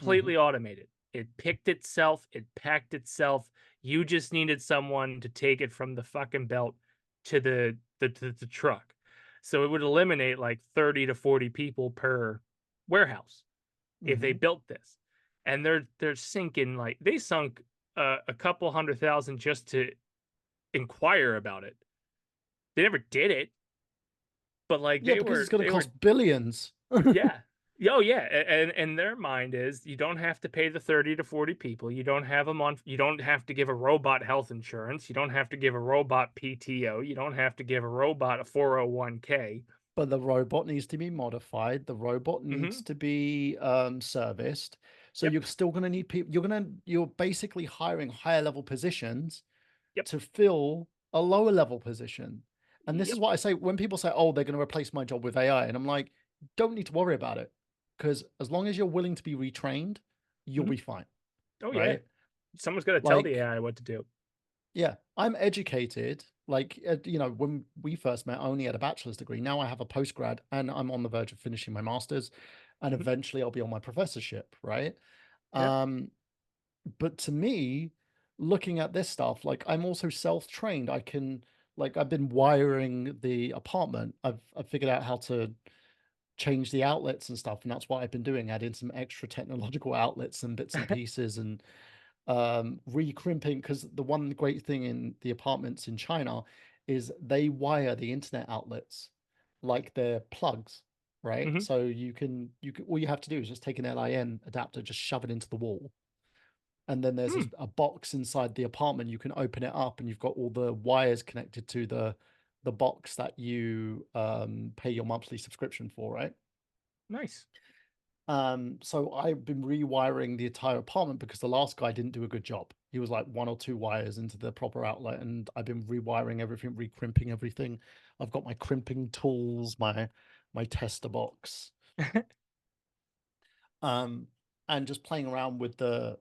[SPEAKER 1] Hmm.
[SPEAKER 2] completely automated. It picked itself, it packed itself. You just needed someone to take it from the fucking belt to the truck. So it would eliminate like 30 to 40 people per warehouse if they
[SPEAKER 1] Hmm.
[SPEAKER 2] built this. And they're sinking, like they sunk a couple 100,000 just to inquire about it. They never did it, but like
[SPEAKER 1] Yeah, because it's going to
[SPEAKER 2] they were
[SPEAKER 1] cost billions.
[SPEAKER 2] yeah. Oh yeah, and their mind is you don't have to pay the 30 to 40 people. You don't have them on, you don't have to give a robot health insurance. You don't have to give a robot PTO. You don't have to give a robot a 401k.
[SPEAKER 1] But the robot needs to be modified. The robot needs
[SPEAKER 2] Mhm.
[SPEAKER 1] to be serviced. So
[SPEAKER 2] Yep.
[SPEAKER 1] you're still going to need people. You're basically hiring higher level positions
[SPEAKER 2] Yep.
[SPEAKER 1] to fill a lower level position. And this is
[SPEAKER 2] Yep.
[SPEAKER 1] what I say when people say, "Oh, they're going to replace my job with AI," and I'm like, "Don't need to worry about it, because as long as you're willing to be retrained, you'll
[SPEAKER 2] Mhm.
[SPEAKER 1] be fine,
[SPEAKER 2] Oh yeah.
[SPEAKER 1] right?"
[SPEAKER 2] Someone's got to tell the
[SPEAKER 1] Like,
[SPEAKER 2] AI what to do.
[SPEAKER 1] yeah, I'm educated. Like, when we first met, I only had a bachelor's degree. Now I have a postgrad, and I'm on the verge of finishing my master's, and
[SPEAKER 2] Mhm.
[SPEAKER 1] eventually I'll be on my professorship, right?
[SPEAKER 2] Yep.
[SPEAKER 1] Um, but to me, looking at this stuff, like I'm also self-trained. I can, like, I've been wiring the apartment. I've figured out how to change the outlets and stuff, and that's what I've been doing, adding some extra technological outlets and bits and pieces and re-crimping, because the one great thing in the apartments in China is they wire the internet outlets like they're plugs, right?
[SPEAKER 2] Mhm.
[SPEAKER 1] So you can all you have to do is just take an LIN adapter, just shove it into the wall, and then there's
[SPEAKER 2] Hmm.
[SPEAKER 1] a box inside the apartment. You can open it up and you've got all the wires connected to the box that you pay your monthly subscription for, right?
[SPEAKER 2] Nice.
[SPEAKER 1] So I've been rewiring the entire apartment because the last guy didn't do a good job. He was like one or two wires into the proper outlet, and I've been rewiring everything, recrimping everything. I've got my crimping tools, my tester box, um, and just playing around with the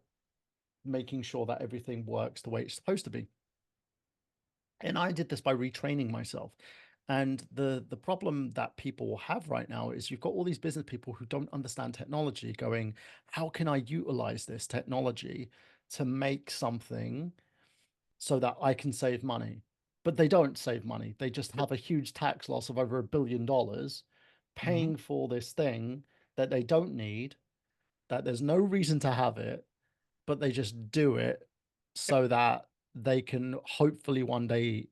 [SPEAKER 1] making sure that everything works the way it's supposed to be. And I did this by retraining myself. And the problem that people have right now is you've got all these business people who don't understand technology going, how can I utilize this technology to make something so that I can save money? But they don't save money. They just
[SPEAKER 2] Nope.
[SPEAKER 1] have a huge tax loss of over $1 billion
[SPEAKER 2] Mhm.
[SPEAKER 1] paying for this thing that they don't need, that there's no reason to have it, but they just do it
[SPEAKER 2] Yep.
[SPEAKER 1] so that they can hopefully one day,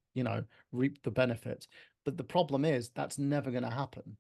[SPEAKER 1] reap the benefits. But the problem is that's never going to happen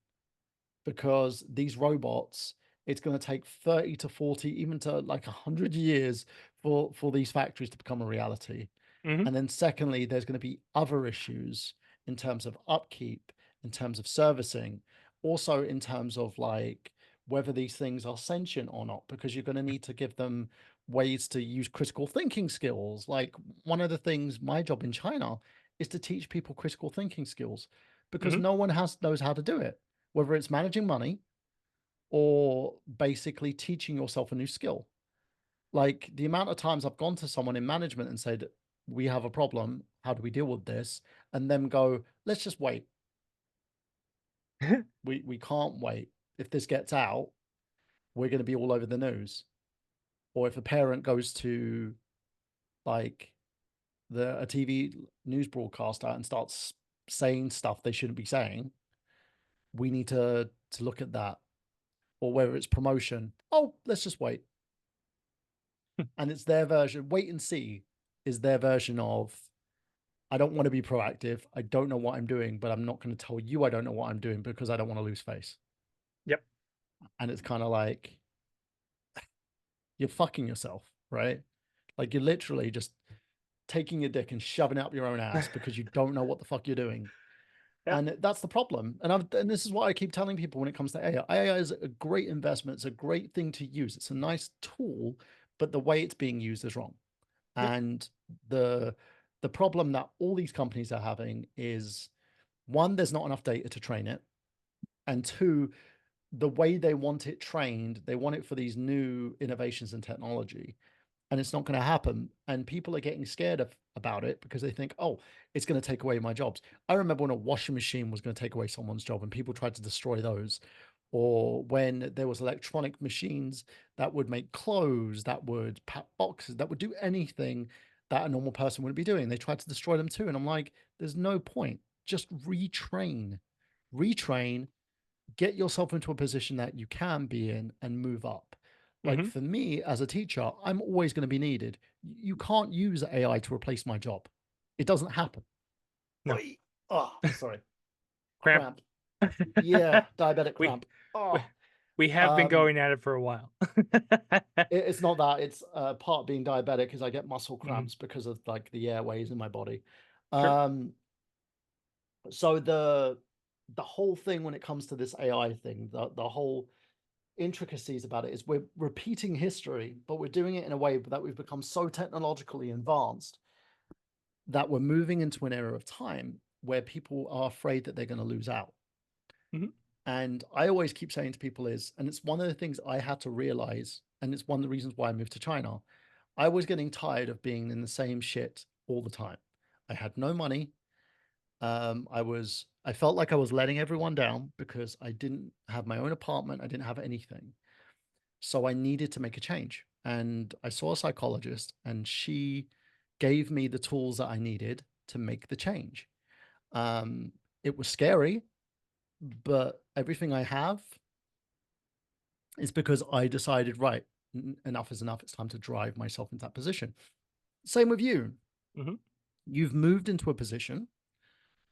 [SPEAKER 1] because these robots, it's going to take 30 to 40, even to like 100 years for these factories to become a reality.
[SPEAKER 2] Mhm.
[SPEAKER 1] And then secondly, there's going to be other issues in terms of upkeep, in terms of servicing, also in terms of like whether these things are sentient or not, because you're going to need to give them ways to use critical thinking skills. Like one of the things my job in China is to teach people critical thinking skills because
[SPEAKER 2] Mhm.
[SPEAKER 1] no one has knows how to do it, whether it's managing money or basically teaching yourself a new skill. Like the amount of times I've gone to someone in management and said, "We have a problem. How do we deal with this?" And them go, "Let's just wait. We can't wait. If this gets out, we're going to be all over the news." Or if a parent goes to like the a TV news broadcaster and starts saying stuff they shouldn't be saying, we need to look at that. Or whether it's promotion, oh, let's just wait. And it's their version. Wait and see is their version of, I don't want to be proactive. I don't know what I'm doing, but I'm not going to tell you I don't know what I'm doing because I don't want to lose face.
[SPEAKER 2] Yep.
[SPEAKER 1] And it's kind of like you're fucking yourself, right? Like you're literally just taking your dick and shoving it up your own ass because you don't know what the fuck you're doing.
[SPEAKER 2] Yeah.
[SPEAKER 1] And that's the problem. And this is what I keep telling people when it comes to AI. AI is a great investment. It's a great thing to use. It's a nice tool, but the way it's being used is wrong.
[SPEAKER 2] Yep.
[SPEAKER 1] And the the problem that all these companies are having is, one, there's not enough data to train it, and two, the way they want it trained, they want it for these new innovations in technology, and it's not going to happen. And people are getting scared about it because they think, oh, it's going to take away my jobs. I remember when a washing machine was going to take away someone's job and people tried to destroy those, or when there was electronic machines that would make clothes, that would pack boxes, that would do anything that a normal person wouldn't be doing. They tried to destroy them too. And I'm like, there's no point. Just retrain, get yourself into a position that you can be in and move up. Like
[SPEAKER 2] Hmm.
[SPEAKER 1] for me as a teacher, I'm always going to be needed. You can't use AI to replace my job. It doesn't happen.
[SPEAKER 2] No.
[SPEAKER 1] Oh, sorry.
[SPEAKER 2] Cramp.
[SPEAKER 1] Cramp. Yeah, diabetic
[SPEAKER 2] we,
[SPEAKER 1] cramp.
[SPEAKER 2] we
[SPEAKER 1] Oh,
[SPEAKER 2] we have been
[SPEAKER 1] um,
[SPEAKER 2] going at it for a while.
[SPEAKER 1] it's not that. It's part being diabetic is I get muscle
[SPEAKER 2] Hmm.
[SPEAKER 1] cramps because of like the airways in my body.
[SPEAKER 2] Sure.
[SPEAKER 1] Um, so the whole thing when it comes to this AI thing, the whole intricacies about it is we're repeating history, but we're doing it in a way that we've become so technologically advanced that we're moving into an era of time where people are afraid that they're going to lose out.
[SPEAKER 2] Hmm.
[SPEAKER 1] And I always keep saying to people is, and it's one of the things I had to realize, and it's one of the reasons why I moved to China. I was getting tired of being in the same shit all the time. I had no money. I felt like I was letting everyone down because I didn't have my own apartment. I didn't have anything. So I needed to make a change. And I saw a psychologist, and she gave me the tools that I needed to make the change. Um, it was scary, but everything I have is because I decided, right, enough is enough. It's time to drive myself into that position. Same with you.
[SPEAKER 2] Hmm.
[SPEAKER 1] You've moved into a position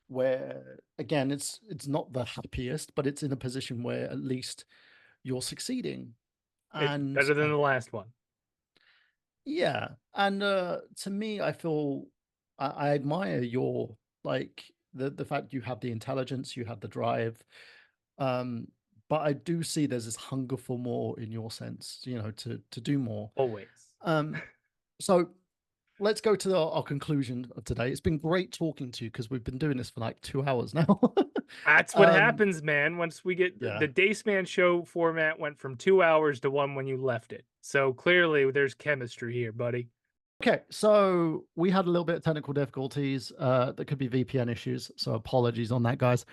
[SPEAKER 1] where, again, it's not the happiest, but it's in a position where at least you're succeeding.
[SPEAKER 2] It's
[SPEAKER 1] And
[SPEAKER 2] better than the last one.
[SPEAKER 1] yeah, and to me, I feel I admire your, like, the fact you have the intelligence, you have the drive, um, but I do see there's this hunger for more in your sense, to do more.
[SPEAKER 2] Always.
[SPEAKER 1] Um, so let's go to our conclusion of today. It's been great talking to you because we've been doing this for like 2 hours now.
[SPEAKER 2] That's what
[SPEAKER 1] um,
[SPEAKER 2] happens, man. Once we get
[SPEAKER 1] yeah.
[SPEAKER 2] the Dace Man show format went from 2 hours to one when you left it. So clearly there's chemistry here, buddy.
[SPEAKER 1] Okay, so we had a little bit of technical difficulties. There could be VPN issues, so apologies on that, guys.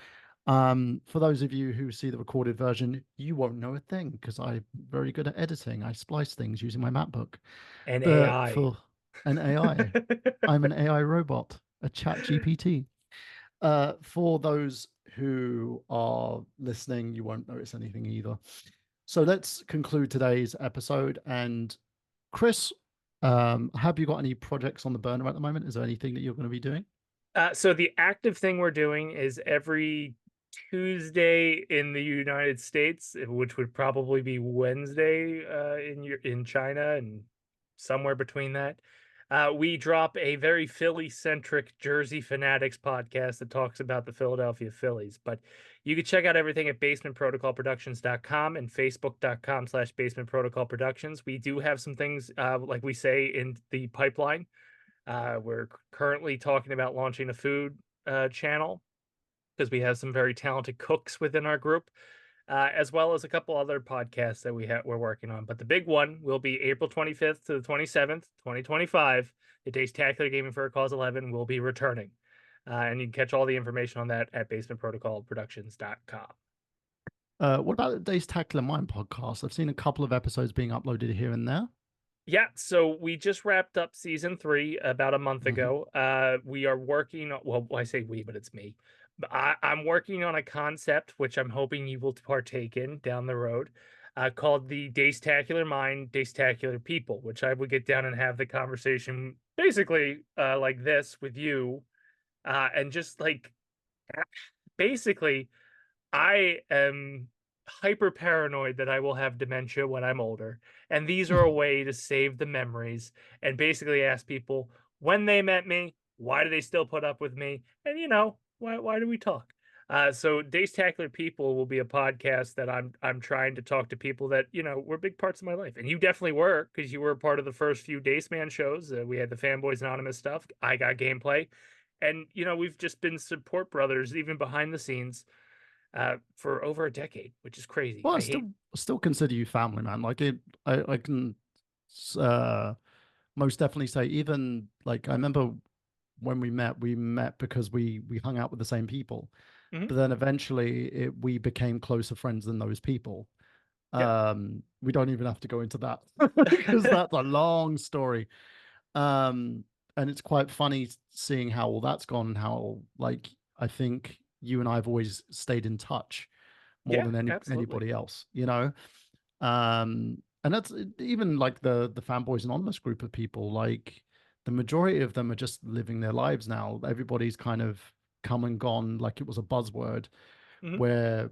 [SPEAKER 1] For those of you who see the recorded version, you won't know a thing because I'm very good at editing. I splice things using my MacBook.
[SPEAKER 2] And
[SPEAKER 1] But
[SPEAKER 2] AI.
[SPEAKER 1] for an AI, I'm an AI robot, a chat GPT. For those who are listening, you won't notice anything either. So let's conclude today's episode. And Chris, have you got any projects on the burner at the moment? Is there anything that you're going to be doing?
[SPEAKER 2] So the active thing we're doing is every Tuesday in the United States, which would probably be Wednesday in China and somewhere between that. We drop a very Philly centric Jersey Fanatics podcast that talks about the Philadelphia Phillies. But you can check out everything at basementprotocolproductions.com and facebook.com/basement protocol productions. We do have some things, like we say, in the pipeline. We're currently talking about launching a food channel because we have some very talented cooks within our group, as well as a couple other podcasts that we're working on. But the big one will be April 25th to the 27th, 2025. The Dace Tacular Gaming for a Cause 11 will be returning. And you can catch all the information on that at basementprotocolproductions.com.
[SPEAKER 1] What about the Days Tackle and Mine podcast? I've seen a couple of episodes being uploaded here and there.
[SPEAKER 2] Yeah, so we just wrapped up season 3 about a month
[SPEAKER 1] Mhm.
[SPEAKER 2] ago. We are working on, well, I say we, but it's me. But I'm working on a concept which I'm hoping you will partake in down the road, called the Dace-tacular Mind, Dace-tacular People, which I would get down and have the conversation basically like this with you, and just like basically I am hyper paranoid that I will have dementia when I'm older, and these are a way to save the memories and basically ask people when they met me, why do they still put up with me, and why do we talk? So Dace Tackler People will be a podcast that I'm trying to talk to people that were big parts of my life, and you definitely were because you were part of the first few Dace Man shows. We had the Fanboys Anonymous stuff. I got gameplay, and we've just been support brothers even behind the scenes for over a decade, which is crazy.
[SPEAKER 1] Well, I
[SPEAKER 2] I hate.
[SPEAKER 1] still consider you family, man. Like I can uh most definitely say, even like I remember when we met because we hung out with the same people.
[SPEAKER 2] Mhm.
[SPEAKER 1] But then eventually we became closer friends than those people.
[SPEAKER 2] Yep.
[SPEAKER 1] We don't even have to go into that because that's a long story. Um, and it's quite funny seeing how all that's gone and how, like, I think you and I have always stayed in touch more
[SPEAKER 2] Yeah,
[SPEAKER 1] than
[SPEAKER 2] absolutely.
[SPEAKER 1] anybody else, you know? And that's even like the Fanboys Anonymous group of people, like the majority of them are just living their lives now. Everybody's kind of come and gone like it was a buzzword,
[SPEAKER 2] Mhm.
[SPEAKER 1] where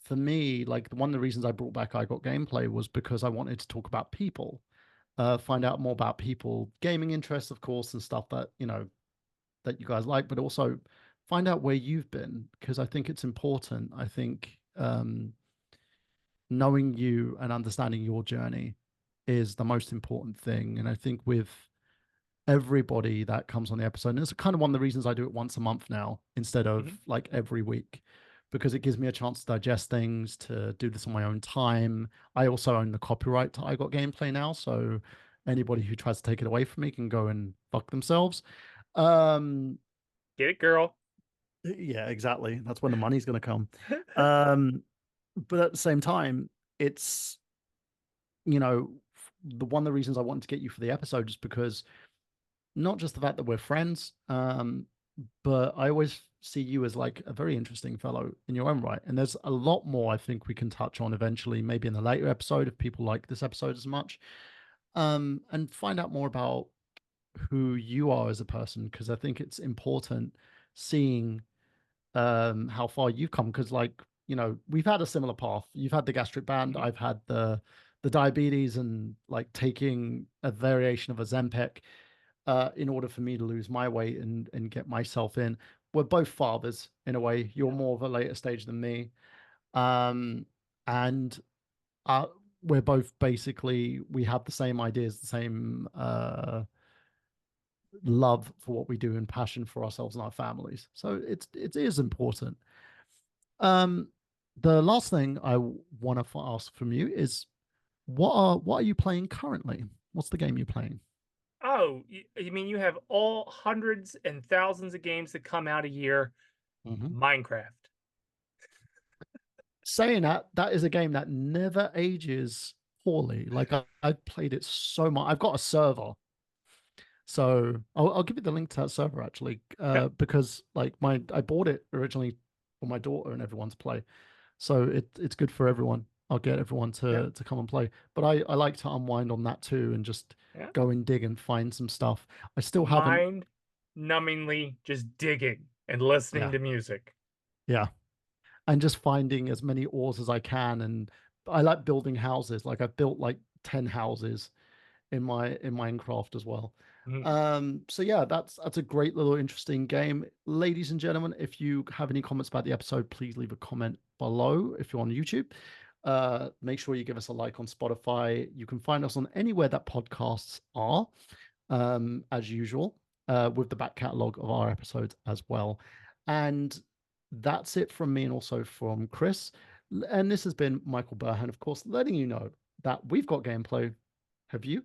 [SPEAKER 1] for me, like one of the reasons I brought back I Got Gameplay was because I wanted to talk about people, find out more about people, gaming interests, of course, and stuff that, that you guys like, but also find out where you've been, because I think it's important. I think knowing you and understanding your journey is the most important thing. And I think with everybody that comes on the episode, and it's kind of one of the reasons I do it once a month now instead of
[SPEAKER 2] Mhm.
[SPEAKER 1] like every week, because it gives me a chance to digest things, to do this on my own time. I also own the copyright to I Got Gameplay now, so anybody who tries to take it away from me can go and fuck themselves. Um,
[SPEAKER 2] Get it, girl.
[SPEAKER 1] yeah, exactly. That's when the money's going to come. Um, but at the same time, it's you know, the one of the reasons I wanted to get you for the episode is because not just the fact that we're friends, but I always see you as like a very interesting fellow in your own right. And there's a lot more I think we can touch on eventually, maybe in the later episode if people like this episode as much. And find out more about who you are as a person, because I think it's important seeing how far you've come, because like we've had a similar path. You've had the gastric band,
[SPEAKER 2] Mhm.
[SPEAKER 1] I've had the diabetes, and like taking a variation of a Zempic in order for me to lose my weight and get myself in. We're both fathers in a way. You're
[SPEAKER 2] Yeah.
[SPEAKER 1] more of a later stage than me, um and uh we're both basically, we have the same ideas, the same love for what we do and passion for ourselves and our families, so it is important. Um, the last thing I want to ask from you is, what are you playing currently? What's the game you're playing?
[SPEAKER 2] Oh, you mean you have all hundreds and thousands of games that come out a year?
[SPEAKER 1] Mhm.
[SPEAKER 2] Minecraft.
[SPEAKER 1] Saying that, that is a game that never ages poorly. Like I've played it so much. I've got a server, so I'll give you the link to that server actually,
[SPEAKER 2] Okay.
[SPEAKER 1] because like I bought it originally for my daughter and everyone to play. So it's good for everyone. I'll get everyone
[SPEAKER 2] Yeah.
[SPEAKER 1] to come and play. But I like to unwind on that too and just
[SPEAKER 2] Yeah.
[SPEAKER 1] go and dig and find some stuff. I still haven't.
[SPEAKER 2] Mind numbingly just digging and listening
[SPEAKER 1] Yeah,
[SPEAKER 2] to music.
[SPEAKER 1] yeah, and just finding as many ores as I can. And I like building houses. Like I've built like 10 houses in Minecraft as well.
[SPEAKER 2] Mhm.
[SPEAKER 1] So yeah, that's a great little interesting game. Ladies and gentlemen, if you have any comments about the episode, please leave a comment below if you're on YouTube. Make sure you give us a like on Spotify. You can find us on anywhere that podcasts are, as usual, with the back catalogue of our episodes as well. And that's it from me and also from Chris. And this has been Michael Burhan, of course, letting you know that we've got gameplay. Have you?